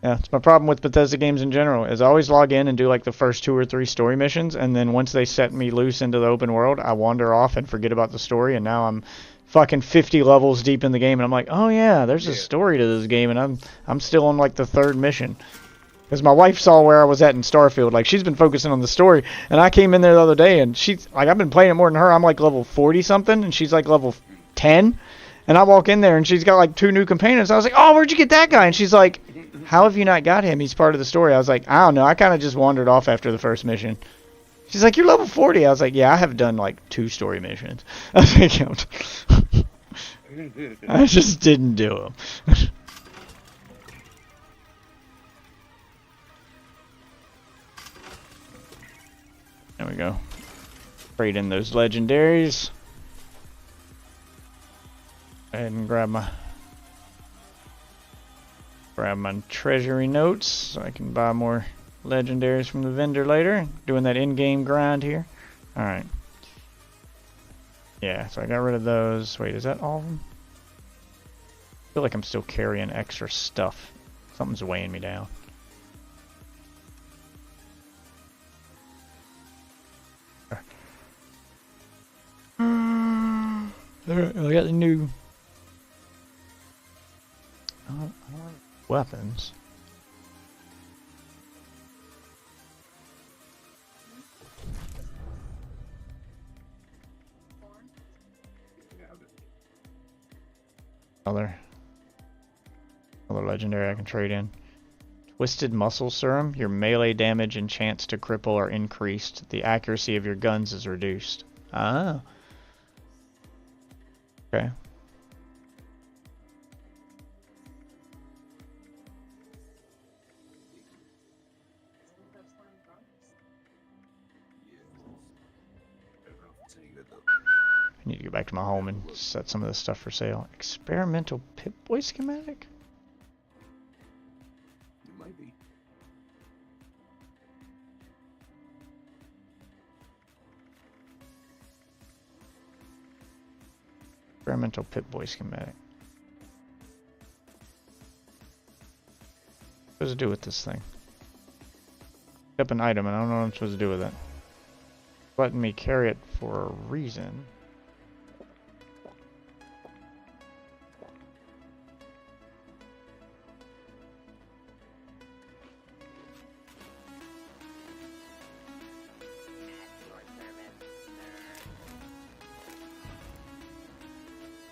yeah, it's my problem with Bethesda games in general, is I always log in and do like the first 2 or 3 story missions, and then once they set me loose into the open world, I wander off and forget about the story, and now I'm fucking 50 levels deep in the game, and I'm like, oh yeah, there's a story to this game, and I'm still on like the 3rd mission. Because my wife saw where I was at in Starfield, like she's been focusing on the story, and I came in there the other day, and she's like, I've been playing it more than her, I'm like level 40 something, and she's like level 10, and I walk in there, and she's got like 2 new companions. I was like, oh, where'd you get that guy? And she's like, how have you not got him? He's part of the story. I was like, I don't know. I kind of just wandered off after the first mission. She's like, you're level 40. I was like, yeah, I have done like 2 story missions. I was like, I just didn't do them. There we go. Trade in those legendaries. Go ahead and grab my treasury notes so I can buy more legendaries from the vendor later. Doing that in-game grind here. Alright. Yeah, so I got rid of those. Wait, is that all of them? I feel like I'm still carrying extra stuff. Something's weighing me down. Alright, I got the new weapons. Another legendary I can trade in. Twisted Muscle Serum. Your melee damage and chance to cripple are increased. The accuracy of your guns is reduced. Ah. Okay. I need to get back to my home and set some of this stuff for sale. Experimental Pip-Boy schematic? might be. Experimental Pip-Boy schematic. What does it do with this thing? Pick up an item, and I don't know what I'm supposed to do with it. Letting me carry it for a reason.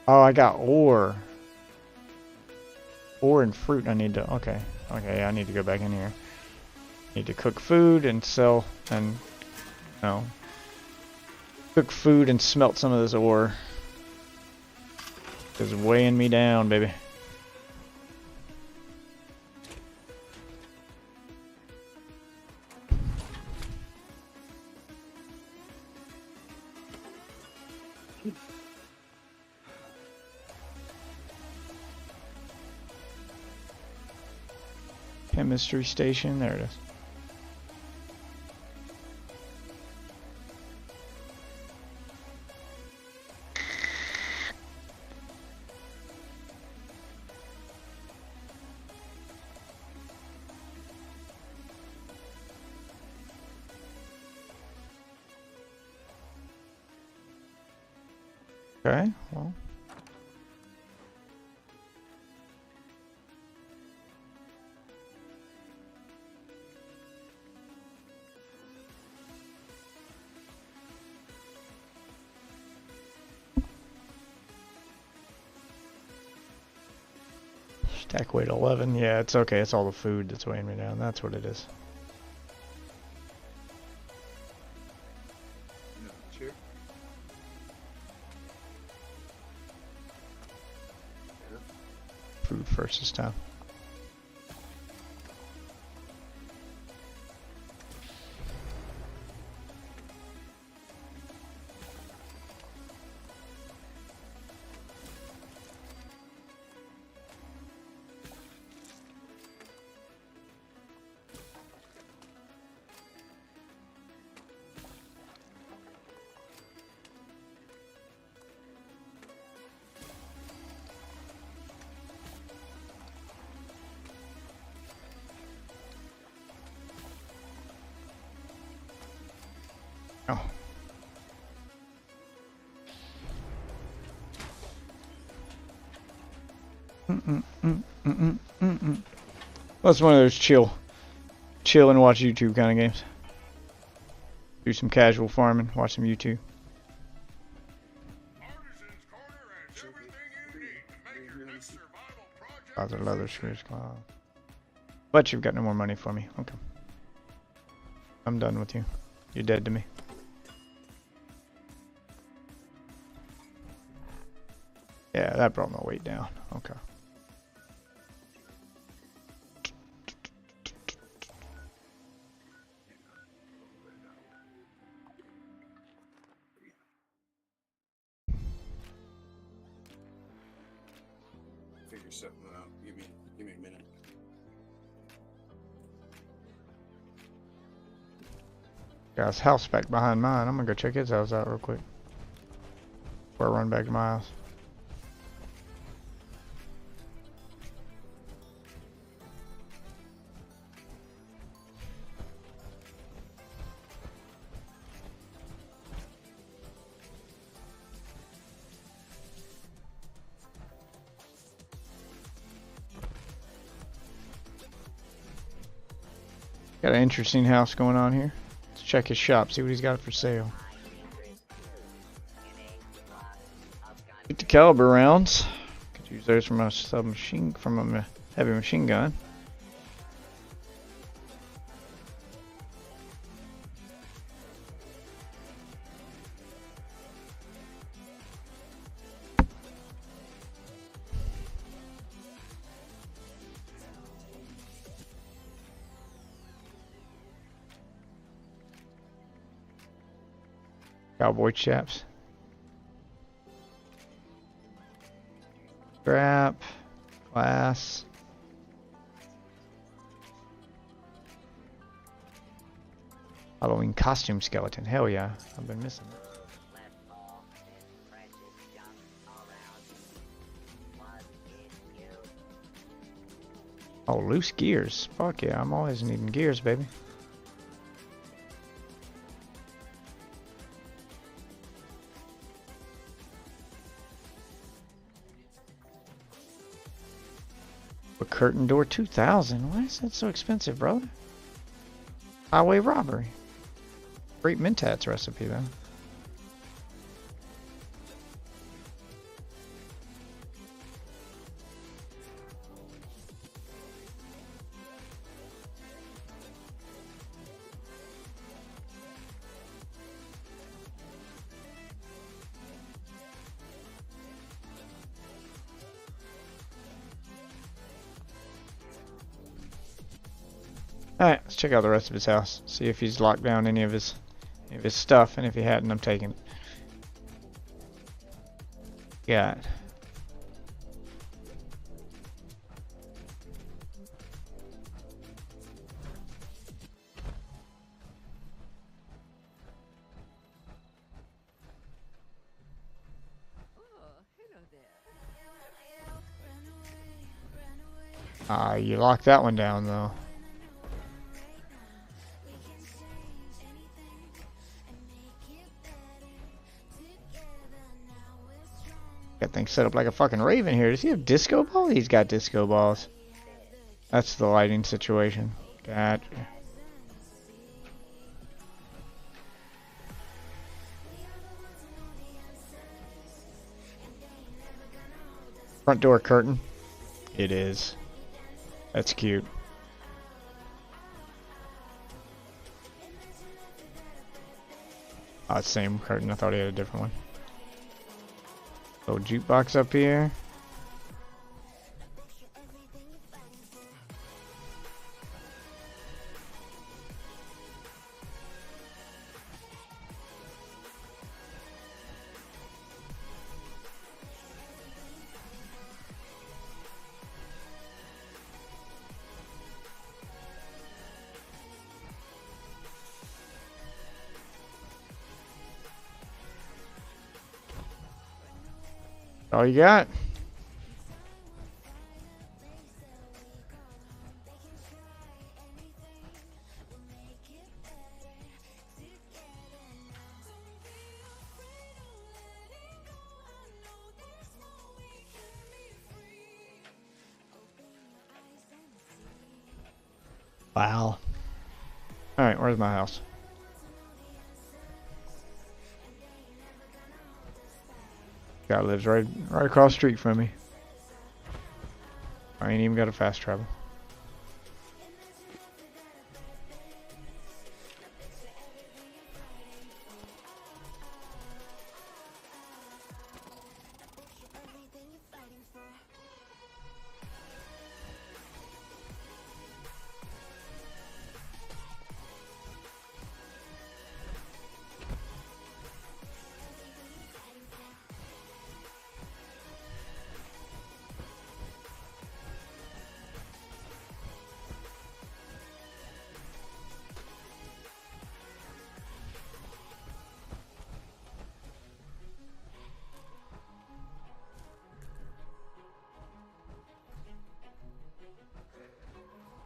Oh, I got ore. Ore and fruit I need to... Okay. Okay, I need to go back in here. Need to cook food and sell... And... No. Cook food and smelt some of this ore. It's weighing me down, baby. Chemistry station, there it is. Okay, well. Stack weight 11. Yeah, it's okay. It's all the food that's weighing me down. That's what it is. No, sure. Food first this time. Oh. Well, it's one of those chill and watch YouTube kind of games. Do some casual farming, watch some YouTube. Other leather screws, cloth. But you've got no more money for me. Okay. I'm done with you. You're dead to me. Yeah, that brought my weight down. Okay. Figure something out. Give me a minute. Got his house back behind mine. I'm gonna go check his house out real quick before I run back to my house. Got an interesting house going on here. Let's check his shop, see what he's got for sale. Get the caliber rounds. Could use those from a submachine, from a heavy machine gun. Cowboy chaps. Scrap. Glass. Halloween costume skeleton. Hell yeah. I've been missing it. Oh, loose gears. Fuck yeah, I'm always needing gears, baby. A curtain door 2000. Why is that so expensive, brother? Highway robbery. Great Mentats recipe, though. Alright, let's check out the rest of his house. See if he's locked down any of his stuff, and if he hadn't, I'm taking it. Got. You locked that one down though. Got things set up like a fucking raven here. Does he have disco balls? He's got disco balls. That's the lighting situation. Gotcha. Front door curtain. It is. That's cute. Oh, it's the same curtain. I thought he had a different one. Little jukebox up here. All you got? Wow. Alright, where's my house? Guy lives right across the street from me. I ain't even got a fast travel.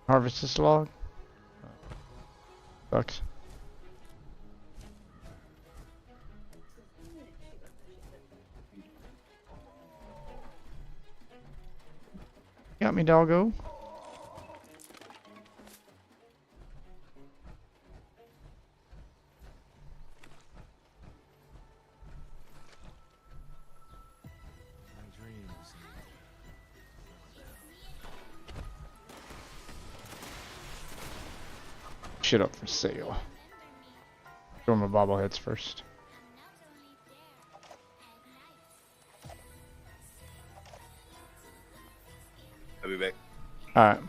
Harvest this log. Sucks. Got me, doggo. Shit up for sale. Throw my bobbleheads first. I'll be back. Alright.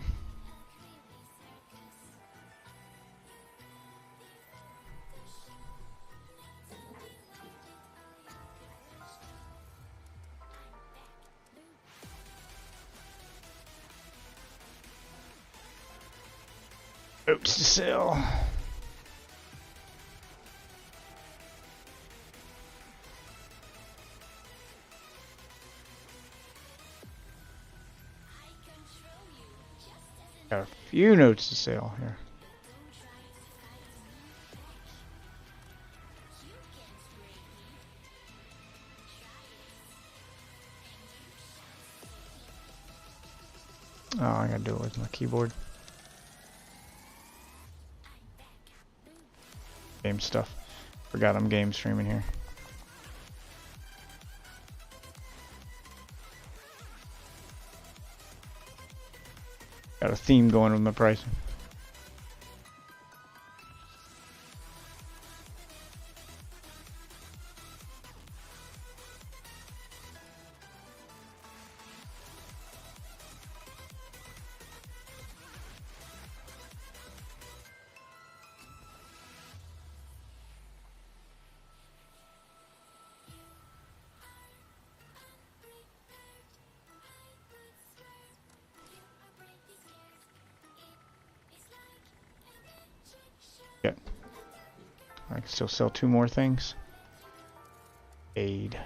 Oops to sell. Got a few notes to sell here. Oh, I gotta do it with my keyboard. Game stuff. Forgot I'm game streaming here. Got a theme going with my pricing. Yeah. I can still sell 2 more things. Aid.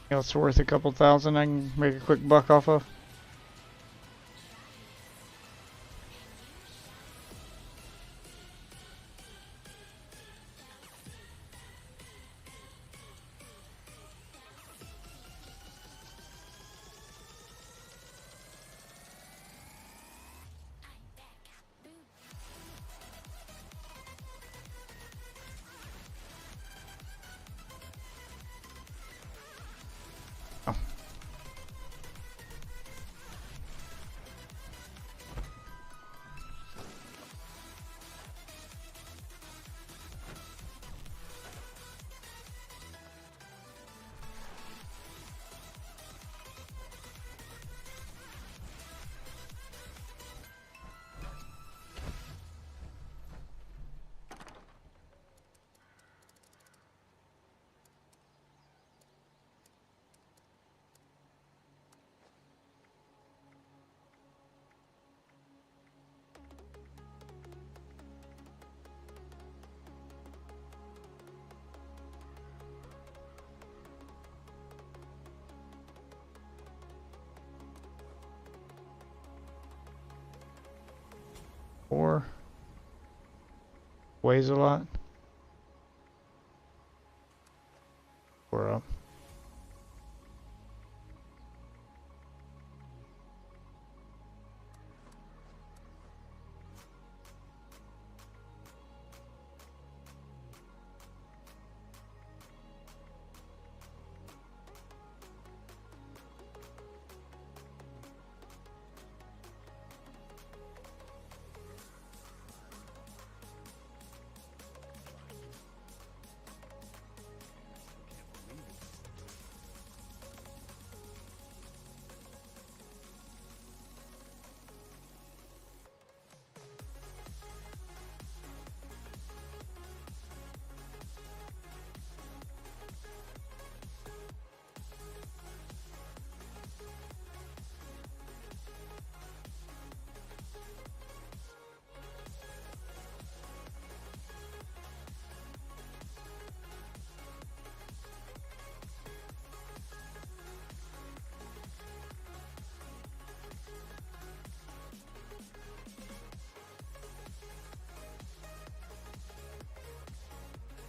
It's worth a couple thousand I can make a quick buck off of. Or weighs a lot. We're up.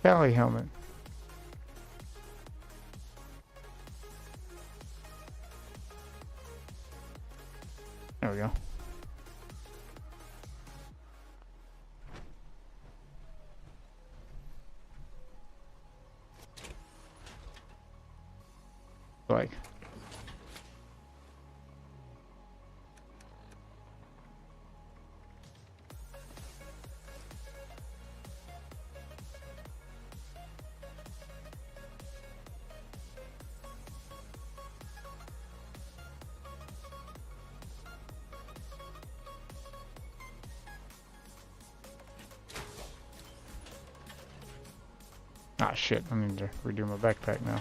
Cali helmet. There we go. Like. Ah, shit. I need to redo my backpack now.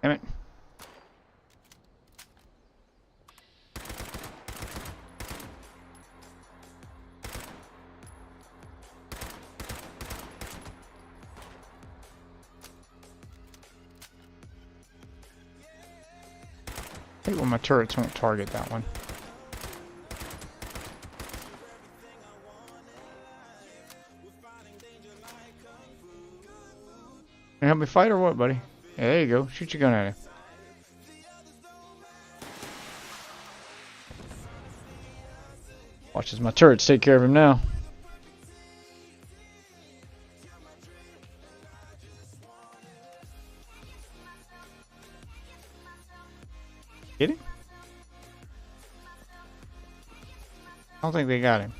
Damn it. I hate when my turrets won't target that one. Can you help me fight or what, buddy? Yeah, there you go. Shoot your gun at him. Watch as my turrets take care of him now. Get him? I don't think they got him.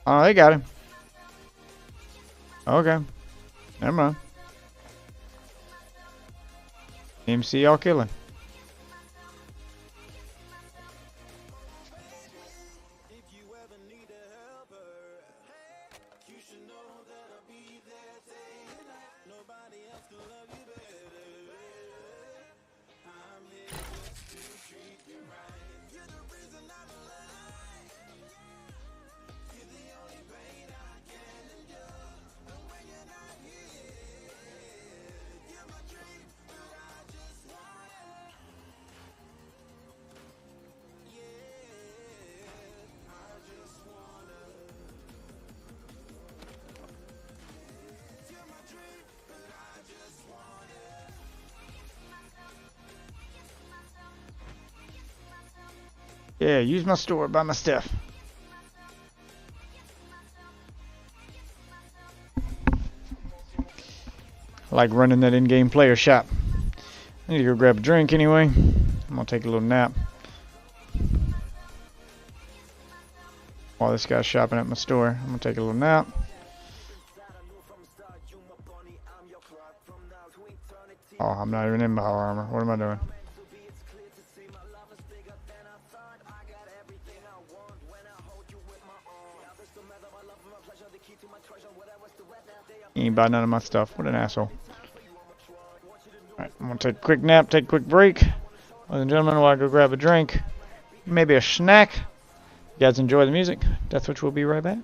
Oh, they got him. Okay. Never mind. MC y'all killing. Yeah, use my store, buy my stuff. I like running that in-game player shop. I need to go grab a drink anyway. I'm gonna take a little nap while this guy's shopping at my store. I'm gonna take a little nap. Oh, I'm not even in power armor. What am I doing? He ain't buy none of my stuff. What an asshole. Alright, I'm gonna take a quick nap, take a quick break. Ladies and gentlemen, while I go grab a drink, maybe a snack. You guys enjoy the music. Deathwitch will be right back.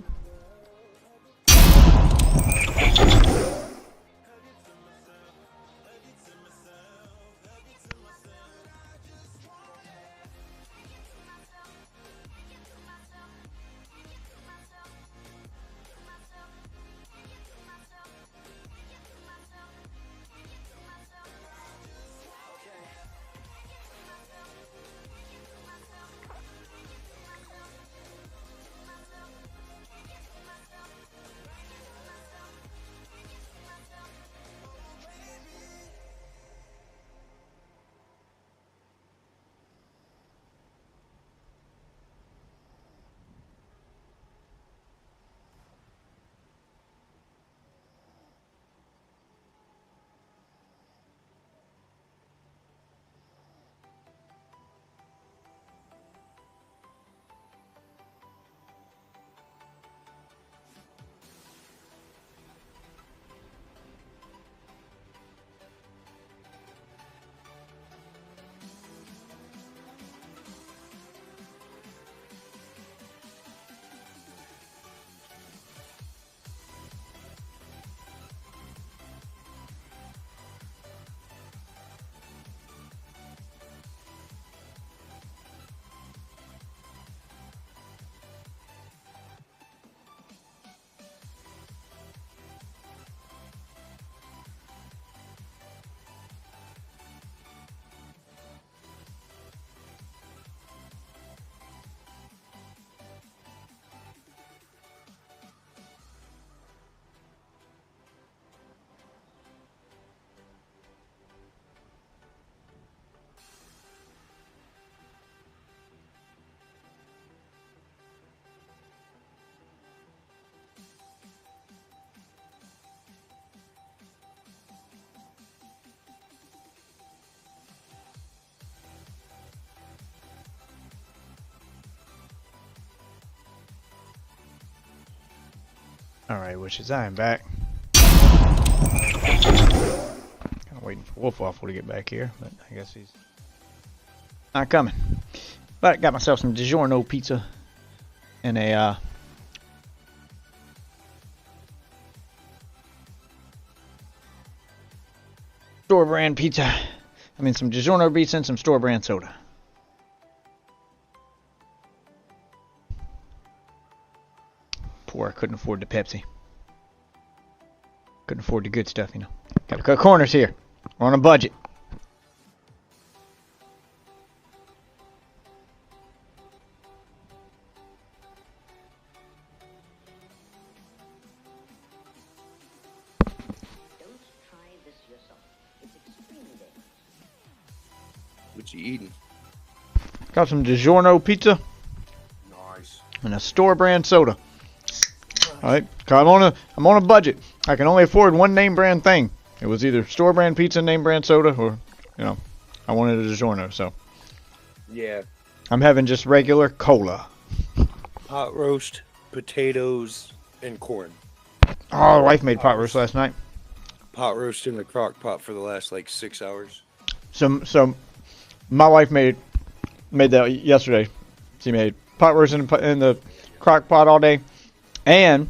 Alright, witches, I am back. Kind of waiting for Wolf Waffle to get back here, but I guess he's not coming. But I got myself some DiGiorno pizza and a store brand pizza. I mean, some DiGiorno pizza and some store brand soda. Poor, I couldn't afford the Pepsi. Couldn't afford the good stuff, you know. Gotta cut corners here. We're on a budget. What you eating? Got some DiGiorno pizza Nice. and a store brand soda. Alright, I'm on a budget. I can only afford one name brand thing. It was either store brand pizza, name brand soda, or you know, I wanted a DiGiorno, so Yeah. I'm having just regular cola. Pot roast, potatoes, and corn. Oh, wife made pot roast last night. Pot roast in the crock pot for the last like 6 hours. So my wife made that yesterday. She made pot roast in the crock pot all day, and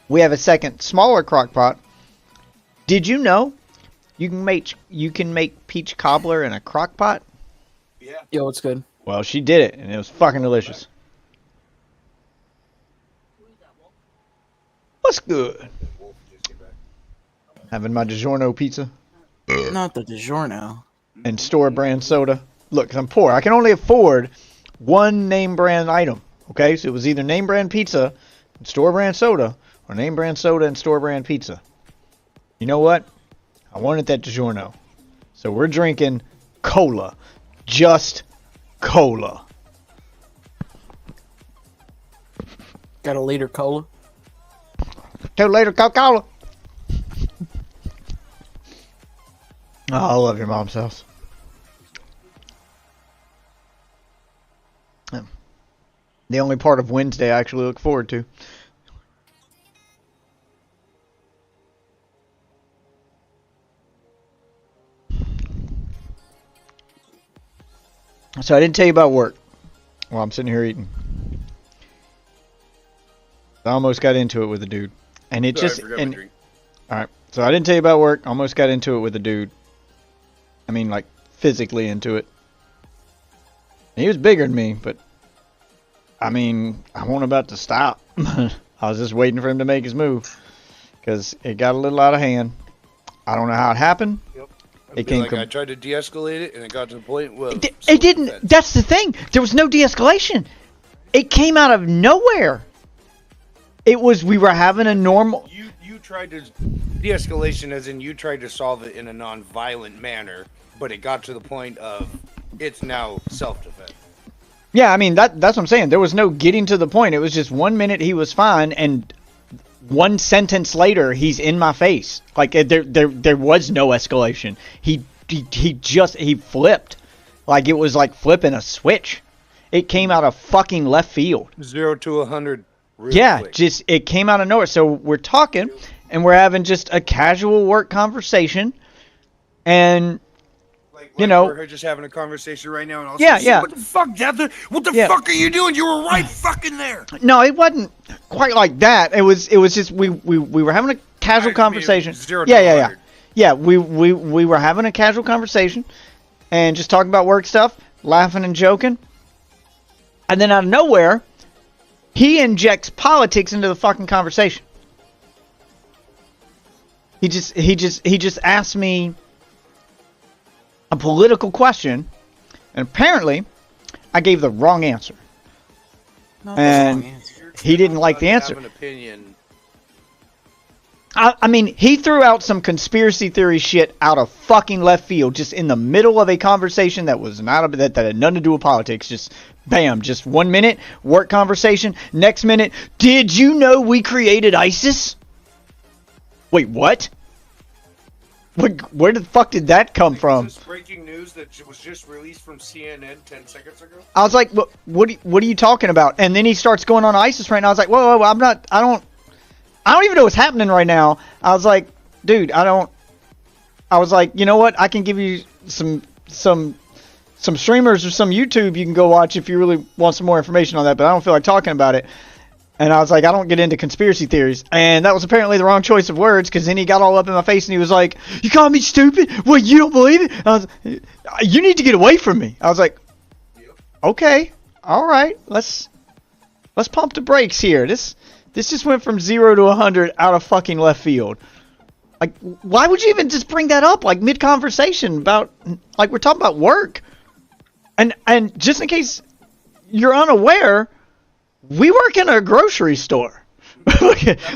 we have a second smaller crock pot. Did you know you can make peach cobbler in a crock pot? Yeah. Yo, it's good. Well, she did it, and it was fucking delicious. What's good? Having my DiGiorno pizza Not the DiGiorno. and store brand soda. Look, 'cause I'm poor. I can only afford one name brand item. Okay, so it was either name brand pizza and store brand soda, or name brand soda and store brand pizza. You know what? I wanted that DiGiorno. So we're drinking cola. Just cola. Got a liter cola. Till later, Coca-Cola. Oh, I love your mom's house. The only part of Wednesday I actually look forward to. So I didn't tell you about work while I'm sitting here eating. I almost got into it with a dude. And it Sorry, just... I forgot my and, drink. alright, so I didn't tell you about work. Almost got into it with a dude. I mean, like, physically into it. He was bigger than me, but... I mean, I wasn't about to stop. I was just waiting for him to make his move. Because it got a little out of hand. I don't know how it happened. Yep. It came I tried to de-escalate it, and it got to the point where... It didn't... That's the thing. There was no de-escalation. It came out of nowhere. It was... We were having a normal... You tried to... De-escalation as in you tried to solve it in a non-violent manner, but it got to the point of it's now self-defense. Yeah, I mean, that's what I'm saying. There was no getting to the point. It was just 1 minute he was fine, and one sentence later he's in my face. Like, there was no escalation. He flipped. Like, it was like flipping a switch. It came out of fucking left field. 0 to 100. Yeah, Quick. just it came out of nowhere. So we're talking, and we're having just a casual work conversation, and you know, we're just having a conversation right now, and I'll yeah, say, yeah. What the fuck, Death? What the Yeah. fuck are you doing? You were right fucking there. No, it wasn't quite like that. It was just we were having a casual conversation. 0 to Yeah. 100. Yeah, we were having a casual conversation and just talking about work stuff, laughing and joking. And then out of nowhere, he injects politics into the fucking conversation. He just asked me a political question, and apparently I gave the wrong answer. Not And the wrong answer. he didn't like the I answer. have an opinion. I mean, he threw out some conspiracy theory shit out of fucking left field, just in the middle of a conversation that was not that had nothing to do with politics. Just bam, just 1 minute work conversation. Next minute, did you know we created ISIS? Wait, what? Where the fuck did that come from? Is this breaking news that was just released from CNN 10 seconds ago? I was like, what are you talking about? And then he starts going on ISIS right now. I was like, whoa, I'm not, I don't even know what's happening right now. I was like, dude, I was like, you know what? I can give you some streamers or some YouTube you can go watch if you really want some more information on that, but I don't feel like talking about it. And I was like, I don't get into conspiracy theories. And that was apparently the wrong choice of words, because then he got all up in my face and he was like, you call me stupid? What, you don't believe it? I was, you need to get away from me. I was like, okay, all right, let's pump the brakes here. This just went from 0 to 100 out of fucking left field. Like, why would you even just bring that up, like, mid-conversation about, like, we're talking about work? And just in case you're unaware, we work in a grocery store.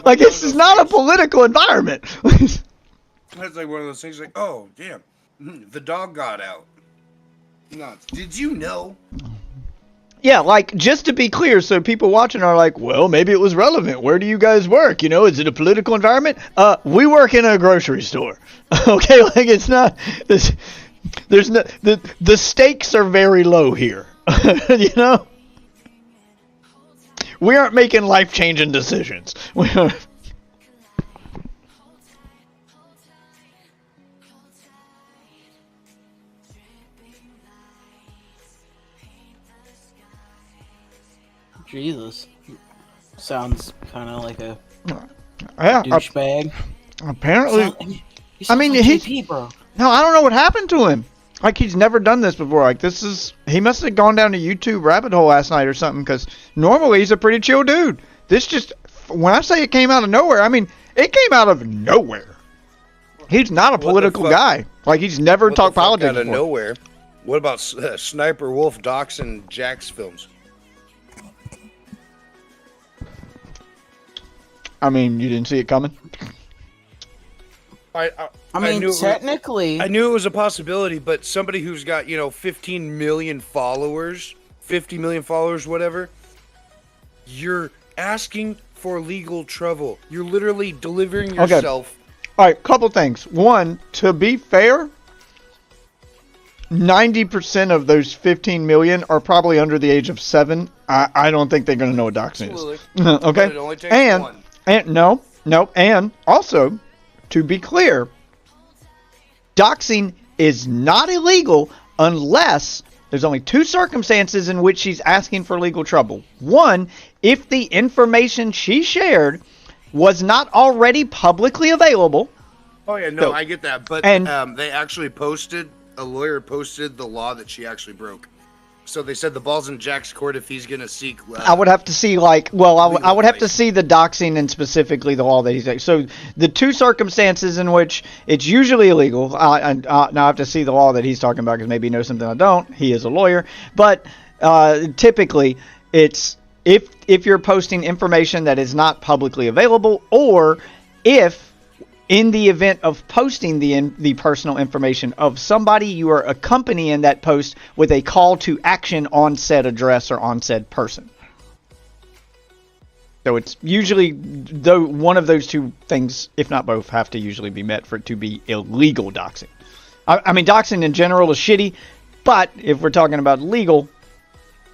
Like, this is not a political environment. It's like one of those things like, oh, damn, the dog got out. Nuts. Did you know? Yeah, like, just to be clear, so people watching are like, well, maybe it was relevant. Where do you guys work? You know, is it a political environment? We work in a grocery store. Okay, like, it's not, there's no, the stakes are very low here. You know? We aren't making life-changing decisions. We are. Jesus. Sounds kind of like a Yeah, douchebag. apparently. I mean, like he's JP, bro. no, I don't know what happened to him. Like, he's never done this before. Like, he must have gone down a YouTube rabbit hole last night or something, because normally he's a pretty chill dude. This just, when I say it came out of nowhere, I mean, it came out of nowhere. He's not a political guy. Like, he's never talked politics out of before. nowhere. What about Sniper Wolf doxing Jack's films? I mean, you didn't see it coming? I mean, knew technically, I knew it was a possibility, but somebody who's got, 15 million followers, 50 million followers, whatever, you're asking for legal trouble. You're literally delivering yourself. All right, couple things. One, to be fair, 90% of those 15 million are probably under the age of 7. I don't think they're going to know what doxing is. Okay? But it only takes one. And also, to be clear, doxing is not illegal unless there's only 2 circumstances in which she's asking for legal trouble. One, if the information she shared was not already publicly available. Oh, yeah, no, I get that. But they actually a lawyer posted the law that she actually broke. So they said the ball's in Jack's court if he's going to seek... I would have to see, I would have to see the doxing and specifically the law that he's... So the 2 circumstances in which it's usually illegal, now I have to see the law that he's talking about because maybe he knows something I don't. He is a lawyer. But typically, it's if you're posting information that is not publicly available, or if in the event of posting the personal information of somebody, you are accompanying that post with a call to action on said address or on said person. So it's usually one of those 2 things, if not both, have to usually be met for it to be illegal doxing. I mean, doxing in general is shitty, but if we're talking about legal,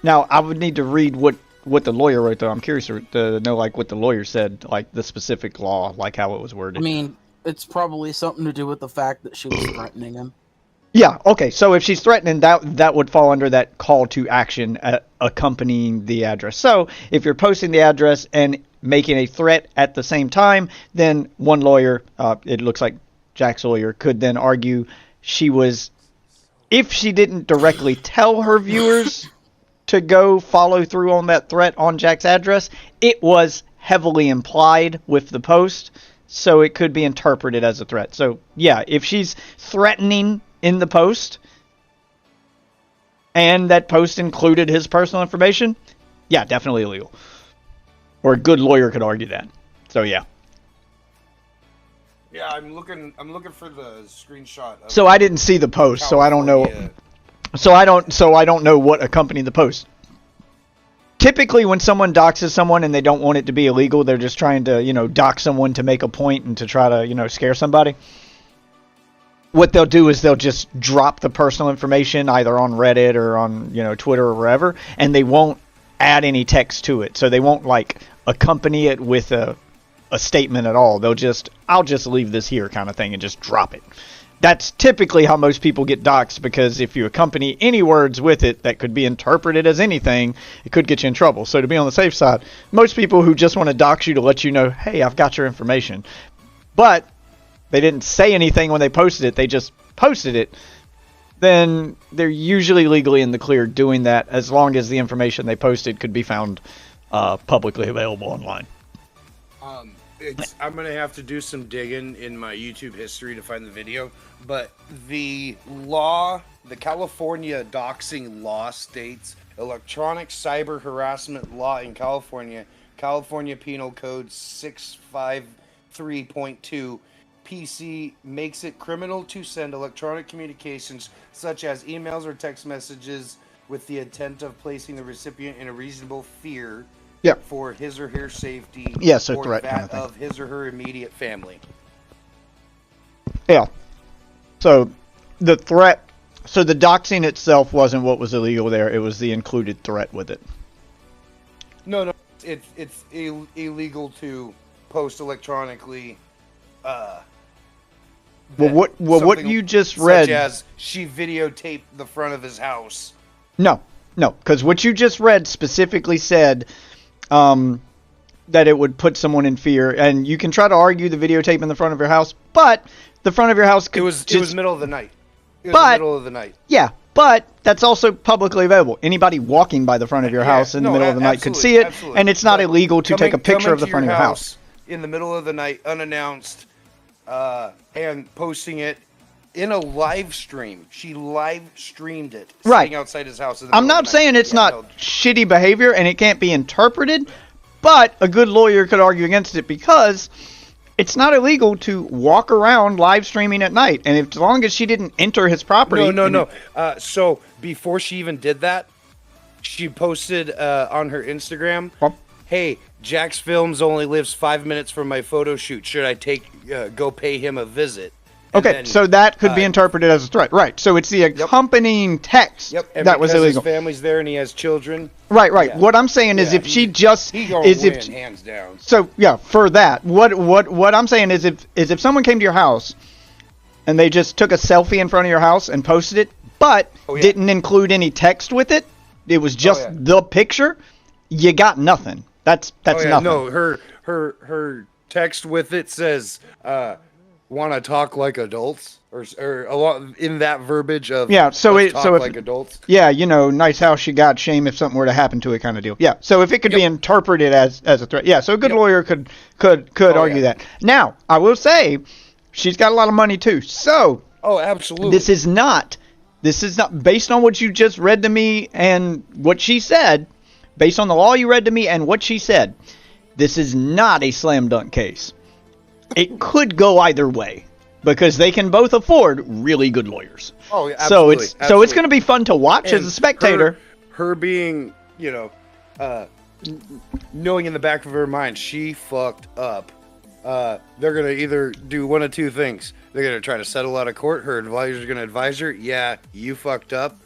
now I would need to read what the lawyer wrote, though. I'm curious to know, like, what the lawyer said, like the specific law, like how it was worded. I mean, it's probably something to do with the fact that she was threatening him. Yeah, okay, so if she's threatening, that would fall under that call to action accompanying the address. So if you're posting the address and making a threat at the same time, then one lawyer, it looks like Jack's lawyer, could then argue if she didn't directly tell her viewers to go follow through on that threat on Jack's address, it was heavily implied with the post, so it could be interpreted as a threat. So, yeah, if she's threatening in the post, and that post included his personal information, yeah, definitely illegal. Or a good lawyer could argue that. So, yeah. Yeah, I'm looking for the screenshot. So I didn't see the post, so I don't know. So I don't know what accompanied the post. Typically, when someone doxes someone and they don't want it to be illegal, they're just trying to, dox someone to make a point and to try to, scare somebody. What they'll do is they'll just drop the personal information either on Reddit or on, Twitter or wherever, and they won't add any text to it. So they won't, accompany it with a a statement at all. They'll just, I'll just leave this here kind of thing and just drop it. That's typically how most people get doxxed, because if you accompany any words with it that could be interpreted as anything, it could get you in trouble. So to be on the safe side, most people who just want to dox you to let you know, hey, I've got your information, but they didn't say anything when they posted it, they just posted it, then they're usually legally in the clear doing that, as long as the information they posted could be found publicly available online. I'm gonna have to do some digging in my YouTube history to find the video, but the law, the California doxing law states electronic cyber harassment law in California, California Penal Code 653.2 PC makes it criminal to send electronic communications such as emails or text messages with the intent of placing the recipient in a reasonable fear for his or her safety, so or threat that kind of thing. of his or her immediate family. Yeah. So the threat, so the doxing itself wasn't what was illegal there. It was the included threat with it. No, it's illegal to post electronically. What you just read, such as she videotaped the front of his house. No, because what you just read specifically said that it would put someone in fear, and you can try to argue the videotape in the front of your house, but the front of your house could It was middle of the night. It was But- the middle of the night. Yeah, but that's also publicly available. Anybody walking by the front of your house in the middle of the night could see it, absolutely. and it's not But illegal to take a picture of the front of your house. In the middle of the night, unannounced, and posting it in a live stream. She live streamed it, Right. sitting outside his house. In the I'm middle of not the night. saying it's Yeah, not no, shitty behavior and it can't be interpreted, but a good lawyer could argue against it, because it's not illegal to walk around live streaming at night, and as long as she didn't enter his property. No. So before she even did that, she posted on her Instagram, "Hey, Jack's Films only lives 5 minutes from my photo shoot. Should I go pay him a visit?" And Okay, then, so that could be interpreted as a threat, right? So it's the accompanying text and that was because illegal. His family's there and he has children. Right. Yeah. What I'm saying is, Yeah, if she just he gonna is win if hands down. so, yeah, for that, what I'm saying is, if someone came to your house and they just took a selfie in front of your house and posted it, but didn't include any text with it, it was just the picture, you got nothing. That's nothing. No, her text with it says, "Want to talk like adults," or a lot in that verbiage of let's talk like adults. Yeah, nice house you got. Shame if something were to happen to it, kind of deal. Yeah. So if it could be interpreted as a threat, yeah. So a good lawyer could argue that. Now, I will say, she's got a lot of money too. So absolutely. This is not based on what you just read to me and what she said. Based on the law you read to me and what she said, this is not a slam dunk case. It could go either way, because they can both afford really good lawyers. Oh, yeah, absolutely. So it's going to be fun to watch as a spectator. Her being, knowing in the back of her mind she fucked up. They're going to either do one of two things. They're going to try to settle out of court. Her advisor's going to advise her, yeah, you fucked up.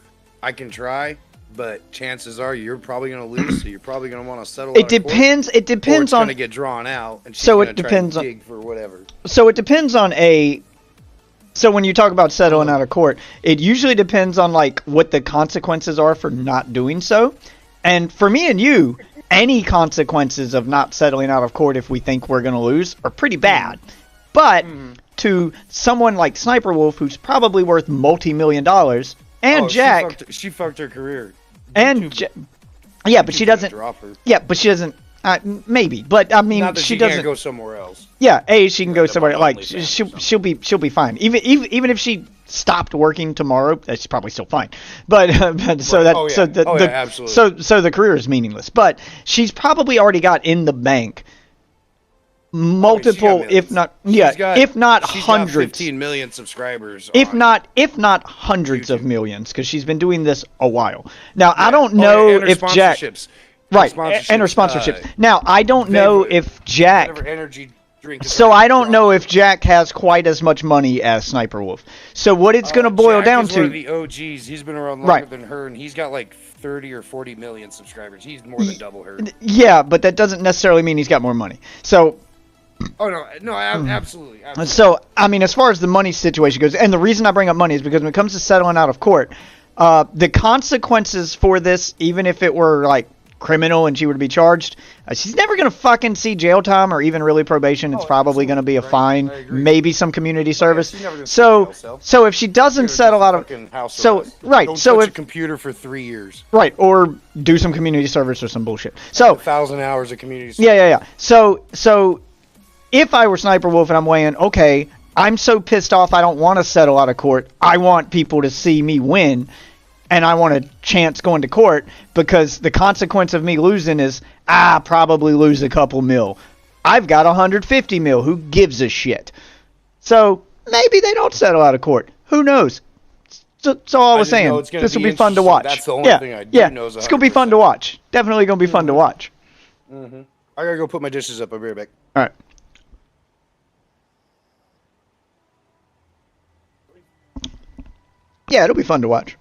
I can try, but chances are you're probably going to lose, so you're probably going to want to settle out of court. It depends or on. It's going to get drawn out, and she's So going it to try depends to on- dig for whatever. So it depends on So when you talk about settling out of court, it usually depends on what the consequences are for not doing so. And for me and you, any consequences of not settling out of court if we think we're going to lose are pretty bad. But to someone like Sniper Wolf, who's probably worth multi-million dollars, and Jack, She fucked her career. and yeah, but she doesn't. Drop her. Yeah, but she doesn't. Maybe, but I mean, Not that she can't doesn't go somewhere else. Yeah, she can go somewhere. on Like OnlyFans or she'll be fine. Even if she stopped working tomorrow, that's probably still fine. But so that absolutely. so the career is meaningless. But she's probably already got in the bank multiple, if not if not she's got hundreds, 15 million subscribers. if on not hundreds of millions, because she's been doing this a while. Now I don't Oh, know yeah, and her if Jack. sponsorships. Right, and her sponsorships. Now I don't know if Jack. Whatever energy drink is So her I don't know if Jack has quite as much money as Sniper Wolf. So what it's going to boil Jack down is one of to, the OGs. He's been around longer Right. than her, and he's got like 30 or 40 million subscribers. He's more than double her. yeah, but that doesn't necessarily mean he's got more money. So Oh no, absolutely. So, I mean, as far as the money situation goes, and the reason I bring up money is because when it comes to settling out of court, the consequences for this, even if it were like criminal and she were to be charged, she's never going to fucking see jail time or even really probation. It's probably going to be a fine, maybe some community service. So if she doesn't settle out of, so Don't touch a computer for 3 years. Right, or do some community service or some bullshit. So 1,000 hours of community service. yeah. So if I were Sniper Wolf and I'm weighing, okay, I'm so pissed off I don't want to settle out of court. I want people to see me win, and I want a chance going to court because the consequence of me losing is I probably lose a couple mil. I've got 150 mil. Who gives a shit? So maybe they don't settle out of court. Who knows? That's all I was saying. This will be fun to watch. That's the only thing I do know is it's going to be fun to watch. Definitely going to be fun to watch. I gotta go put my dishes up. I'll be right back. All right. Yeah, it'll be fun to watch.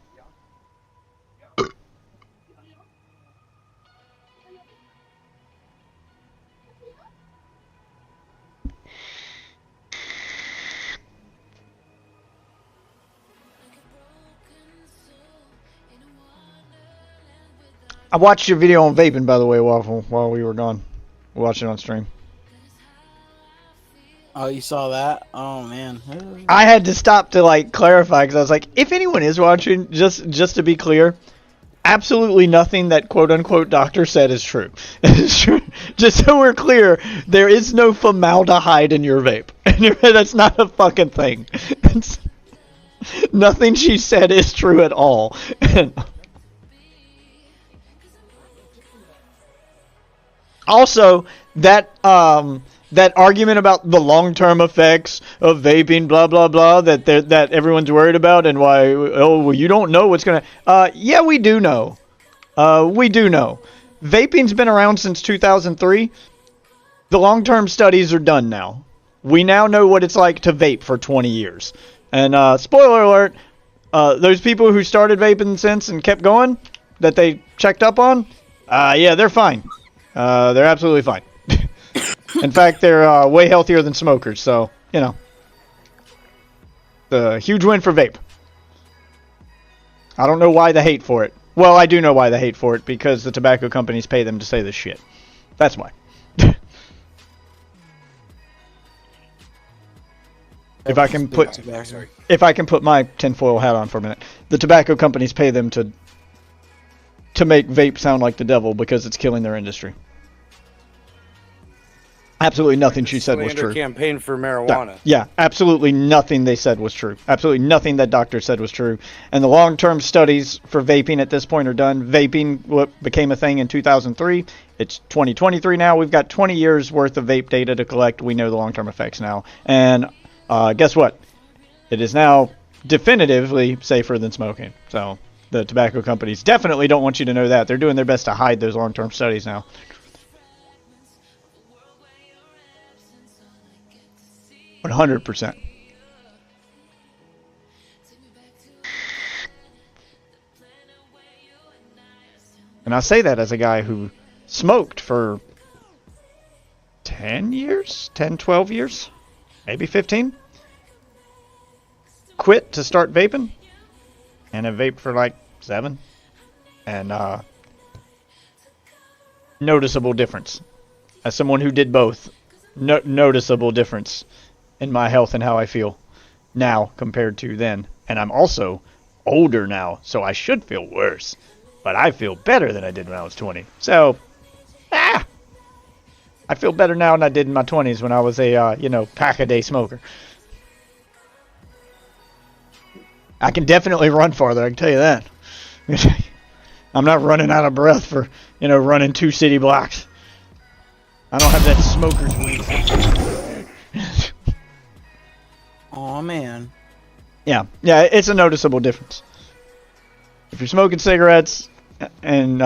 I watched your video on vaping, by the way, Waffle, while we were gone. We watched it on stream. Oh, you saw that? Oh man. I had to stop to like clarify because I was like, if anyone is watching, just to be clear, absolutely nothing that quote unquote doctor said is true. Just so we're clear, there is no formaldehyde in your vape. That's not a fucking thing. Nothing she said is true at all. Also, that argument about the long-term effects of vaping, blah blah blah, that everyone's worried about, and why you don't know what's gonna. Yeah, we do know. We do know. Vaping's been around since 2003. The long-term studies are done now. We now know what it's like to vape for 20 years. And spoiler alert, those people who started vaping since and kept going, that they checked up on, yeah, they're fine. They're absolutely fine. In fact, they're way healthier than smokers, so, you know. The huge win for vape. I don't know why the hate for it. Well, I do know why the hate for it, because the tobacco companies pay them to say this shit. That's why. If I can put my tinfoil hat on for a minute. The tobacco companies pay them to make vape sound like the devil because it's killing their industry. Absolutely nothing she said was true. Campaign for marijuana. Yeah, absolutely nothing they said was true. Absolutely nothing that doctor said was true. And the long-term studies for vaping at this point are done. Vaping became a thing in 2003. It's 2023 now. We've got 20 years worth of vape data to collect. We know the long-term effects now. And guess what? It is now definitively safer than smoking. So the tobacco companies definitely don't want you to know that. They're doing their best to hide those long-term studies now. 100%. And I say that as a guy who smoked for 10 years? 10, 12 years? Maybe 15? Quit to start vaping? And I vaped for like 7. And noticeable difference. As someone who did both, noticeable difference in my health and how I feel now compared to then. And I'm also older now, so I should feel worse. But I feel better than I did when I was 20. So, I feel better now than I did in my 20s when I was a, pack-a-day smoker. I can definitely run farther, I can tell you that. I'm not running out of breath for, running 2 city blocks. I don't have that smoker's wheeze. Oh man. Yeah, it's a noticeable difference. If you're smoking cigarettes and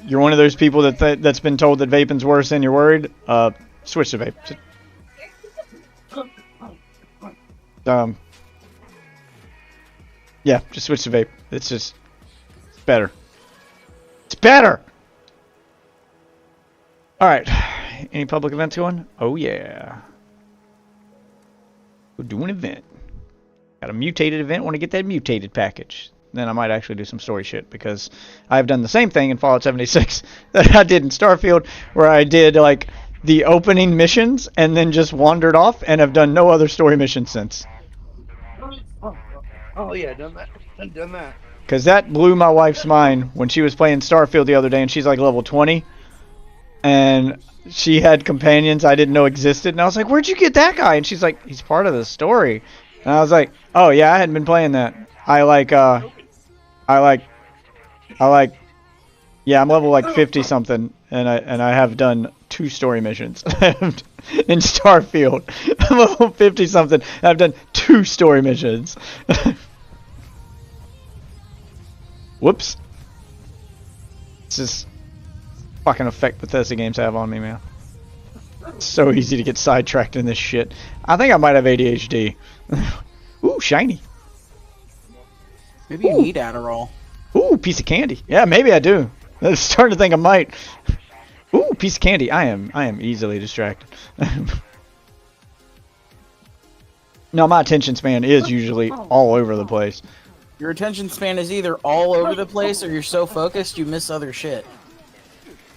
you're one of those people that's been told that vaping's worse and you're worried, switch to vape. Yeah, just switch to vape. It's better. It's better! Alright. Any public events going? Oh yeah. Go do an event. Got a mutated event. Want to get that mutated package. Then I might actually do some story shit, because I've done the same thing in Fallout 76 that I did in Starfield, where I did like the opening missions and then just wandered off and have done no other story missions since. Oh yeah, done that. I've done that. Because that blew my wife's mind when she was playing Starfield the other day, and she's like level 20, and she had companions I didn't know existed, and I was like, where'd you get that guy? And she's like, he's part of the story. And I was like, oh yeah, I hadn't been playing that. Yeah, I'm level like 50 something, and I have done 2 story missions in Starfield. I'm level 50 something. I've done 2 story missions. Whoops. It's just fucking effect Bethesda games have on me, man. It's so easy to get sidetracked in this shit. I think I might have ADHD. Ooh, shiny. Maybe you need Adderall. Ooh, piece of candy. Yeah, maybe I do. I'm starting to think I might. Ooh, piece of candy. I am easily distracted. No, my attention span is usually all over the place. Your attention span is either all over the place or you're so focused you miss other shit.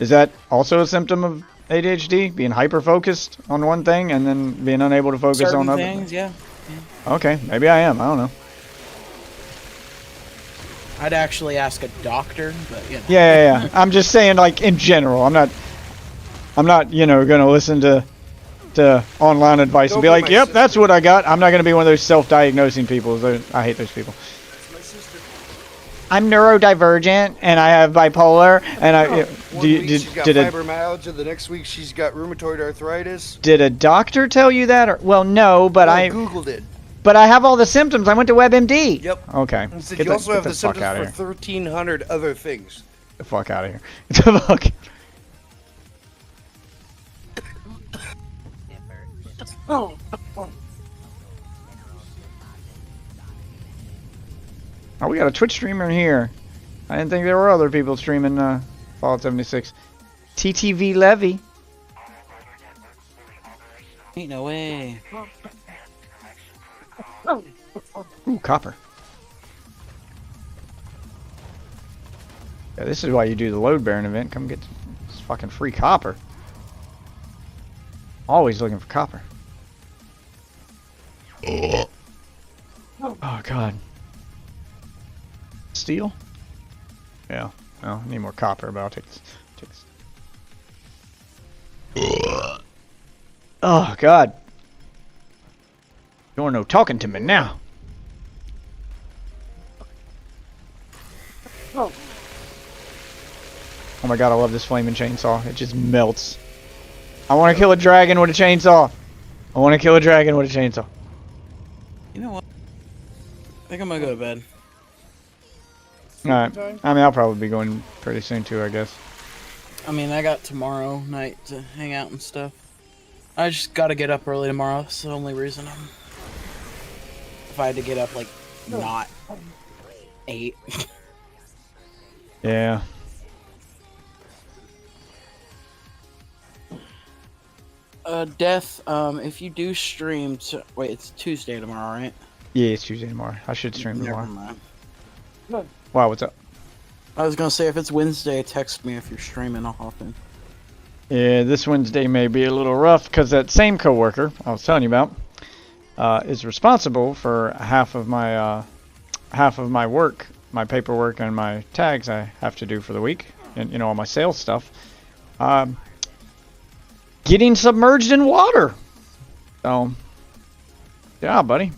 Is that also a symptom of ADHD? Being hyper-focused on one thing and then being unable to focus Certain on other things, yeah. Okay, maybe I am. I don't know. I'd actually ask a doctor, but you know. Yeah. I'm just saying, like, in general. I'm not, you know, gonna listen to online advice and be like, yep, that's what I got. I'm not gonna be one of those self-diagnosing people. I hate those people. I'm neurodivergent and I have bipolar and I she's got fibromyalgia. The next week she's got rheumatoid arthritis. Did a doctor tell you that? Or, well, no, but I Googled it. But I have all the symptoms. I went to WebMD. Yep. Okay. And said you also have the symptoms for 1,300 other things. Get the fuck out of here. Get the fuck. Oh, we got a Twitch streamer in here. I didn't think there were other people streaming Fallout 76. TTV Levy. Ain't no way. Ooh, copper. Yeah, this is why you do the load bearing event. Come get this fucking free copper. Always looking for copper. Oh god. Steel? Yeah. Well, I need more copper, but I'll take this. Oh god. You're no talking to me now. Oh my god, I love this flaming chainsaw. It just melts. I want to kill a dragon with a chainsaw. I want to kill a dragon with a chainsaw. You know what? I think I'm gonna go to bed. Alright. I mean, I'll probably be going pretty soon too, I guess. I mean, I got tomorrow night to hang out and stuff. I just gotta get up early tomorrow. That's the only reason I'm... If I had to get up, like, not 8. Yeah. Death, if you do stream... Wait, it's Tuesday tomorrow, right? Yeah, it's Tuesday tomorrow. I should stream tomorrow. Never mind. Wow, what's up? I was gonna say, if it's Wednesday, text me if you're streaming, I'll hop in. Yeah, this Wednesday may be a little rough because that same coworker I was telling you about is responsible for half of my work, my paperwork, and my tags I have to do for the week, and you know, all my sales stuff. Getting submerged in water. So, yeah, buddy.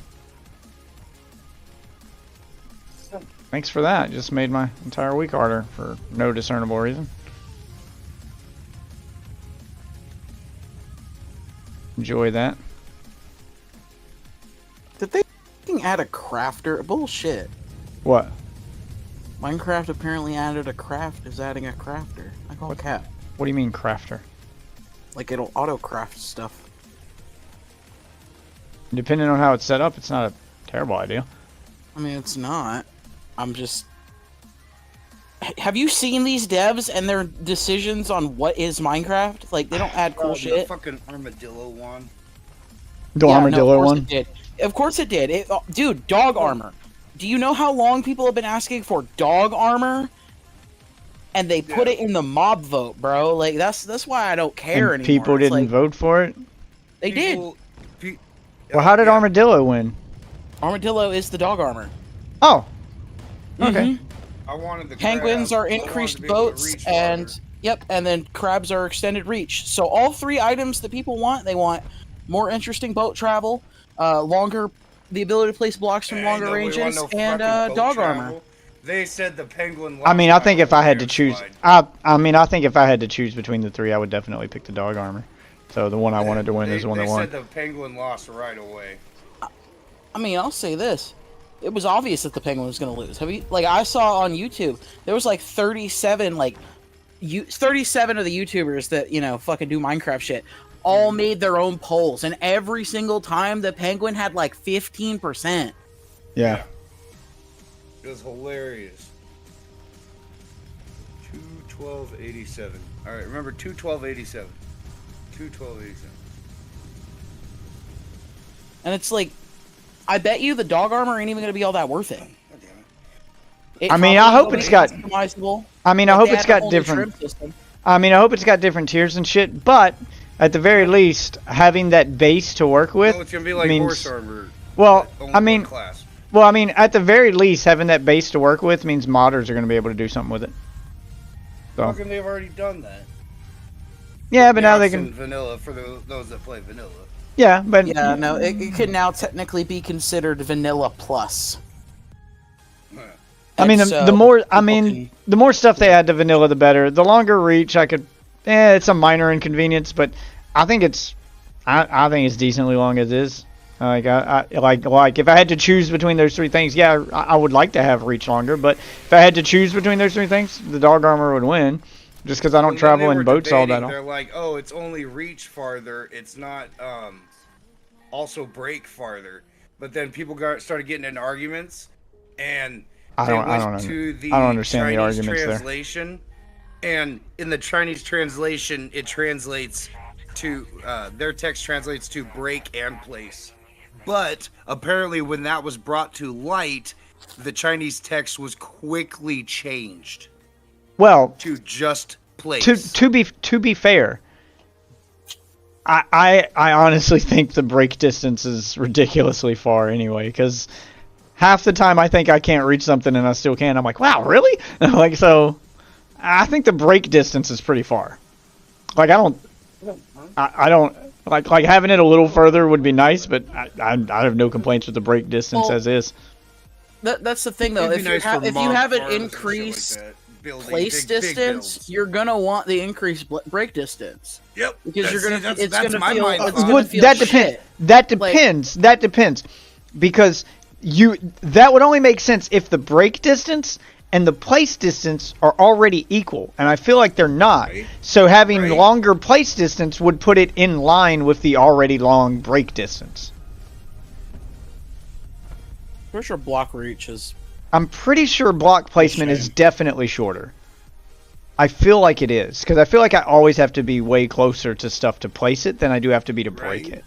Thanks for that. Just made my entire week harder for no discernible reason. Enjoy that. Did they add a crafter? Bullshit. What? Minecraft apparently added a craft. Is adding a crafter. I call it cat. What do you mean crafter? Like it'll auto craft stuff. Depending on how it's set up, it's not a terrible idea. I mean, it's not. I'm just... Have you seen these devs and their decisions on what is Minecraft? Like, they don't add cool shit. The fucking armadillo one. The armadillo one? Did. Of course it did. Dude, dog armor. Do you know how long people have been asking for dog armor? And they put it in the mob vote, bro. Like that's why I don't care And anymore. people It's didn't like, vote for it. They did. Well, how did Armadillo win? Armadillo is the dog armor. Oh. Okay. Mhm. I wanted the Penguins crab. are I wanted increased to be able to boats, reach and farther. and then crabs are extended reach. So all three items that people want, they want more interesting boat travel, longer, the ability to place blocks from Hey, longer nobody want ranges, no and fucking boat dog travel. armor. They said the penguin. I mean, I think if I had to lost choose, slide. I mean, I think if I had to choose between the three, I would definitely pick the dog armor. So the one I wanted to win is the one that They won. said the penguin lost right away. I mean, I'll say this. It was obvious that the penguin was going to lose. Have you, like, I saw on YouTube, there was like 37, 37 of the YouTubers that, fucking do Minecraft shit, all made their own polls. And every single time the penguin had like 15%. Yeah. It was hilarious. 212.87. All right, remember 212.87. 212.87. And it's like, I bet you the dog armor ain't even going to be all that worth it. I mean, I hope it's got. Customizable. I mean, I hope it's got different. I mean, I hope it's got different tiers and shit. But at the very least, having that base to work with No, it's gonna be like means. horse armor. Well, only I one mean, class. well, I mean, at the very least, having that base to work with means modders are going to be able to do something with it. How So come they've already done that? yeah, but now they It's in can. vanilla for those that play vanilla. Yeah, but Yeah, no, it can now technically be considered vanilla plus. I mean, And the so more people the more stuff they add to vanilla, the better. The longer reach, I could. It's a minor inconvenience, but I think it's. I think it's decently long as is. Like like if I had to choose between those three things, yeah, I would like to have reach longer. But if I had to choose between those three things, the dog armor would win. Just because I don't Well, then travel they in were boats all that debating, often. They're like, oh, it's only reach farther. It's not also break farther. But then people started getting into arguments, and I they don't went know. to the I don't understand the Chinese arguments there. translation, and in the Chinese translation, it translates to their text translates to break and place. But apparently, when that was brought to light, the Chinese text was quickly changed Well, to just place. to be fair, I honestly think the break distance is ridiculously far anyway. Because half the time I think I can't reach something and I still can. I'm like, wow, really? Like so, I think the break distance is pretty far. Like I don't like having it a little further would be nice, but I have no complaints with the break distance Well, as is. That's the thing, though. It'd be If nice for you mob have an farms and shit like increased that. Building place big distance, builds. you're gonna want the increased break distance. Yep. Because you're gonna, that's, it's that's gonna my feel, mind it's thought. gonna Well, feel that shit. depends. That depends. That depends, because that would only make sense if the break distance and the place distance are already equal, and I feel like they're not. Right. So having Right. longer place distance would put it in line with the already long break distance. Pretty sure block reach is. I'm pretty sure block placement is definitely shorter. I feel like it is, because I feel like I always have to be way closer to stuff to place it than I do have to be to break Right. it.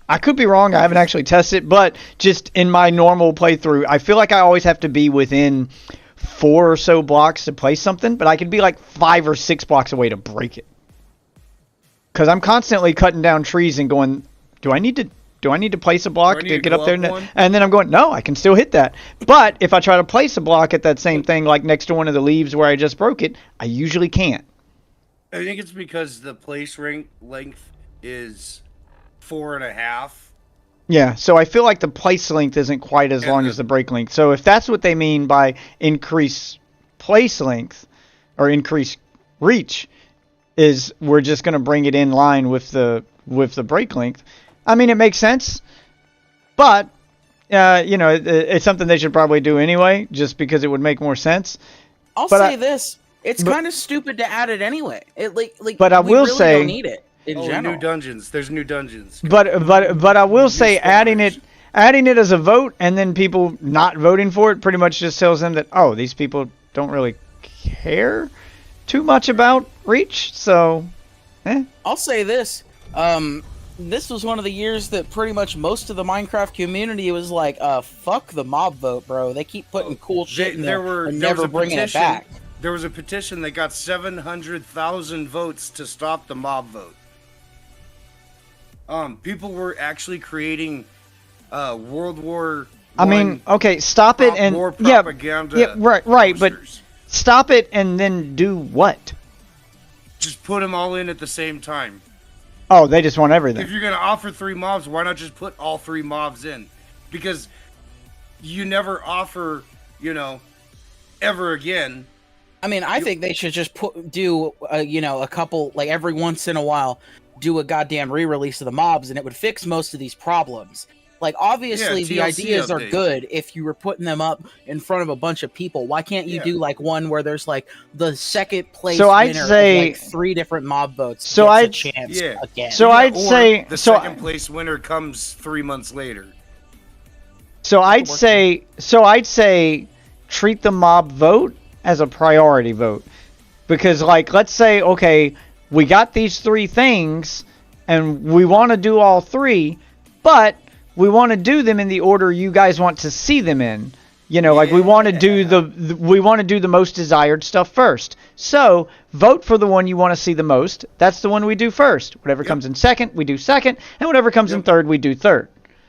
I could be wrong. I haven't actually tested it, but just in my normal playthrough, I feel like I always have to be within 4 or so blocks to place something, but I could be like 5 or 6 blocks away to break it. Because I'm constantly cutting down trees and going, do I need to place a block Do I need to to get go up there? up one? And then I'm going, no, I can still hit that. But if I try to place a block at that same thing, like next to one of the leaves where I just broke it, I usually can't. I think it's because the place length is 4.5. Yeah, so I feel like the place length isn't quite as long as the break length. So if that's what they mean by increase place length or increase reach, is we're just going to bring it in line with the break length. I mean, it makes sense, but it's something they should probably do anyway, just because it would make more sense. I'll But say this: it's kind of stupid to add it anyway. It like. But I we will really say- don't need it in general. New dungeons. There's new dungeons. But I will say adding it as a vote and then people not voting for it pretty much just tells them that, oh, these people don't really care too much about reach. So, I'll say this: this was one of the years that pretty much most of the Minecraft community was like, fuck the mob vote, bro. They keep putting cool shit in there and there was never a bringing it petition. back. There was a petition that got 700,000 votes to stop the mob vote. People were actually creating World War I mean, okay, stop it and war yeah, propaganda right, but posters. stop it and then do what? Just put them all in at the same time. Oh, they just want everything. If you're gonna offer 3 mobs, why not just put all 3 mobs in? Because you never offer, you know, ever again. I mean, I think they should just do a couple, like every once in a while, do a goddamn re-release of the mobs, and it would fix most of these problems. Like, obviously, the TLC ideas are update. good if you were putting them up in front of a bunch of people. Why can't you do like one where there's like the second place So I'd winner of, say- like 3 different mob votes? So gets I'd- a chance Yeah. again. So Yeah, I'd or say the so. second place winner comes 3 months later. So I'd say treat the mob vote as a priority vote. Because, like, let's say, okay, we got these 3 things, and we want to do all 3, but we want to do them in the order you guys want to see them in. You know, like we want to do the most desired stuff first. So vote for the one you want to see the most. That's the one we do first. Whatever comes in second, we do second, and whatever comes in third, we do third.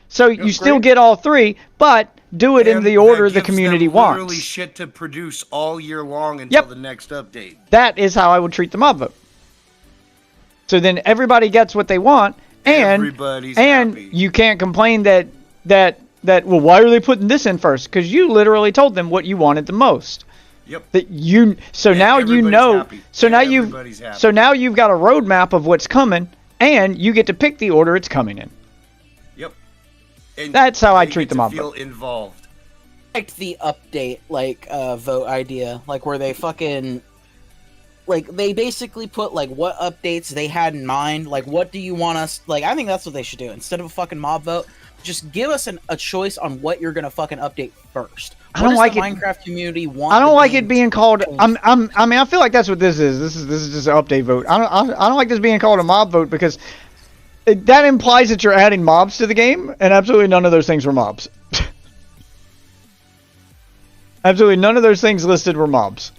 So you still get all 3, but do it in And the that order the gives community them literally wants. shit to produce all year long until the next update. That is how I would treat the mob vote. So then everybody gets what they want, and Everybody's and happy. you can't complain that well, why are they putting this in first? Because you literally told them what you wanted the most. Yep. That you so And now you everybody's know happy. so And now everybody's happy. so now you've got a roadmap of what's coming, and you get to pick the order it's coming in. Yep. And That's how I they treat get the to mob feel vote. involved. Liked the update vote idea, like where they fucking like they basically put like what updates they had in mind, like what do you want us like. I think that's what they should do instead of a fucking mob vote. Just give us a choice on what you're gonna fucking update first. I don't What like does it- the Minecraft community want. I don't the like game it being called. change? I mean, I feel like that's what this is. This is just an update vote. I don't like this being called a mob vote because that implies that you're adding mobs to the game, and absolutely none of those things were mobs. Absolutely none of those things listed were mobs.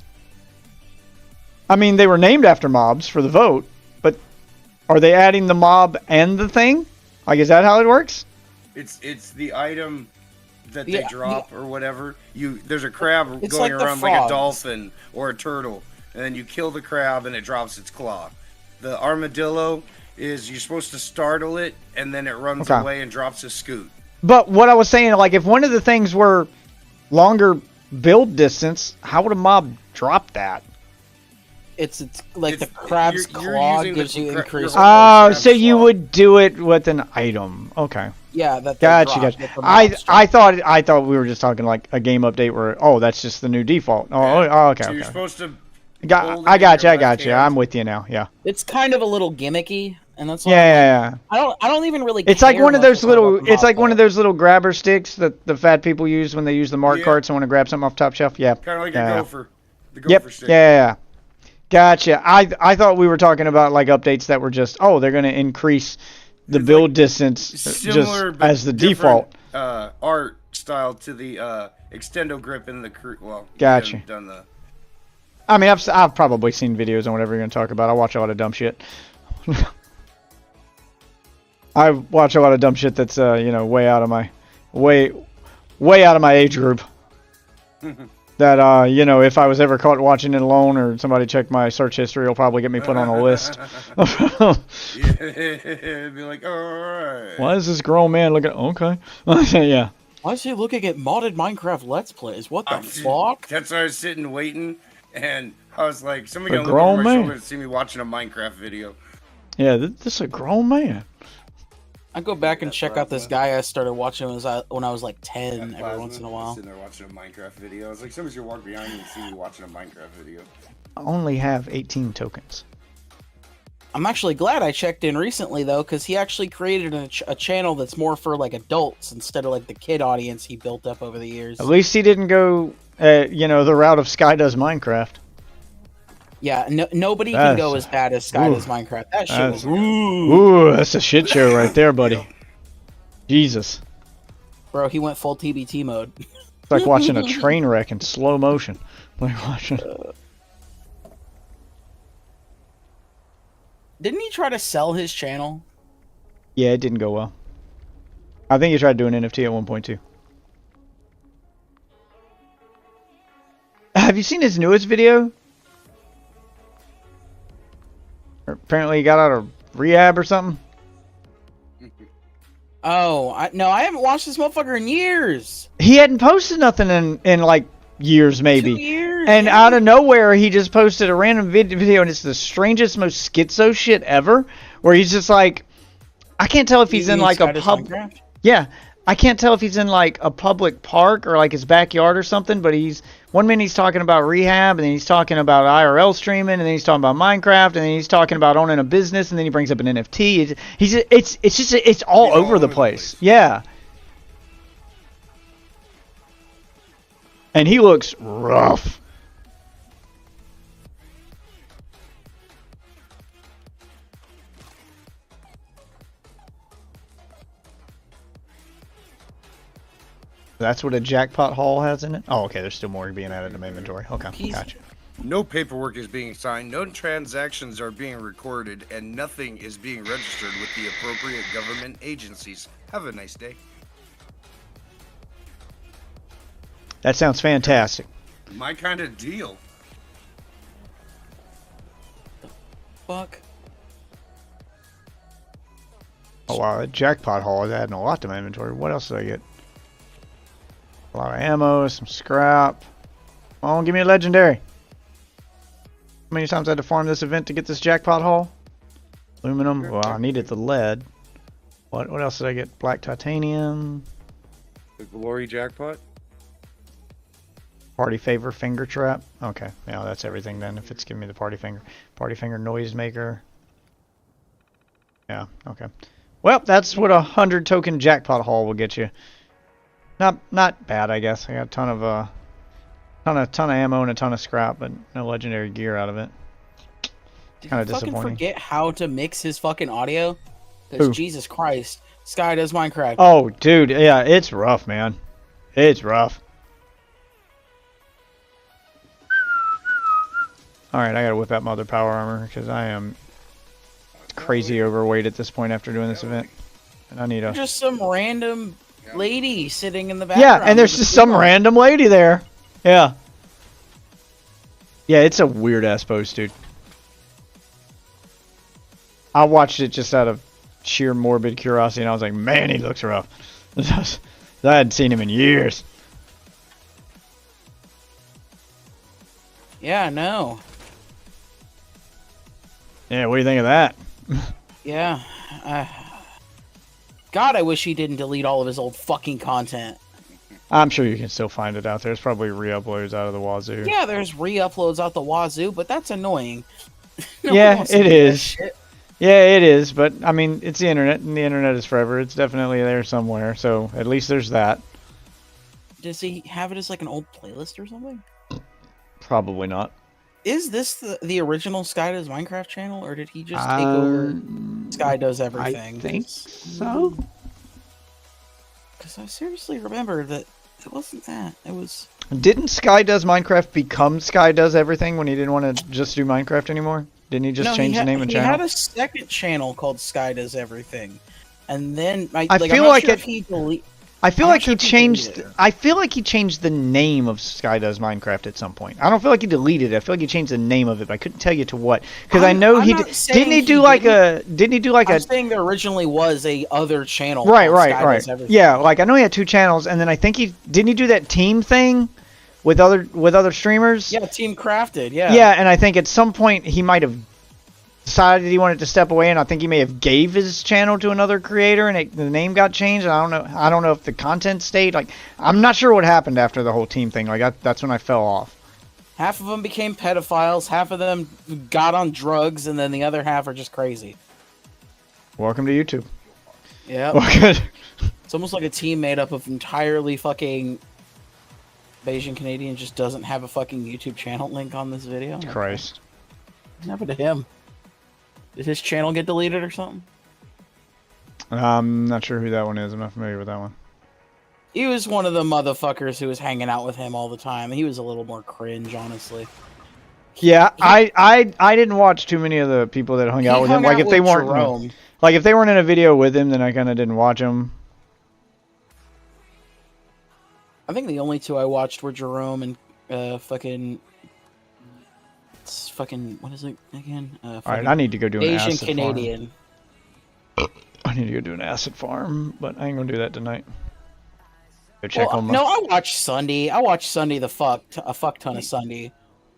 I mean, they were named after mobs for the vote, but are they adding the mob and the thing? Like, is that how it works? It's the item that they Yeah, drop or whatever. There's a crab It's going like the around like a frogs. dolphin or a turtle, and then you kill the crab and it drops its claw. The armadillo is you're supposed to startle it and then it runs Okay. away and drops a scoot. But what I was saying, like, if one of the things were longer build distance, how would a mob drop that? It's like the It's- crab's you're claw using the gives you cra- increased. you're- Oh, crab's so you claw. would do it with an item. Okay. Yeah, that they Gotcha, drop, gotcha. that the mobs I drop. thought we were just talking like a game update where that's just the new default. Okay, So you're okay. supposed to. hold I it got in you. your I got left you. hand. I'm with you now. Yeah. It's kind of a little gimmicky, and that's why Yeah. I don't even really. It's like care one of much those about little. what the It's mob like one of vote. those little grabber sticks that the fat people use when they use the mart Yeah. carts and want to grab something off top shelf. Yeah. Kind of like Yeah. a gopher. The Yep. gopher stick. Yeah. Gotcha. I thought we were talking about like updates that were just they're going to increase the It's build like distance Similar, just but as the different, default. art style to the extendo grip and the well. we Gotcha. haven't Done the. I mean, I've probably seen videos on whatever you're going to talk about. I watch a lot of dumb shit. I watch a lot of dumb shit that's way out of my age group. That if I was ever caught watching it alone or somebody checked my search history, it'll probably get me put on a list. Yeah, be like, all right. Why is this grown man looking? Okay. Yeah. Why is he looking at modded Minecraft Let's Plays? What the fuck? That's why I was sitting waiting, and I was like, somebody A gonna look over grown my man. shoulder and see me watching a Minecraft video. Yeah, this is a grown man. I go back and That's check right, out this man. guy I started watching when I was like 10 every Plasma, once in a while. Sitting there watching a Minecraft video. I was like, somebody's gonna walk behind me and see me watching a Minecraft video. I only have 18 tokens. I'm actually glad I checked in recently though, because he actually created a channel that's more for like adults instead of like the kid audience he built up over the years. At least he didn't go, the route of Sky Does Minecraft. Yeah, nobody can That's- go as bad as Sky ooh. does Minecraft. That shit That's- was ooh. Ooh, that's a shit show right there, buddy. Jesus. Bro, he went full TBT mode. It's like watching a train wreck in slow motion. Like watching. Didn't he try to sell his channel? Yeah, it didn't go well. I think he tried doing NFT at 1.2. Have you seen his newest video? Apparently he got out of rehab or something. Oh, no, I haven't watched this motherfucker in years. He hadn't posted nothing in like years, maybe. 2 years. And yeah. out of nowhere, he just posted a random video, and it's the strangest, most schizo shit ever. Where he's just like, I can't tell if he's in like a pub. Yeah, I can't tell if he's in like a public park or like his backyard or something. But he's 1 minute he's talking about rehab, and then he's talking about IRL streaming, and then he's talking about Minecraft, and then he's talking about owning a business, and then he brings up an NFT. It's all over the place. Yeah. And he looks rough. That's what a jackpot haul has in it? Oh, okay, there's still more being added to my inventory. Okay, gotcha. No paperwork is being signed, no transactions are being recorded, and nothing is being registered with the appropriate government agencies. Have a nice day. That sounds fantastic. My kind of deal. Fuck. Oh wow, that jackpot haul is adding a lot to my inventory. What else did I get? A lot of ammo, some scrap. Come on, give me a legendary. How many times I had to farm this event to get this jackpot haul? Aluminum. Well, I needed the lead. What else did I get? Black titanium. The glory jackpot? Party favor finger trap. Okay, yeah, that's everything then. If it's giving me the party finger noisemaker. Yeah, okay. Well, that's what 100 token jackpot haul will get you. Not bad, I guess. I got a ton of ammo and a ton of scrap, but no legendary gear out of it. Kind of Did you fucking disappointing. forget how to mix his fucking audio? Who? Because Jesus Christ, Sky does Minecraft. Oh, dude, yeah, it's rough, man. It's rough. All right, I gotta whip out my other power armor because I am crazy overweight at this point after doing this event, and I need a. Just some random lady sitting in the background. Yeah, and there's just some random lady there. Yeah. Yeah, it's a weird ass post, dude. I watched it just out of sheer morbid curiosity, and I was like, man, he looks rough. I hadn't seen him in years. Yeah, no. Yeah, what do you think of that? Yeah. God, I wish he didn't delete all of his old fucking content. I'm sure you can still find it out there. It's probably re-uploads out of the wazoo. Yeah, there's re-uploads out the wazoo, but that's annoying. No one Yeah, wants to it do that is. shit. Yeah, it is, but I mean, it's the internet, and the internet is forever. It's definitely there somewhere, so at least there's that. Does he have it as like an old playlist or something? Probably not. Is this the original Sky Does Minecraft channel, or did he just take over Sky Does Everything? I think so. Because I seriously remember that it wasn't that. It was... Didn't Sky Does Minecraft become Sky Does Everything when he didn't want to just do Minecraft anymore? Didn't he just change the name and he channel? had a second channel called Sky Does Everything. And then... I I'm feel not like sure it- if he delete... I feel I'm like not sure he if he changed. deleted it. I feel like he changed the name of Sky Does Minecraft at some point. I don't feel like he deleted it. I feel like he changed the name of it, but I couldn't tell you to what. Because I know I'm he not didn't saying he do he like didn't. a. Didn't he do like I'm a? saying there originally was a other channel. Right, called right, Sky right. Does Everything. Yeah, like I know he had two channels, and then I think he didn't he do that team thing with other streamers. Yeah, Team Crafted, yeah. Yeah, and I think at some point he might have decided he wanted to step away, and I think he may have gave his channel to another creator, and the name got changed. And I don't know if the content stayed. Like, I'm not sure what happened after the whole team thing. Like, that's when I fell off. Half of them became pedophiles, half of them got on drugs, and then the other half are just crazy. Welcome to YouTube. Yeah. Well, good. It's almost like a team made up of entirely fucking Bayesian Canadian just doesn't have a fucking YouTube channel link on this video. Christ. What happened to him? Did his channel get deleted or something? I'm not sure who that one is. I'm not familiar with that one. He was one of the motherfuckers who was hanging out with him all the time. He was a little more cringe, honestly. Yeah, I didn't watch too many of the people that hung out with him. Like if they weren't Jerome. like if they weren't in a video with him, then I kind of didn't watch them. I think the only two I watched were Jerome and fucking what is it again? All right, I need to go do an Asian acid Canadian. farm. I need to go do an acid farm, but I ain't gonna do that tonight. Go check on my... No, I watched Sunday. I watched Sunday a fuck ton of Sunday.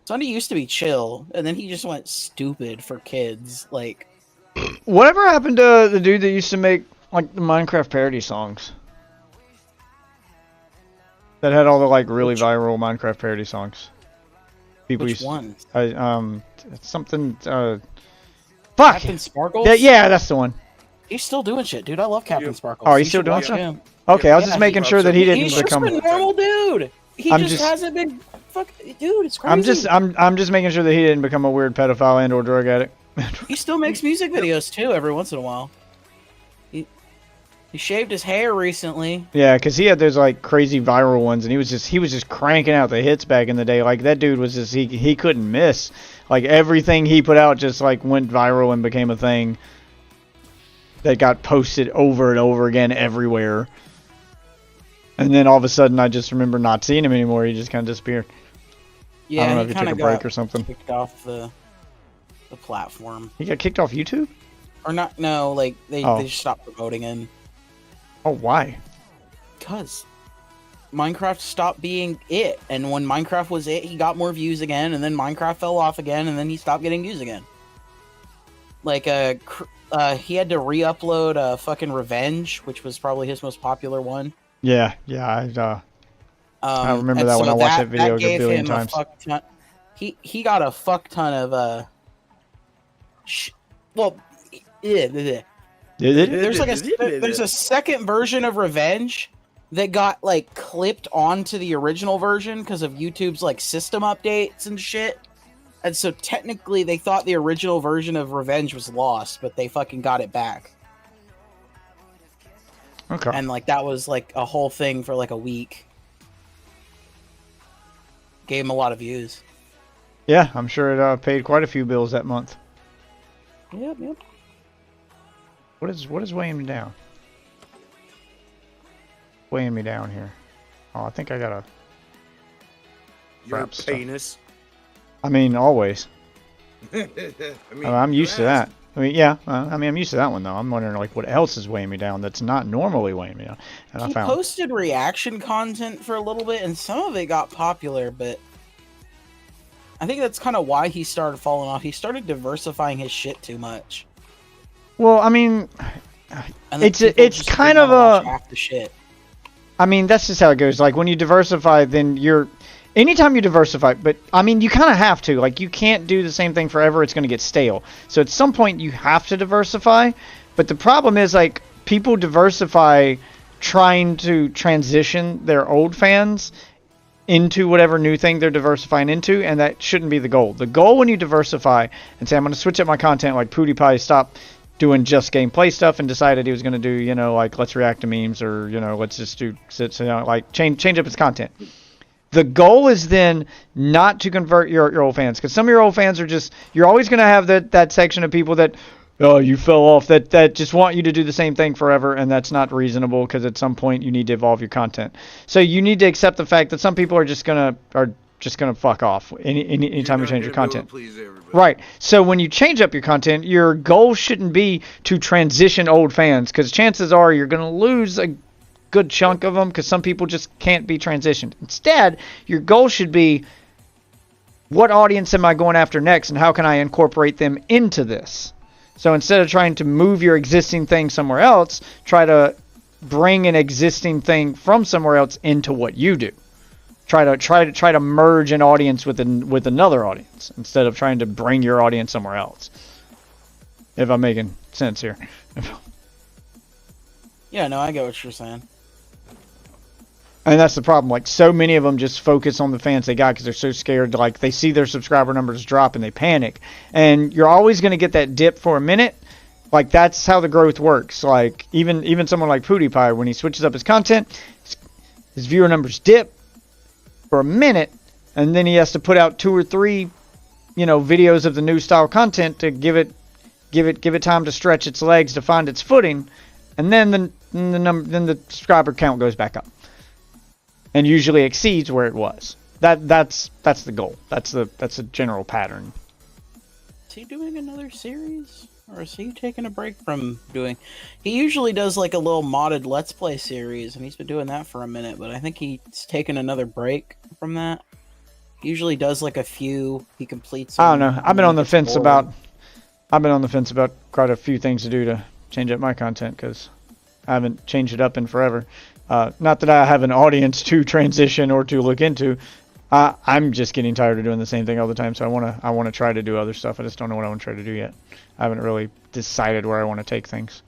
Sunday used to be chill, and then he just went stupid for kids. Like, whatever happened to the dude that used to make like the Minecraft parody songs? That had all the like really viral Minecraft parody songs. People which used one? Something fuck. Captain Sparkles? Yeah, that's the one. He's still doing shit, dude. I love Captain Sparkles. Oh, he's You still should doing watch stuff? him. Okay, I was just making sure that he didn't He's become. just a normal dude. He I'm just just- hasn't been. Fuck, dude, it's crazy. I'm just making sure that he didn't become a weird pedophile and or drug addict. He still makes music videos too every once in a while. He shaved his hair recently. Yeah, because he had those like crazy viral ones, and he was just cranking out the hits back in the day. Like that dude was just he couldn't miss. Like everything he put out just like went viral and became a thing that got posted over and over again everywhere. And then all of a sudden, I just remember not seeing him anymore. He just kind of disappeared. Yeah, I don't know he if he took a kinda break got or something. Kicked off the platform, He got kicked off YouTube? or not? No, like they just stopped promoting him. Oh, why? Because Minecraft stopped being it, and when Minecraft was it, he got more views again, and then Minecraft fell off again, and then he stopped getting views again. Like he had to re-upload fucking Revenge, which was probably his most popular one. Yeah, I remember that when I watched that video a billion times. He got a fuck ton of there's a second version of Revenge that got like clipped onto the original version because of YouTube's like system updates and shit. And so technically they thought the original version of Revenge was lost, but they fucking got it back. Okay. And like that was like a whole thing for like a week. Gave him a lot of views. Yeah, I'm sure it paid quite a few bills that month. Yep. What is weighing me down? Weighing me down here. Oh, I think I gotta. Your wrap stuff. penis. I mean, always. I mean, I'm used to your ass. that. I mean, yeah. I'm used to that one though. I'm wondering like what else is weighing me down that's not normally weighing me down. And I He found. posted reaction content for a little bit, and some of it got popular, but I think that's kind of why he started falling off. He started diversifying his shit too much. Well, I mean, And then it's people it's just kind didn't of wanna watch a. half the shit. I mean, that's just how it goes. Like when you diversify, then you're. Anytime you diversify, but I mean, you kind of have to. Like, you can't do the same thing forever. It's going to get stale. So at some point, you have to diversify. But the problem is, like, people diversify trying to transition their old fans into whatever new thing they're diversifying into, and that shouldn't be the goal. The goal when you diversify and say, I'm going to switch up my content, like PewDiePie stopped doing just gameplay stuff and decided he was going to do, you know, like, let's react to memes or, you know, let's just do, like, change up his content. The goal is then not to convert your old fans, because some of your old fans are just, you're always going to have that section of people that, oh, you fell off, that just want you to do the same thing forever, and that's not reasonable, because at some point you need to evolve your content. So you need to accept the fact that some people are just gonna fuck off anytime you change your content. Right. So when you change up your content, your goal shouldn't be to transition old fans, because chances are you're going to lose a good chunk of them because some people just can't be transitioned. Instead, your goal should be, what audience am I going after next, and how can I incorporate them into this? So instead of trying to move your existing thing somewhere else, try to bring an existing thing from somewhere else into what you do. Try to merge an audience with another audience instead of trying to bring your audience somewhere else. If I'm making sense here. Yeah, no, I get what you're saying. And that's the problem. Like, so many of them just focus on the fans they got because they're so scared. Like, they see their subscriber numbers drop and they panic. And you're always going to get that dip for a minute. Like, that's how the growth works. Like, even someone like PewDiePie, when he switches up his content, his viewer numbers dip for a minute, and then he has to put out 2 or 3, videos of the new style content to give it time to stretch its legs to find its footing, and then the subscriber count goes back up. And usually exceeds where it was. That's the goal. That's a general pattern. Is he doing another series, or is he taking a break from doing? He usually does like a little modded Let's Play series, and he's been doing that for a minute. But I think he's taken another break from that. He usually does like a few. He completes. I don't know. I've been on the fence about quite a few things to do to change up my content because I haven't changed it up in forever. Not that I have an audience to transition or to look into. I'm just getting tired of doing the same thing all the time, so I want to try to do other stuff. I just don't know what I want to try to do yet. I haven't really decided where I want to take things.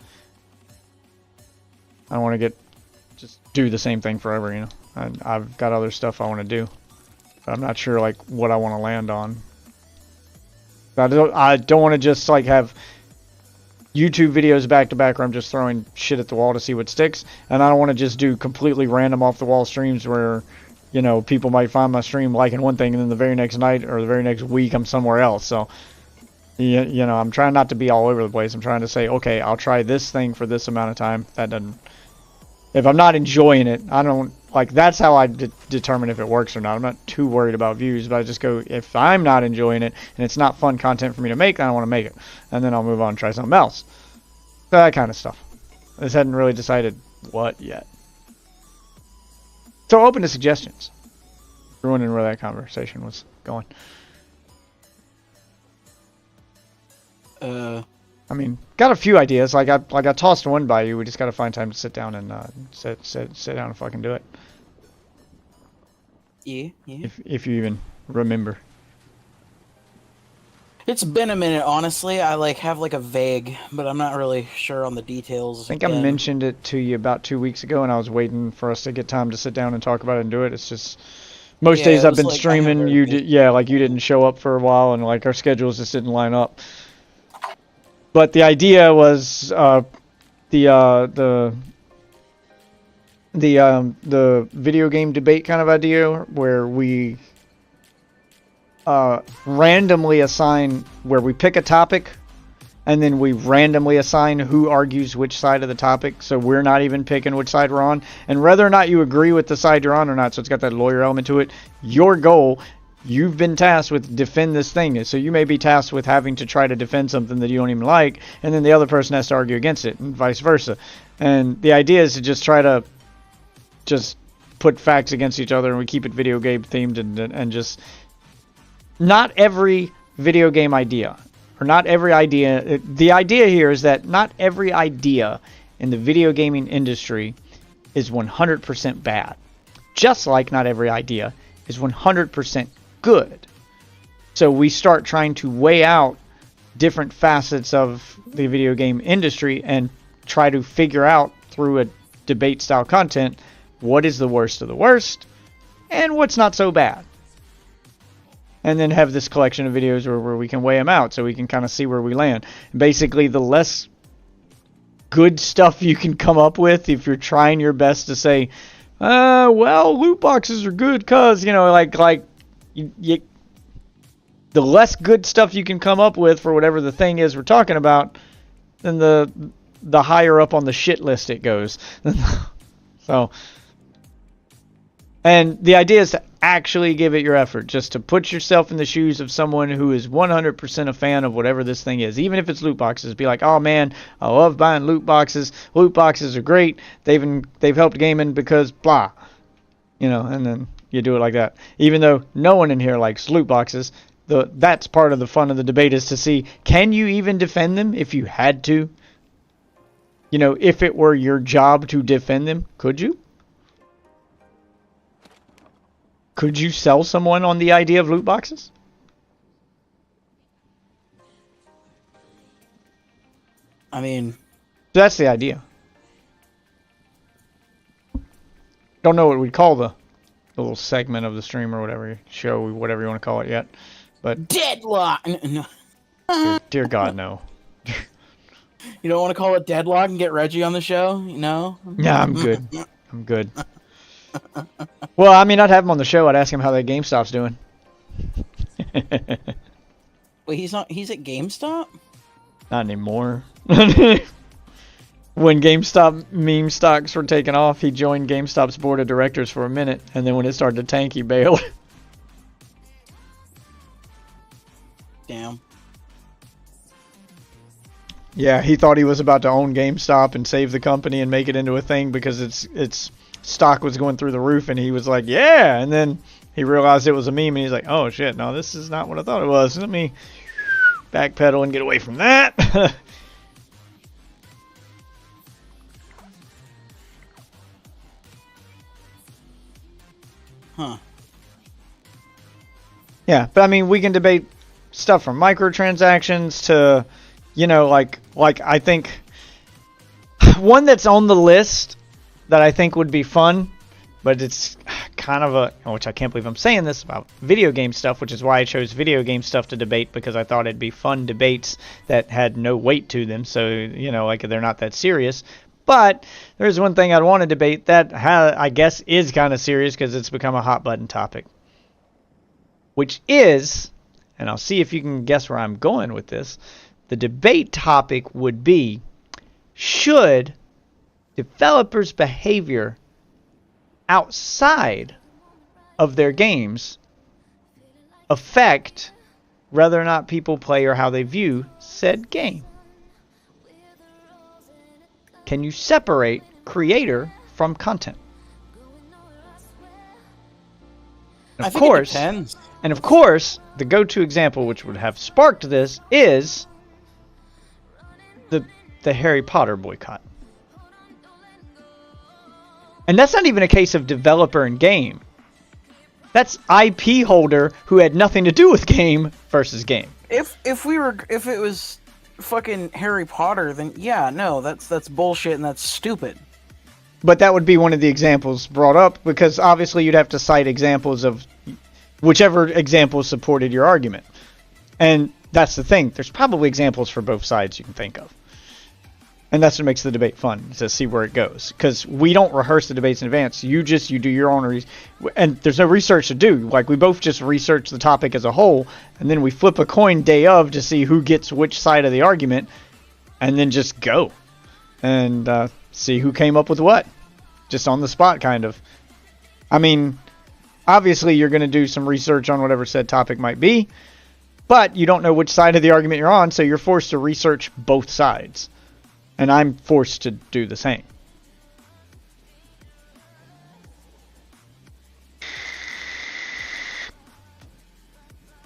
I don't want to just do the same thing forever, I've got other stuff I want to do. But I'm not sure like what I want to land on. I don't want to just like have YouTube videos back to back where I'm just throwing shit at the wall to see what sticks, and I don't want to just do completely random off the wall streams where people might find my stream liking one thing and then the very next night or the very next week I'm somewhere else. So I'm trying not to be all over the place. I'm trying to say, okay, I'll try this thing for this amount of time. If I'm not enjoying it, I don't like. That's how I determine if it works or not. I'm not too worried about views, but I just go, if I'm not enjoying it and it's not fun content for me to make, then I want to make it, and then I'll move on and try something else. That kind of stuff. I just hadn't really decided what yet. So open to suggestions. You're wondering where that conversation was going. I mean, got a few ideas. Like I tossed one by you. We just got to find time to sit down and sit down and fucking do it. Yeah. If you even remember. It's been a minute, honestly. I have a vague, but I'm not really sure on the details. I think I mentioned it to you about 2 weeks ago, and I was waiting for us to get time to sit down and talk about it and do it. It's just most days I've been streaming. You didn't show up for a while, and like our schedules just didn't line up. But the idea was the video game debate kind of idea where we randomly assign, where we pick a topic and then we randomly assign who argues which side of the topic, so we're not even picking which side we're on, and whether or not you agree with the side you're on or not, so it's got that lawyer element to it. Your goal, you've been tasked with defend this thing, so you may be tasked with having to try to defend something that you don't even like, and then the other person has to argue against it, and vice versa. And the idea is to just try to just put facts against each other, and we keep it video game themed, and just not every video game idea, or not every idea. The idea here is that not every idea in the video gaming industry is 100% bad, just like not every idea is 100% good. So we start trying to weigh out different facets of the video game industry and try to figure out through a debate style content what is the worst of the worst and what's not so bad. And then have this collection of videos where we can weigh them out so we can kind of see where we land. Basically, the less good stuff you can come up with, if you're trying your best to say, well, loot boxes are good because, the less good stuff you can come up with for whatever the thing is we're talking about, then the higher up on the shit list it goes. So, and the idea is to actually give it your effort, just to put yourself in the shoes of someone who is 100% a fan of whatever this thing is, even if it's loot boxes. Be like, oh man, I love buying loot boxes. Loot boxes are great. They've helped gaming because blah, and then you do it like that. Even though no one in here likes loot boxes, that's part of the fun of the debate, is to see, can you even defend them if you had to? If it were your job to defend them, could you? Could you sell someone on the idea of loot boxes? I mean, that's the idea. Don't know what we'd call the little segment of the stream or whatever, show, whatever you want to call it yet. But Deadlock. No. dear God, no. You don't want to call it Deadlock and get Reggie on the show? No? Yeah, I'm good. I'm good. Well, I mean, I'd have him on the show. I'd ask him how that GameStop's doing. Wait, he's at GameStop? Not anymore. When GameStop meme stocks were taken off, he joined GameStop's board of directors for a minute, and then when it started to tank, he bailed. Damn. Yeah, he thought he was about to own GameStop and save the company and make it into a thing because its stock was going through the roof, and he was like, yeah, and then he realized it was a meme, and he's like, oh shit, no, this is not what I thought it was. Let me backpedal and get away from that. Huh. Yeah, but I mean, we can debate stuff from microtransactions to, you know, like I think one that's on the list that I think would be fun, but it's kind of which I can't believe I'm saying this about video game stuff, which is why I chose video game stuff to debate, because I thought it'd be fun debates that had no weight to them, so, you know, like they're not that serious. But there's one thing I'd want to debate that I guess is kind of serious because it's become a hot button topic, which is, and I'll see if you can guess where I'm going with this, the debate topic would be, should developers' behavior outside of their games affect whether or not people play or how they view said game? Can you separate creator from content? And I think it depends. And of course, the go-to example which would have sparked this is the Harry Potter boycott. And that's not even a case of developer and game. That's IP holder who had nothing to do with game versus game. If it was fucking Harry Potter, then yeah, no, that's bullshit and that's stupid. But that would be one of the examples brought up, because obviously you'd have to cite examples of whichever example supported your argument. And that's the thing. There's probably examples for both sides you can think of. And that's what makes the debate fun, to see where it goes. Because we don't rehearse the debates in advance. You do your own and there's no research to do. Like, we both just research the topic as a whole, and then we flip a coin day of to see who gets which side of the argument, and then just go. And see who came up with what. Just on the spot, kind of. I mean, obviously you're going to do some research on whatever said topic might be, but you don't know which side of the argument you're on, so you're forced to research both sides. And I'm forced to do the same.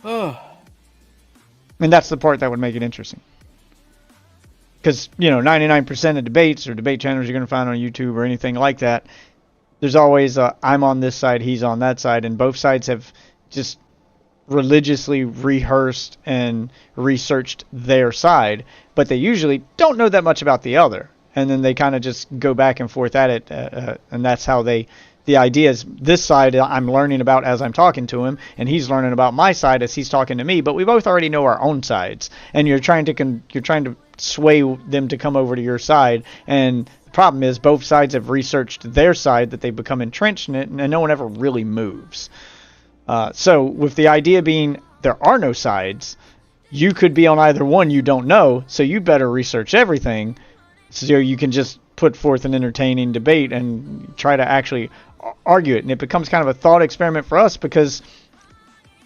And that's the part that would make it interesting. Because, you know, 99% of debates or debate channels you're going to find on YouTube or anything like that, there's always I'm on this side, he's on that side, and both sides have just religiously rehearsed and researched their side, but they usually don't know that much about the other, and then they kind of just go back and forth at it, and that's how the idea is, this side I'm learning about as I'm talking to him, and he's learning about my side as he's talking to me, but we both already know our own sides, and you're trying to sway them to come over to your side, and the problem is both sides have researched their side, that they've become entrenched in it, and no one ever really moves. So with the idea being there are no sides, you could be on either one you don't know, so you better research everything so you can just put forth an entertaining debate and try to actually argue it. And it becomes kind of a thought experiment for us, because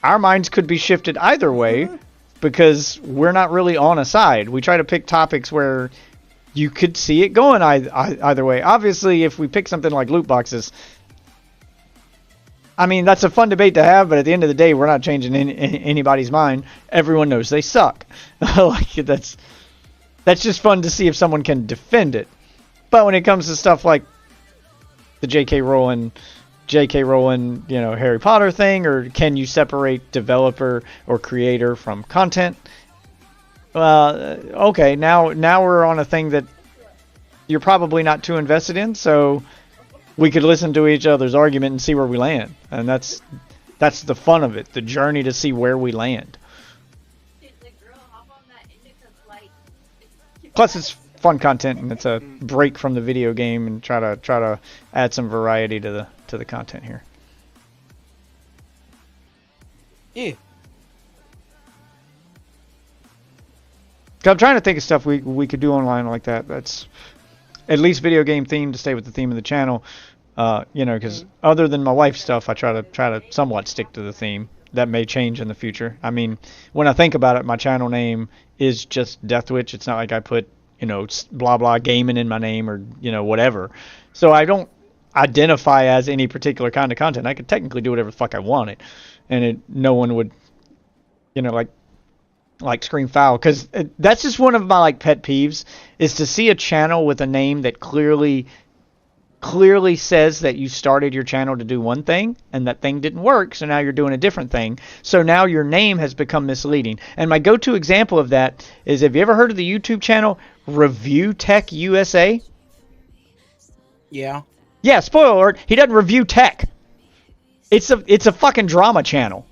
our minds could be shifted either way, because we're not really on a side. We try to pick topics where you could see it going either way. Obviously, if we pick something like loot boxes, I mean, that's a fun debate to have, but at the end of the day, we're not changing anybody's mind. Everyone knows they suck. Like, that's just fun to see if someone can defend it. But when it comes to stuff like the J.K. Rowling, you know, Harry Potter thing, or can you separate developer or creator from content? Okay, now we're on a thing that you're probably not too invested in, so we could listen to each other's argument and see where we land. And that's the fun of it, the journey to see where we land. Plus, it's fun content, and it's a break from the video game, and try to add some variety to the content here. Yeah. 'Cause I'm trying to think of stuff we could do online like that. That's at least video game themed to stay with the theme of the channel. You know, because other than my wife stuff, I try to somewhat stick to the theme. That may change in the future. I mean, when I think about it, my channel name is just Deathwitch. It's not like I put, you know, blah blah gaming in my name or, you know, whatever. So I don't identify as any particular kind of content. I could technically do whatever the fuck I wanted, and no one would, you know, like scream foul. Because that's just one of my like pet peeves, is to see a channel with a name that clearly says that you started your channel to do one thing and that thing didn't work, so now you're doing a different thing. So now your name has become misleading. And my go-to example of that is, have you ever heard of the YouTube channel Review Tech USA? Yeah. Yeah, spoiler alert, he doesn't review tech. It's a fucking drama channel.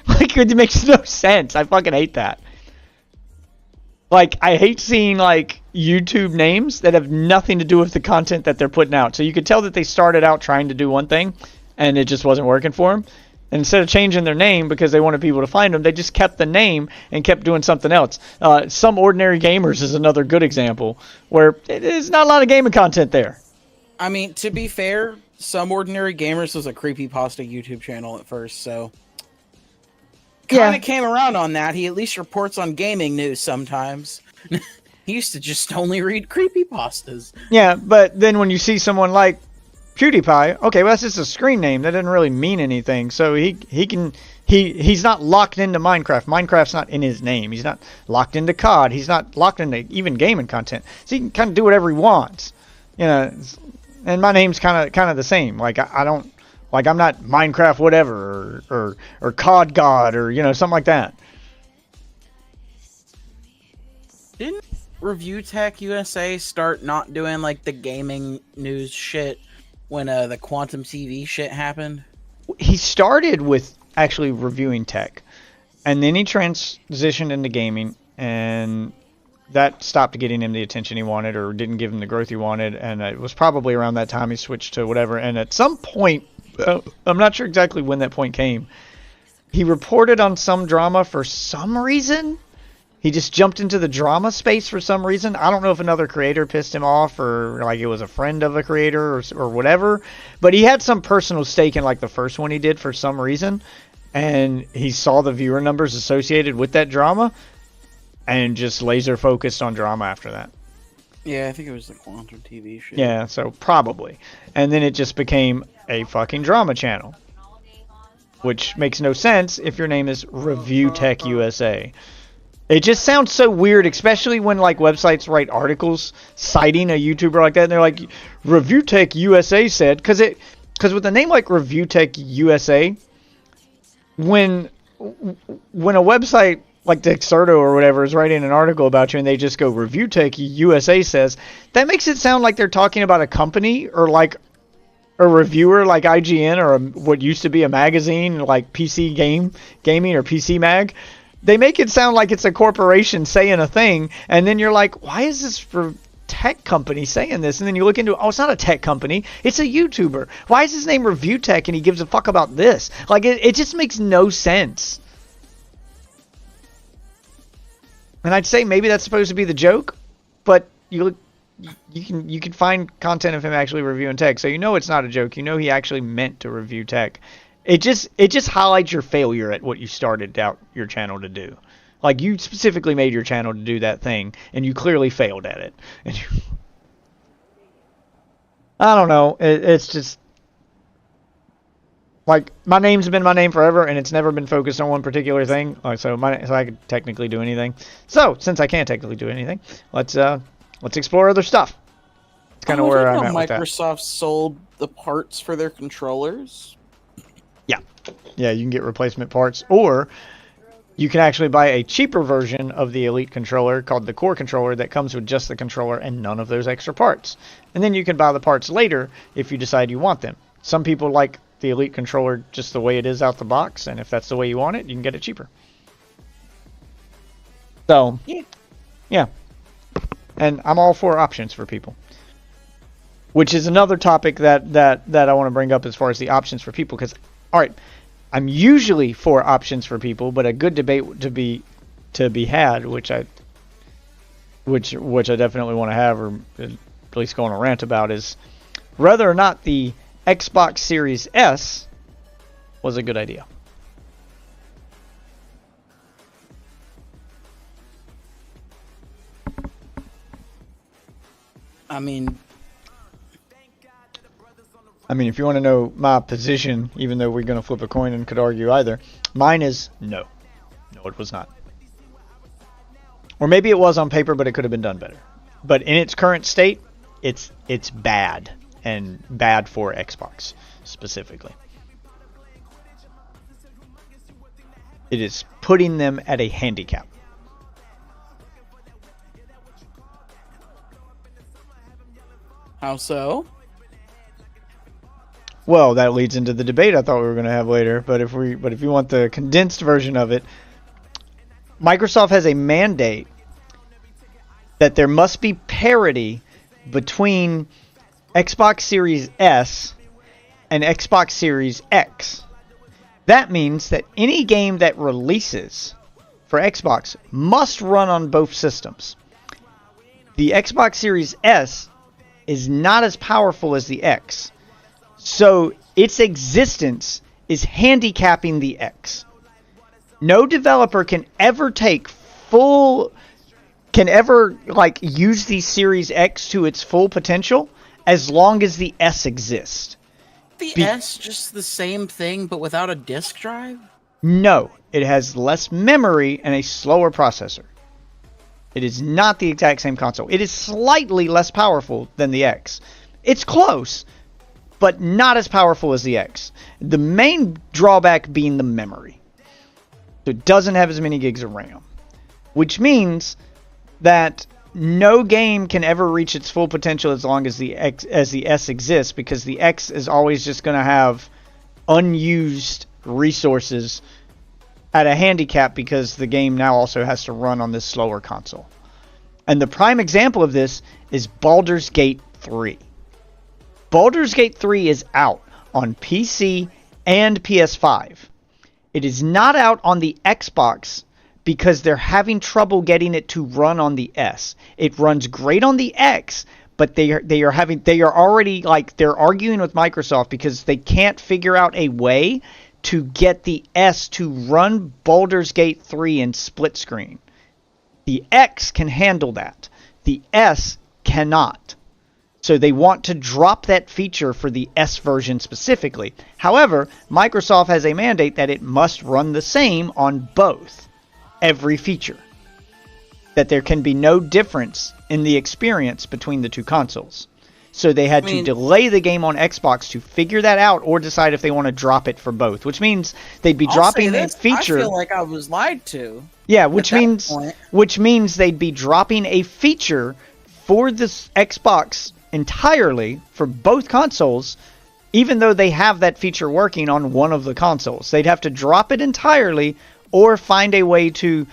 Like, it makes no sense. I fucking hate that. Like, I hate seeing, like, YouTube names that have nothing to do with the content that they're putting out. So you could tell that they started out trying to do one thing, and it just wasn't working for them. And instead of changing their name because they wanted people to find them, they just kept the name and kept doing something else. Some Ordinary Gamers is another good example, where there's not a lot of gaming content there. I mean, to be fair, Some Ordinary Gamers was a creepypasta YouTube channel at first, so... Kind of came around on that. He at least reports on gaming news sometimes. He used to just only read creepypastas. Yeah, but then when you see someone like PewDiePie, okay, well, that's just a screen name. That doesn't really mean anything. So he's not locked into Minecraft. Minecraft's not in his name. He's not locked into COD. He's not locked into even gaming content. So he can kind of do whatever he wants. You know, and my name's kind of the same. Like, I don't... Like, I'm not Minecraft whatever, or COD God, or, you know, something like that. Didn't Review Tech USA start not doing, like, the gaming news shit when the Quantum TV shit happened? He started with actually reviewing tech, and then he transitioned into gaming, and that stopped getting him the attention he wanted, or didn't give him the growth he wanted, and it was probably around that time he switched to whatever, and at some point... I'm not sure exactly when that point came. He reported on some drama for some reason. He just jumped into the drama space for some reason. I don't know if another creator pissed him off, or like it was a friend of a creator, or whatever. But he had some personal stake in like the first one he did for some reason. And he saw the viewer numbers associated with that drama and just laser focused on drama after that. Yeah, I think it was the Quantum TV shit. Yeah, so probably. And then it just became a fucking drama channel. Which makes no sense if your name is Review Tech USA. It just sounds so weird, especially when like websites write articles citing a YouTuber like that, and they're like, Review Tech USA said, because with a name like Review Tech USA, when a website like Dexerto or whatever is writing an article about you and they just go Review Tech USA says, that makes it sound like they're talking about a company or like a reviewer like IGN or what used to be a magazine like PC Gaming or PC Mag. They make it sound like it's a corporation saying a thing, and then you're like, why is this for tech company saying this? And then you look into it, oh, it's not a tech company, it's a YouTuber. Why is his name Review Tech and he gives a fuck about this? Like, it just makes no sense. And I'd say maybe that's supposed to be the joke, but you can find content of him actually reviewing tech, so you know it's not a joke. You know he actually meant to review tech. It just highlights your failure at what you started out your channel to do. Like, you specifically made your channel to do that thing, and you clearly failed at it. And I don't know. It's just like, my name's been my name forever, and it's never been focused on one particular thing. So I could technically do anything. So since I can't technically do anything, let's explore other stuff. It's kind of where I'm at with that. Microsoft sold the parts for their controllers. Yeah, you can get replacement parts, or You can actually buy a cheaper version of the Elite controller called the Core controller that comes with just the controller and none of those extra parts. And then you can buy the parts later if you decide you want them. Some people like the Elite controller just the way it is out the box, and if that's the way you want it, you can get it cheaper. So, yeah. And I'm all for options for people. Which is another topic that I want to bring up as far as the options for people. Because, all right, I'm usually for options for people, but a good debate to be had, which I definitely want to have, or at least go on a rant about, is whether or not the Xbox Series S was a good idea. I mean, if you want to know my position, even though we're going to flip a coin and could argue either, mine is no. No, it was not. Or maybe it was on paper, but it could have been done better. But in its current state, it's bad, and bad for Xbox specifically. It is putting them at a handicap. how so? Well, that leads into the debate I thought we were going to have later. But if you want the condensed version of it, Microsoft has a mandate that there must be parity between Xbox Series S and Xbox Series X. That means that any game that releases for Xbox must run on both systems. The Xbox Series S is not as powerful as the X. So its existence is handicapping the X. No developer can ever use the Series X to its full potential as long as the S exists. The S just the same thing but without a disk drive? No, it has less memory and a slower processor. It is not the exact same console. It is slightly less powerful than the X. It's close, but not as powerful as the X. The main drawback being the memory. So it doesn't have as many gigs of RAM, which means that no game can ever reach its full potential as long as the S exists, because the X is always just going to have unused resources at a handicap because the game now also has to run on this slower console. And the prime example of this is Baldur's Gate 3. Baldur's Gate 3 is out on PC and PS5. It is not out on the Xbox because they're having trouble getting it to run on the S. It runs great on the X, but they are arguing with Microsoft because they can't figure out a way to get the S to run Baldur's Gate 3 in split screen. The X can handle that. The S cannot. So they want to drop that feature for the S version specifically. However, Microsoft has a mandate that it must run the same on both. Every feature. That there can be no difference in the experience between the two consoles. So they had to delay the game on Xbox to figure that out or decide if they want to drop it for both. Which means they'd be dropping a feature. I feel like I was lied to. Yeah, which means they'd be dropping a feature for this Xbox entirely for both consoles, even though they have that feature working on one of the consoles. They'd have to drop it entirely or find a way to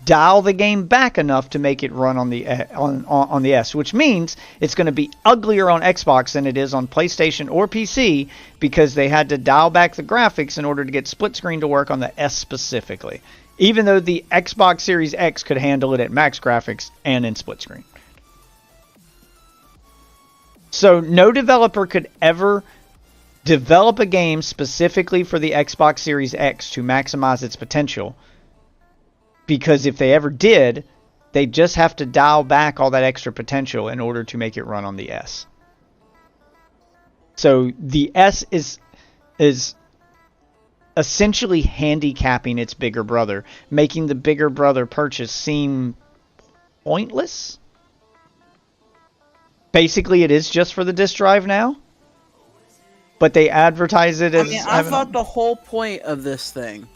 dial the game back enough to make it run on the on the S, which means it's going to be uglier on Xbox than it is on PlayStation or PC because they had to dial back the graphics in order to get split screen to work on the S specifically, even though the Xbox Series X could handle it at max graphics and in split screen. So no developer could ever develop a game specifically for the Xbox Series X to maximize its potential, because if they ever did, they just have to dial back all that extra potential in order to make it run on the S. So the S is essentially handicapping its bigger brother, making the bigger brother purchase seem pointless. Basically, it is just for the disk drive now, but they advertise it as... I thought the whole point of this thing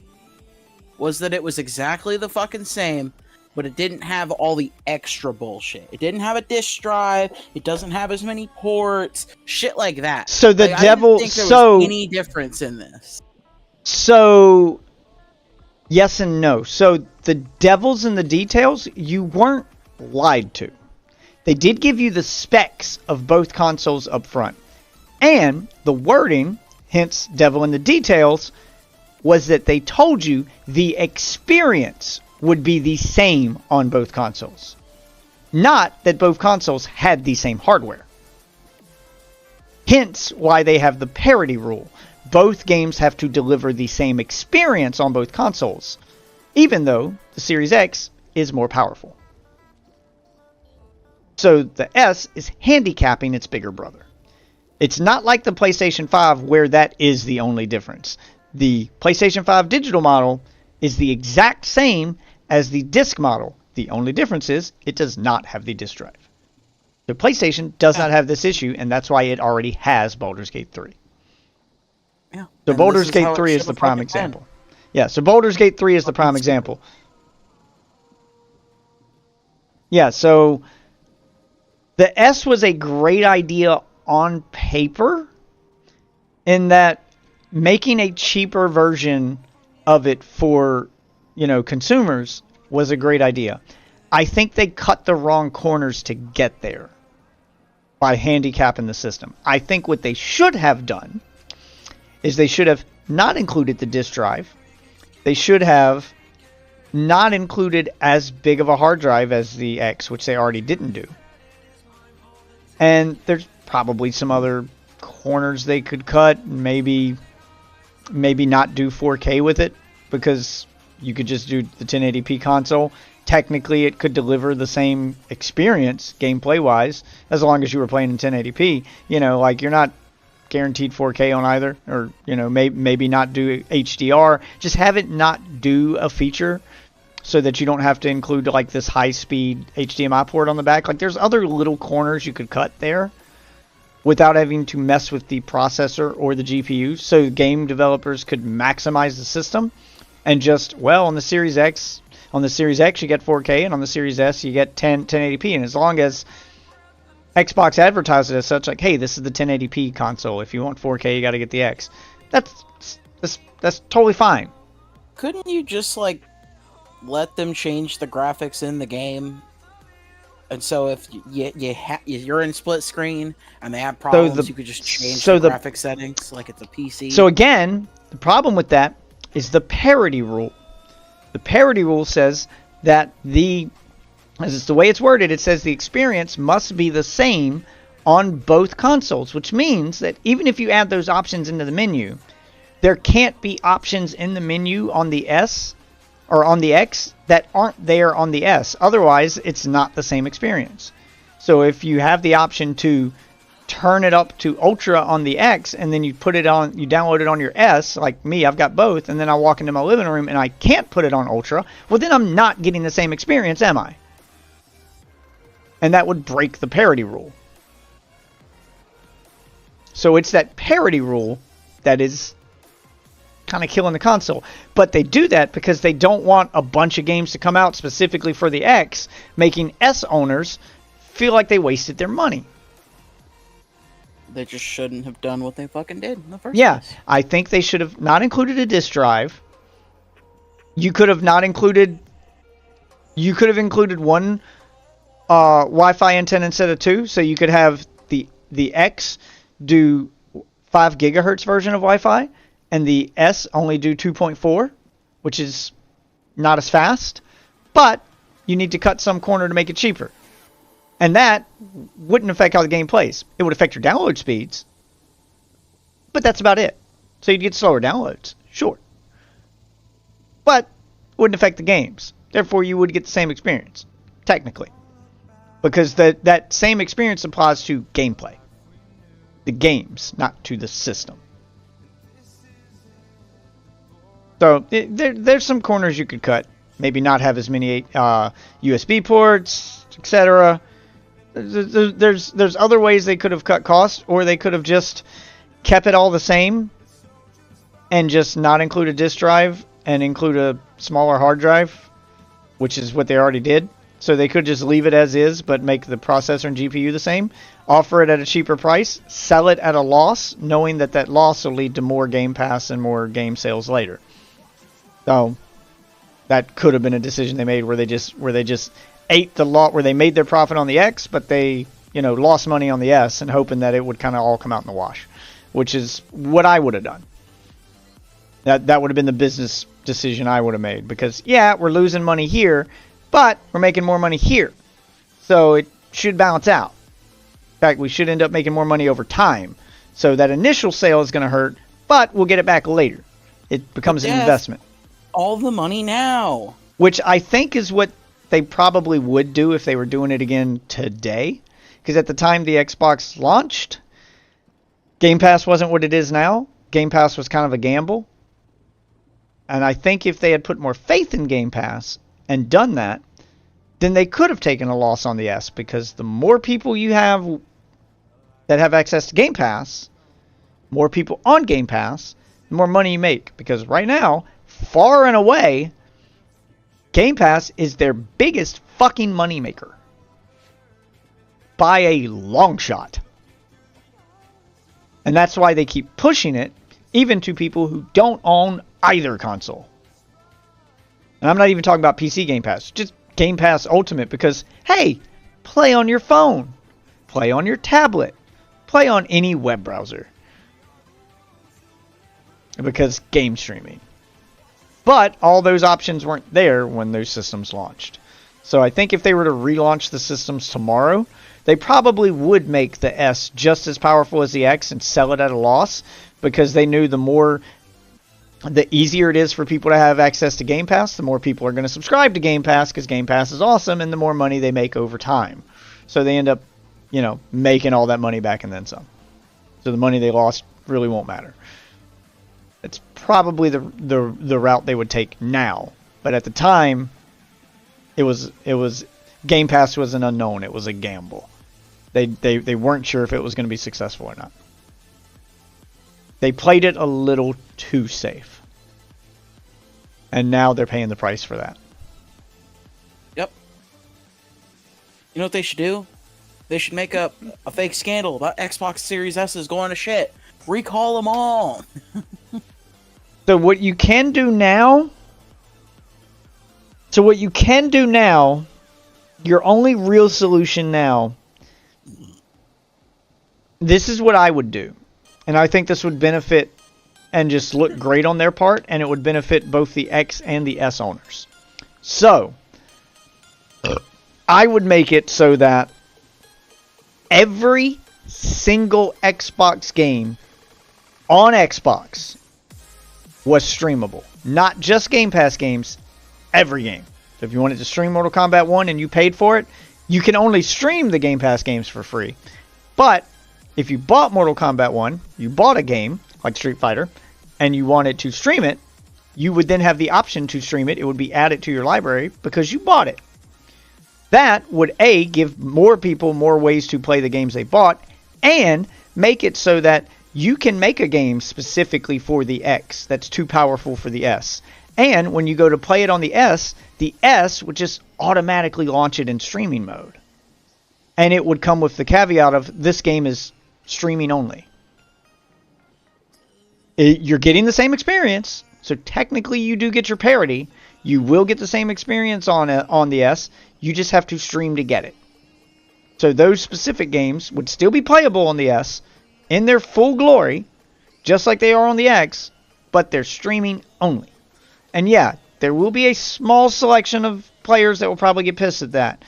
was that it was exactly the fucking same, but it didn't have all the extra bullshit. It didn't have a disk drive. It doesn't have as many ports. Shit like that. So the Like, devil. I didn't think there was any difference in this. So, yes and no. So the devil's in the details. You weren't lied to. They did give you the specs of both consoles up front. And the wording, hence devil in the details, was that they told you the experience would be the same on both consoles. Not that both consoles had the same hardware. Hence why they have the parity rule. Both games have to deliver the same experience on both consoles, even though the Series X is more powerful. So the S is handicapping its bigger brother. It's not like the PlayStation 5 where that is the only difference. The PlayStation 5 digital model is the exact same as the disc model. The only difference is it does not have the disc drive. The PlayStation does not have this issue, and that's why it already has Baldur's Gate 3. Yeah. So And Baldur's this is Gate how it 3 is should the have prime fucking example. Yeah, so Baldur's Gate 3 is the prime example. Yeah, so the S was a great idea on paper in that making a cheaper version of it for, consumers was a great idea. I think they cut the wrong corners to get there by handicapping the system. I think what they should have done is they should have not included the disk drive. They should have not included as big of a hard drive as the X, which they already didn't do. And there's probably some other corners they could cut. Maybe not do 4K with it, because you could just do the 1080p console. Technically, it could deliver the same experience gameplay-wise as long as you were playing in 1080p. You're not guaranteed 4K on either, or maybe not do HDR. Just have it not do a feature so that you don't have to include this high-speed HDMI port on the back. There's other little corners you could cut there without having to mess with the processor or the GPU, so game developers could maximize the system and just, on the Series X you get 4K, and on the Series S you get 1080p. And as long as Xbox advertises it as such, hey, this is the 1080p console. If you want 4K, you got to get the X. That's totally fine. Couldn't you just let them change the graphics in the game? And so if you're in split screen and they have problems, you could just change the graphic settings like it's a PC. So again, the problem with that is the parity rule. The parity rule says that as it's the way it's worded, it says the experience must be the same on both consoles, which means that even if you add those options into the menu, there can't be options in the menu on the S or on the X that aren't there on the S. Otherwise, it's not the same experience. So if you have the option to turn it up to Ultra on the X, and then you download it on your S, like me, I've got both, and then I walk into my living room and I can't put it on Ultra, well then I'm not getting the same experience, am I? And that would break the parity rule. So it's that parity rule that is kind of killing the console. But they do that because they don't want a bunch of games to come out specifically for the X, making S owners feel like they wasted their money. They just shouldn't have done what they fucking did in the first place. I think they should have not included a disk drive. You could have included one Wi-Fi antenna instead of two, so you could have the X do 5 gigahertz version of Wi-Fi, and the S only do 2.4, which is not as fast, but you need to cut some corner to make it cheaper. And that wouldn't affect how the game plays. It would affect your download speeds, but that's about it. So you'd get slower downloads, sure. But it wouldn't affect the games. Therefore, you would get the same experience, technically. Because that same experience applies to gameplay. The games, not to the system. So there's some corners you could cut. Maybe not have as many USB ports, etc. There's other ways they could have cut costs, or they could have just kept it all the same and just not include a disk drive and include a smaller hard drive, which is what they already did. So they could just leave it as is, but make the processor and GPU the same, offer it at a cheaper price, sell it at a loss, knowing that that loss will lead to more Game Pass and more game sales later. So that could have been a decision they made where they just ate the lot, where they made their profit on the X, but they, lost money on the S and hoping that it would kind of all come out in the wash, which is what I would have done. That would have been the business decision I would have made, because yeah, we're losing money here, but we're making more money here. So it should balance out. In fact, we should end up making more money over time. So that initial sale is going to hurt, but we'll get it back later. It becomes an investment. All the money now. Which I think is what they probably would do if they were doing it again today. Because at the time the Xbox launched, Game Pass wasn't what it is now. Game Pass was kind of a gamble. And I think if they had put more faith in Game Pass and done that, then they could have taken a loss on the S, because the more people you have that have access to Game Pass, more people on Game Pass, the more money you make. Because right now, far and away, Game Pass is their biggest fucking moneymaker. By a long shot. And that's why they keep pushing it, even to people who don't own either console. And I'm not even talking about PC Game Pass, just Game Pass Ultimate, because, hey, play on your phone, play on your tablet, play on any web browser. Because game streaming. But all those options weren't there when those systems launched. So I think if they were to relaunch the systems tomorrow, they probably would make the S just as powerful as the X and sell it at a loss, because they knew the easier it is for people to have access to Game Pass, the more people are going to subscribe to Game Pass, because Game Pass is awesome, and the more money they make over time. So they end up, making all that money back and then some. So the money they lost really won't matter. It's probably the route they would take now. But at the time, it was Game Pass was an unknown. It was a gamble. They weren't sure if it was going to be successful or not. They played it a little too safe. And now they're paying the price for that. Yep. You know what they should do? They should make up a fake scandal about Xbox Series S is going to shit. Recall them all. So what you can do now... your only real solution now... This is what I would do. And I think this would benefit and just look great on their part, and it would benefit both the X and the S owners. So, I would make it so that every single Xbox game on Xbox was streamable. Not just Game Pass games, every game. So if you wanted to stream Mortal Kombat 1 and you paid for it, you can only stream the Game Pass games for free. But if you bought Mortal Kombat 1, you bought a game like Street Fighter, and you wanted to stream it, you would then have the option to stream it. It would be added to your library because you bought it. That would, A, give more people more ways to play the games they bought, and make it so that you can make a game specifically for the X that's too powerful for the S. And when you go to play it on the S would just automatically launch it in streaming mode. And it would come with the caveat of this game is streaming only. You're getting the same experience, so technically you do get your parity. You will get the same experience on the S. You just have to stream to get it. So those specific games would still be playable on the S in their full glory, just like they are on the X, but they're streaming only. And yeah, there will be a small selection of players that will probably get pissed at that.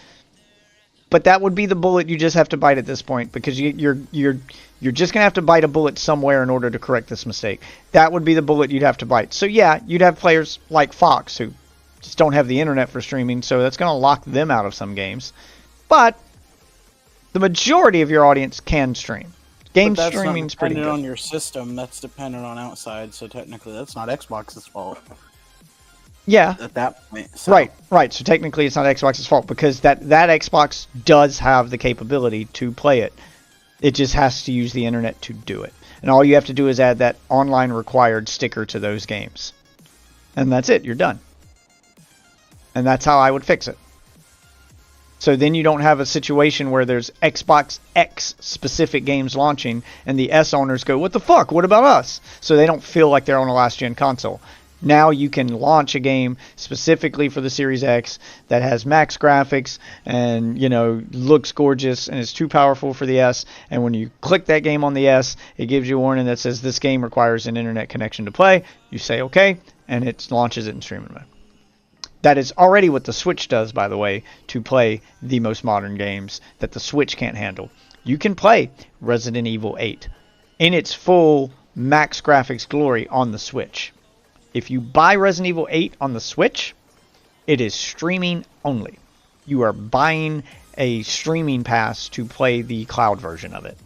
But that would be the bullet you just have to bite at this point, because you're just gonna have to bite a bullet somewhere in order to correct this mistake. That would be the bullet you'd have to bite. So yeah, you'd have players like Fox who just don't have the internet for streaming, so that's gonna lock them out of some games. But the majority of your audience can stream. Game streaming's pretty good. Dependent on your system, that's dependent on outside, so technically that's not Xbox's fault. Yeah. At that point. So. Right. So technically it's not Xbox's fault, because that Xbox does have the capability to play it. It just has to use the internet to do it. And all you have to do is add that online required sticker to those games. And that's it. You're done. And that's how I would fix it. So then you don't have a situation where there's Xbox X specific games launching and the S owners go, what the fuck? What about us? So they don't feel like they're on a last gen console. Now you can launch a game specifically for the Series X that has max graphics and, you know, looks gorgeous and is too powerful for the S. And when you click that game on the S, it gives you a warning that says this game requires an internet connection to play. You say okay, and it launches it in streaming mode. That is already what the Switch does, by the way, to play the most modern games that the Switch can't handle. You can play Resident Evil 8 in its full max graphics glory on the Switch. If you buy Resident Evil 8 on the Switch, it is streaming only. You are buying a streaming pass to play the cloud version of it.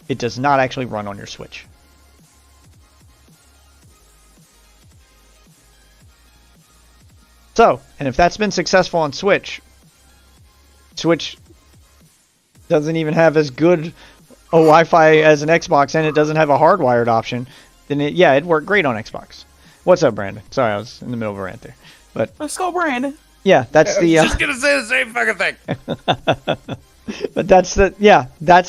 It does not actually run on your Switch. So, and if that's been successful on Switch, Switch doesn't even have as good a Wi-Fi as an Xbox, and it doesn't have a hardwired option, then it'd work great on Xbox. What's up, Brandon? Sorry, I was in the middle of a rant there. But let's go, Brandon. Yeah, that's the. I was just gonna say the same fucking thing. But that's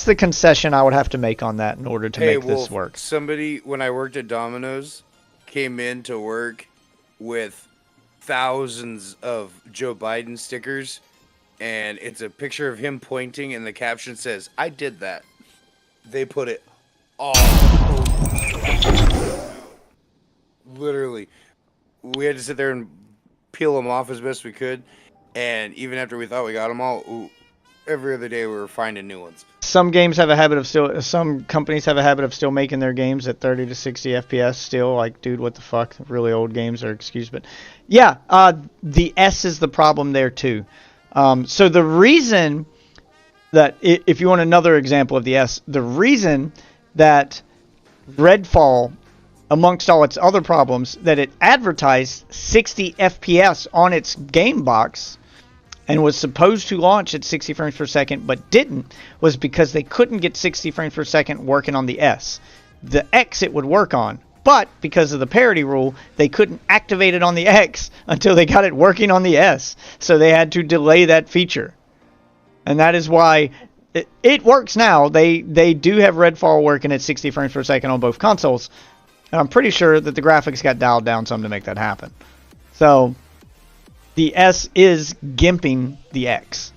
the concession I would have to make on that in order to make this work. Somebody, when I worked at Domino's, came in to work with thousands of Joe Biden stickers, and it's a picture of him pointing, and the caption says, "I did that." They put it all over. Literally, we had to sit there and peel them off as best we could, and even after we thought we got them all, every other day we were finding new ones. Some companies have a habit of still making their games at 30 to 60 FPS still. Like, dude, what the fuck? Really old games are excused. But yeah, the S is the problem there too. So the reason that, if you want another example of the S, the reason that Redfall, amongst all its other problems, that it advertised 60 FPS on its game box and was supposed to launch at 60 frames per second but didn't, was because they couldn't get 60 frames per second working on the S. The X it would work on, but because of the parity rule, they couldn't activate it on the X until they got it working on the S. So they had to delay that feature. And that is why it works now. They do have Redfall working at 60 frames per second on both consoles. And I'm pretty sure that the graphics got dialed down some to make that happen. So the S is gimping the X.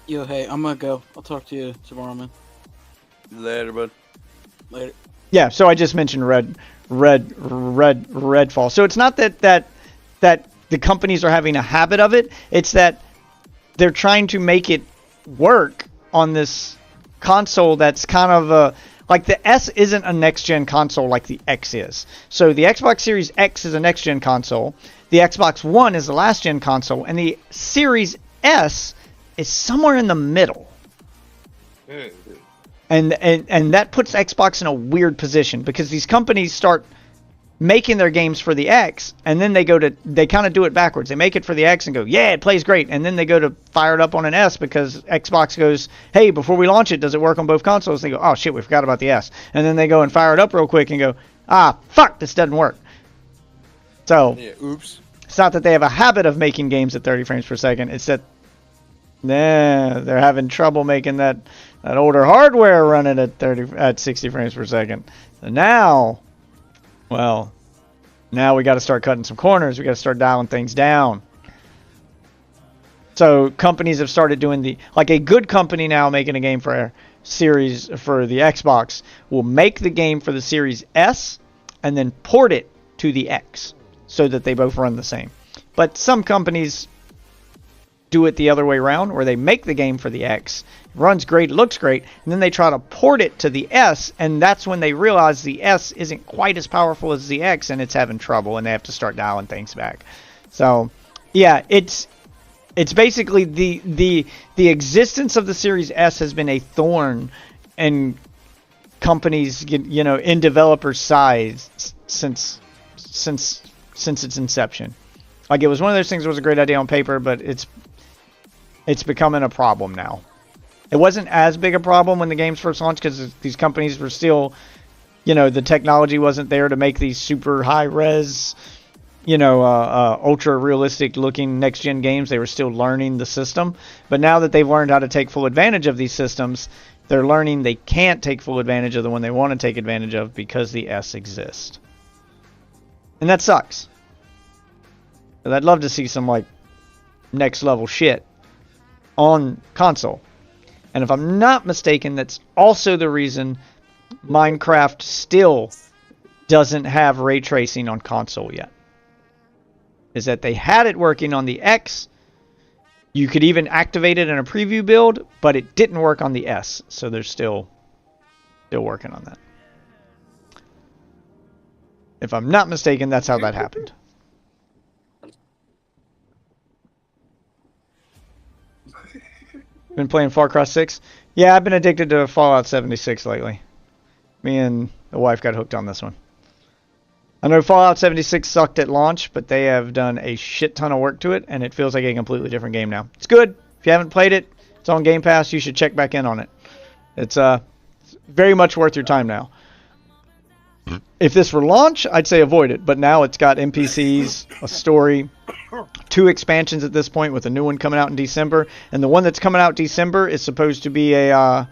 Yo, hey, I'm gonna go. I'll talk to you tomorrow, man. Later, bud. Later. Yeah, so I just mentioned Redfall. So it's not that the companies are having a habit of it. It's that they're trying to make it work on this console that's kind of like the S isn't a next-gen console like the X is. So the Xbox Series X is a next-gen console. The Xbox One is the last-gen console. And the Series S is somewhere in the middle. And that puts Xbox in a weird position because these companies start making their games for the X, and then they kind of do it backwards. They make it for the X and go, yeah, it plays great. And then they go to fire it up on an S because Xbox goes, hey, before we launch it, does it work on both consoles? They go, oh, shit, we forgot about the S. And then they go and fire it up real quick and go, fuck, this doesn't work. So, yeah, oops. It's not that they have a habit of making games at 30 frames per second. It's that they're having trouble making that older hardware running at 60 frames per second. So now we got to start cutting some corners. We got to start dialing things down. So companies have started doing like a good company now making a game for the Xbox will make the game for the Series S and then port it to the X so that they both run the same. But some companies do it the other way around, where they make the game for the X, runs great, looks great, and then they try to port it to the S, and that's when they realize the S isn't quite as powerful as the X, and it's having trouble, and they have to start dialing things back. So, yeah, it's basically the existence of the Series S has been a thorn in companies, in developers' sides since its inception. Like, it was one of those things that was a great idea on paper, but it's becoming a problem now. It wasn't as big a problem when the games first launched because these companies were still you know, the technology wasn't there to make these super high res, you know, ultra realistic looking next gen games. They were still learning the system. But now that they've learned how to take full advantage of these systems, they're learning they can't take full advantage of the one they want to take advantage of because the S exists. And that sucks. But I'd love to see some like next level shit on console. And if I'm not mistaken, that's also the reason Minecraft still doesn't have ray tracing on console yet. Is that they had it working on the X. You could even activate it in a preview build, but it didn't work on the S. So they're still working on that. If I'm not mistaken, that's how that happened. Been playing Far Cry 6? Yeah, I've been addicted to Fallout 76 lately. Me and the wife got hooked on this one. I know Fallout 76 sucked at launch, but they have done a shit ton of work to it, and it feels like a completely different game now. It's good. If you haven't played it, it's on Game Pass. You should check back in on it. It's very much worth your time now. If this were launch, I'd say avoid it, but now it's got NPCs, a story, 2 expansions at this point, with a new one coming out in December, and the one that's coming out December is supposed to be a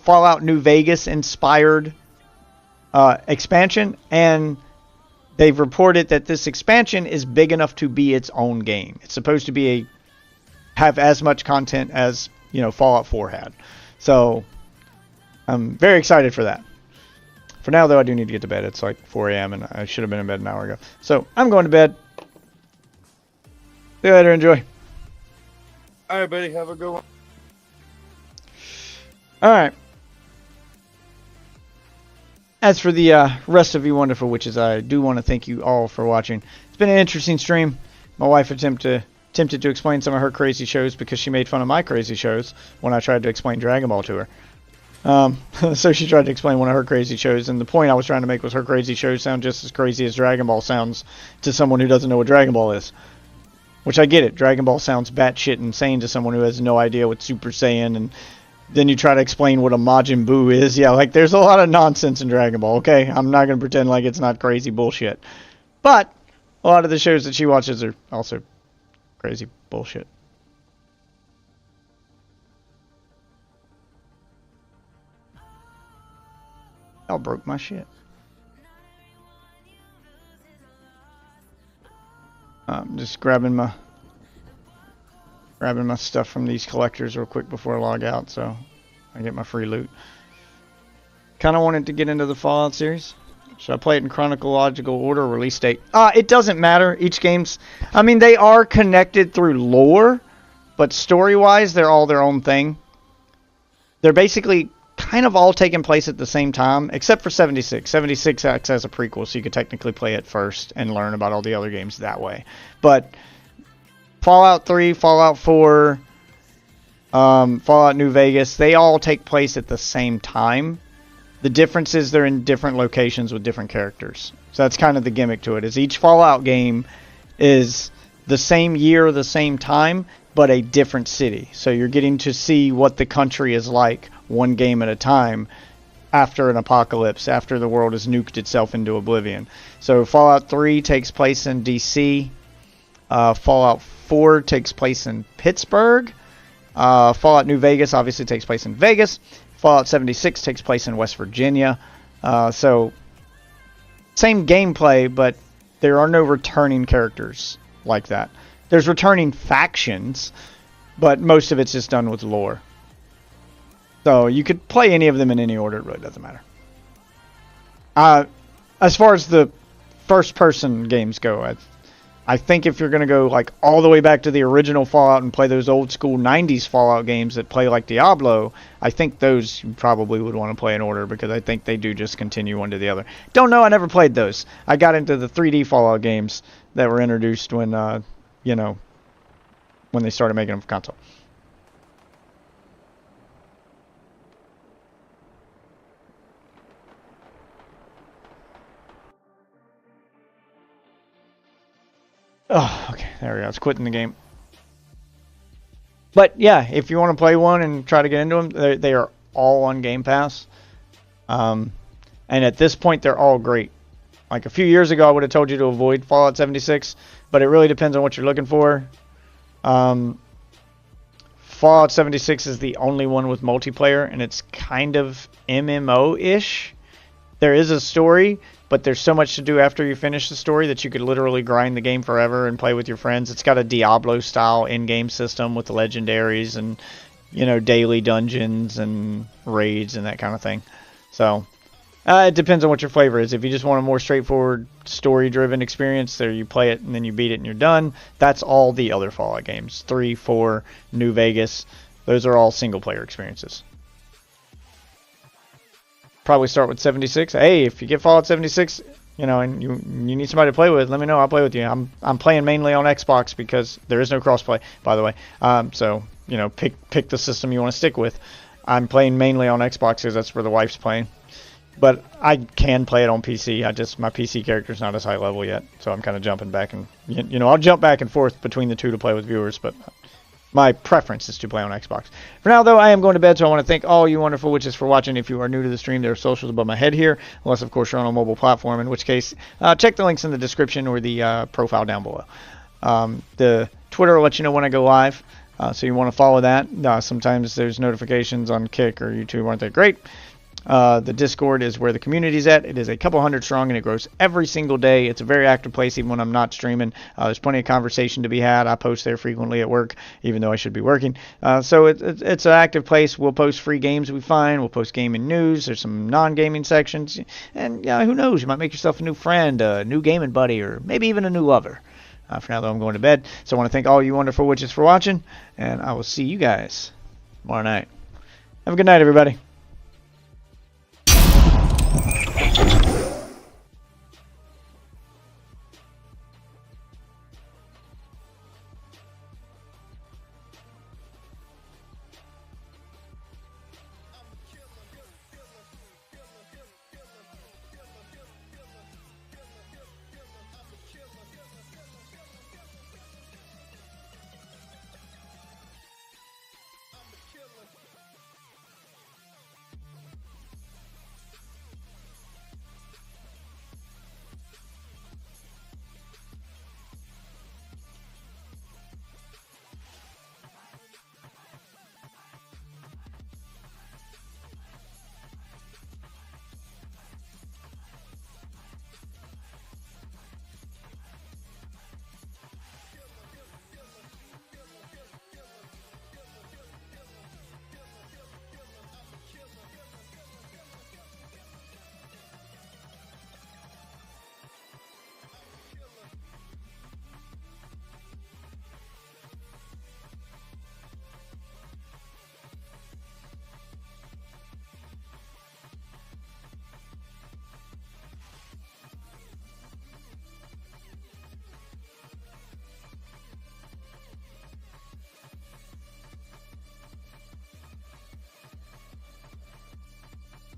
Fallout New Vegas inspired expansion, and they've reported that this expansion is big enough to be its own game. It's supposed to have as much content as, you know, Fallout 4 had. So I'm very excited for that. For now, though, I do need to get to bed. It's like 4 a.m. and I should have been in bed an hour ago. So I'm going to bed. See you later. Enjoy. All right, buddy. Have a good one. All right. As for the rest of you wonderful witches, I do want to thank you all for watching. It's been an interesting stream. My wife attempted to explain some of her crazy shows because she made fun of my crazy shows when I tried to explain Dragon Ball to her. So she tried to explain one of her crazy shows, and the point I was trying to make was her crazy shows sound just as crazy as Dragon Ball sounds to someone who doesn't know what Dragon Ball is. Which I get it. Dragon Ball sounds batshit insane to someone who has no idea what Super Saiyan, and then you try to explain what a Majin Buu is. Yeah, like there's a lot of nonsense in Dragon Ball, okay? I'm not going to pretend like it's not crazy bullshit. But a lot of the shows that she watches are also crazy bullshit. Y'all broke my shit. I'm just grabbing my stuff from these collectors real quick before I log out, so I get my free loot. Kind of wanted to get into the Fallout series. Should I play it in chronological order or release date? It doesn't matter. Each game's... I mean, they are connected through lore, but story-wise, they're all their own thing. They're basically kind of all taking place at the same time, except for 76. 76 acts as a prequel, so you could technically play it first and learn about all the other games that way. But Fallout 3, Fallout 4, Fallout New Vegas, they all take place at the same time. The difference is they're in different locations with different characters. So that's kind of the gimmick to it, is each Fallout game is the same year, the same time, but a different city. So you're getting to see what the country is like one game at a time after an apocalypse, after the world has nuked itself into oblivion. So Fallout 3 takes place in DC. Fallout 4 takes place in Pittsburgh. Fallout New Vegas obviously takes place in Vegas. Fallout 76 takes place in West Virginia. So same gameplay, but there are no returning characters like that. There's returning factions, but most of it's just done with lore. So you could play any of them in any order. It really doesn't matter. As far as the first-person games go, I think if you're going to go like all the way back to the original Fallout and play those old-school 90s Fallout games that play like Diablo, I think those you probably would want to play in order because I think they do just continue one to the other. Don't know. I never played those. I got into the 3D Fallout games that were introduced when, when they started making them for console. Oh, okay, there we go. It's quitting the game. But yeah, if you want to play one and try to get into them, they are all on Game Pass. And at this point, they're all great. Like a few years ago, I would have told you to avoid Fallout 76, but it really depends on what you're looking for. Fallout 76 is the only one with multiplayer, and it's kind of MMO-ish. There is a story, but there's so much to do after you finish the story that you could literally grind the game forever and play with your friends. It's got a Diablo-style in-game system with the legendaries and, you know, daily dungeons and raids and that kind of thing. So, it depends on what your flavor is. If you just want a more straightforward, story-driven experience, there you play it and then you beat it and you're done. That's all the other Fallout games. 3, 4, New Vegas. Those are all single-player experiences. Probably start with 76. Hey, if you get Fallout 76, you know, and you need somebody to play with, let me know. I'll play with you. I'm playing mainly on Xbox because there is no crossplay, by the way. So, you know, pick the system you want to stick with. I'm playing mainly on Xbox because that's where the wife's playing. But I can play it on PC. My PC character's not as high level yet, so I'm kind of jumping back and, you know, I'll jump back and forth between the two to play with viewers, but my preference is to play on Xbox. For now, though, I am going to bed, so I want to thank all you wonderful witches for watching. If you are new to the stream, there are socials above my head here, unless, of course, you're on a mobile platform, in which case, check the links in the description or the profile down below. The Twitter will let you know when I go live, so you want to follow that. Sometimes there's notifications on Kick or YouTube aren't that great. The Discord is where the community's at. It is a couple hundred strong and it grows every single day. It's a very active place even when I'm not streaming. There's plenty of conversation to be had. I post there frequently at work, even though I should be working. So it's an active place. We'll post free games we find. We'll post gaming news. There's some non-gaming sections. And who knows? You might make yourself a new friend, a new gaming buddy, or maybe even a new lover. For now, though, I'm going to bed. So I want to thank all you wonderful witches for watching. And I will see you guys tomorrow night. Have a good night, everybody.